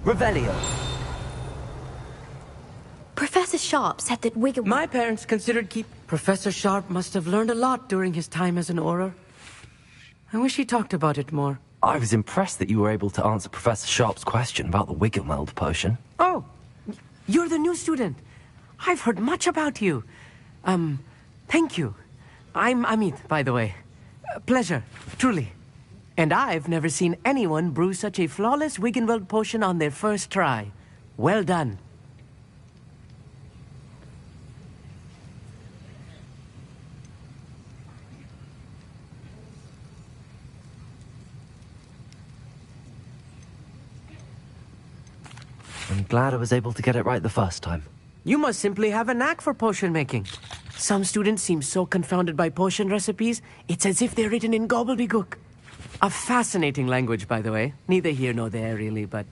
Revelio. Professor Sharp said that Wigan... My parents considered Professor Sharp must have learned a lot during his time as an Auror. I wish he talked about it more. I was impressed that you were able to answer Professor Sharp's question about the Wigan-Weld potion. Oh, you're the new student. I've heard much about you. Thank you. I'm Amit, by the way. Pleasure, truly. And I've never seen anyone brew such a flawless Wigan-Weld potion on their first try. Well done. I'm glad I was able to get it right the first time. You must simply have a knack for potion making. Some students seem so confounded by potion recipes, it's as if they're written in gobbledygook. A fascinating language, by the way. Neither here nor there, really, but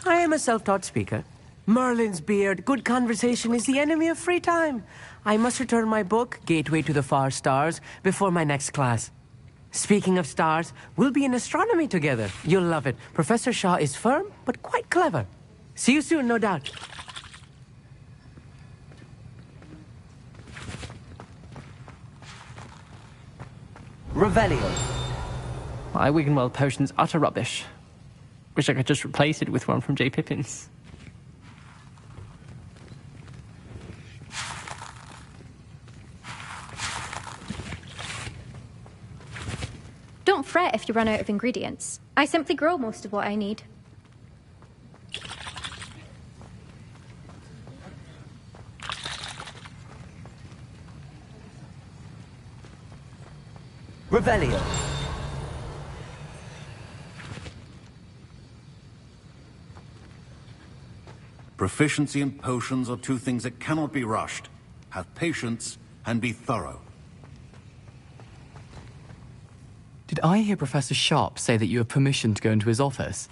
I am a self-taught speaker. Merlin's beard, good conversation is the enemy of free time. I must return my book, Gateway to the Far Stars, before my next class. Speaking of stars, we'll be in astronomy together. You'll love it. Professor Shaw is firm, but quite clever. See you soon, no doubt. Revelio. My Wiggenweld potion's utter rubbish. Wish I could just replace it with one from J. Pippin's. Don't fret if you run out of ingredients. I simply grow most of what I need. Revelio. Proficiency and potions are two things that cannot be rushed. Have patience and be thorough. Did I hear Professor Sharp say that you have permission to go into his office?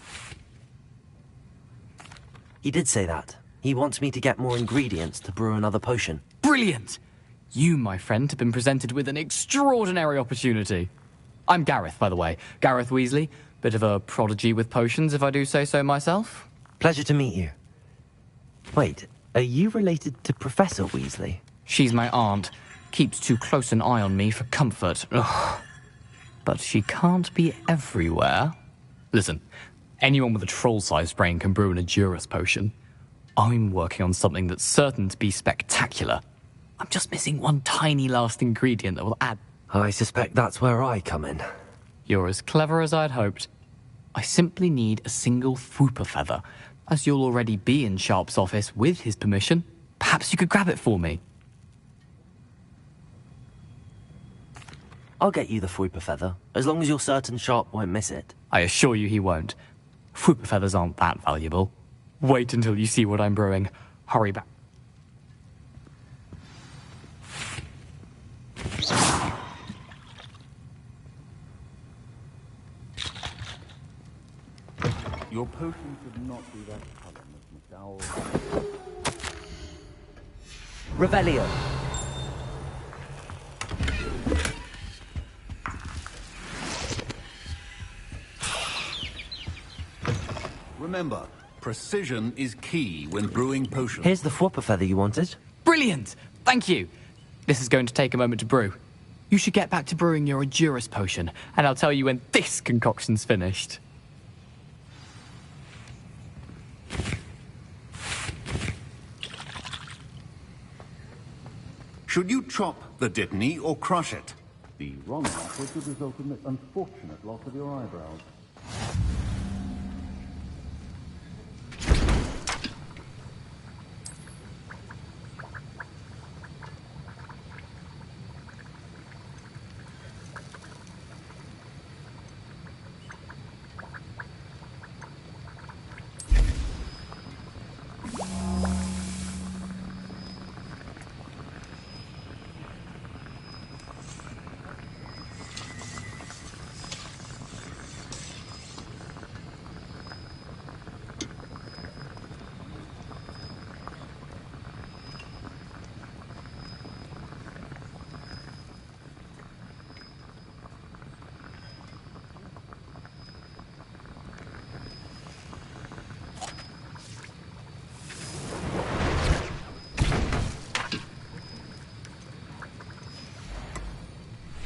He did say that. He wants me to get more ingredients to brew another potion. Brilliant! You, my friend, have been presented with an extraordinary opportunity. I'm Gareth, by the way. Gareth Weasley. Bit of a prodigy with potions, if I do say so myself. Pleasure to meet you. Wait, are you related to Professor Weasley? She's my aunt. Keeps too close an eye on me for comfort. Ugh. But she can't be everywhere. Listen, anyone with a troll-sized brain can brew an Edurus potion. I'm working on something that's certain to be spectacular. I'm just missing one tiny last ingredient that will add... I suspect that's where I come in. You're as clever as I'd hoped. I simply need a single Fwooper feather. As you'll already be in Sharp's office with his permission, perhaps you could grab it for me. I'll get you the Fwooper feather, as long as you're certain Sharp won't miss it. I assure you he won't. Fwooper feathers aren't that valuable. Wait until you see what I'm brewing. Hurry back. Your potion should not be that color, Miss McDowell. Revelio. Remember, precision is key when brewing potions. Here's the Fwooper feather you wanted. Brilliant! Thank you! This is going to take a moment to brew. You should get back to brewing your Edurus potion, and I'll tell you when this concoction's finished. Should you chop the Dittany or crush it? The wrong answer could result in the unfortunate loss of your eyebrows.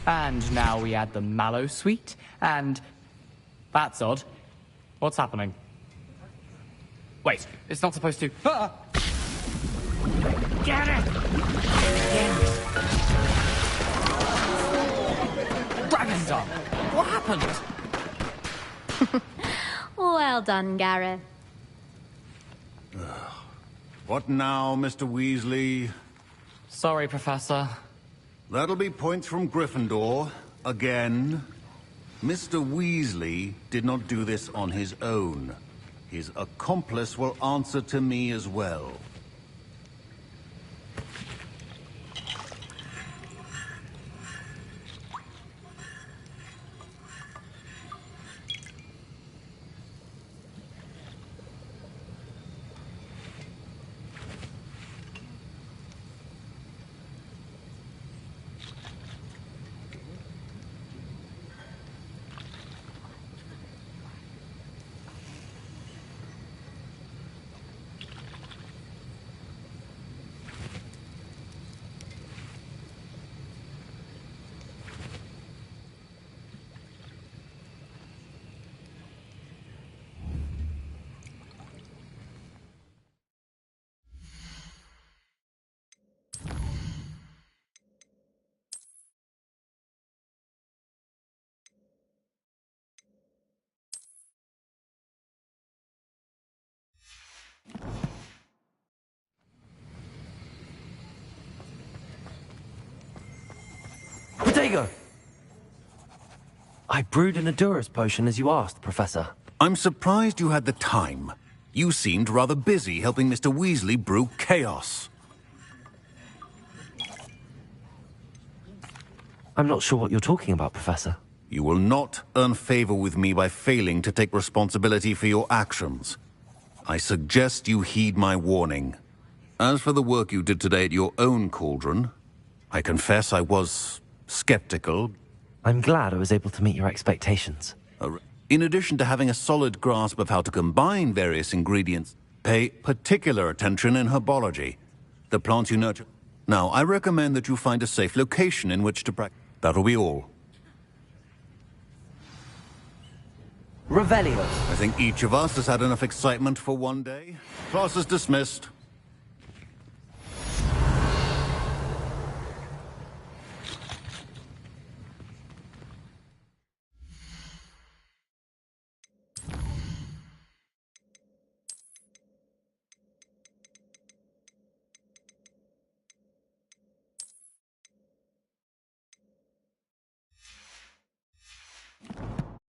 And now we add the mallow sweet, and... That's odd. What's happening? Wait, it's not supposed to... Ah! Get it! Dragon's Dog! What happened? Well done, Gareth. What now, Mr. Weasley? Sorry, Professor. That'll be points from Gryffindor, again. Mr. Weasley did not do this on his own. His accomplice will answer to me as well. you go. I brewed an Adurus potion as you asked, Professor. I'm surprised you had the time. You seemed rather busy helping Mr. Weasley brew chaos. I'm not sure what you're talking about, Professor. You will not earn favor with me by failing to take responsibility for your actions. I suggest you heed my warning. As for the work you did today at your own cauldron, I confess I was skeptical. I'm glad I was able to meet your expectations. In addition to having a solid grasp of how to combine various ingredients, pay particular attention in herbology. The plants you nurture. Now, I recommend that you find a safe location in which to practice. That'll be all. Revelio. I think each of us has had enough excitement for one day. Class is dismissed.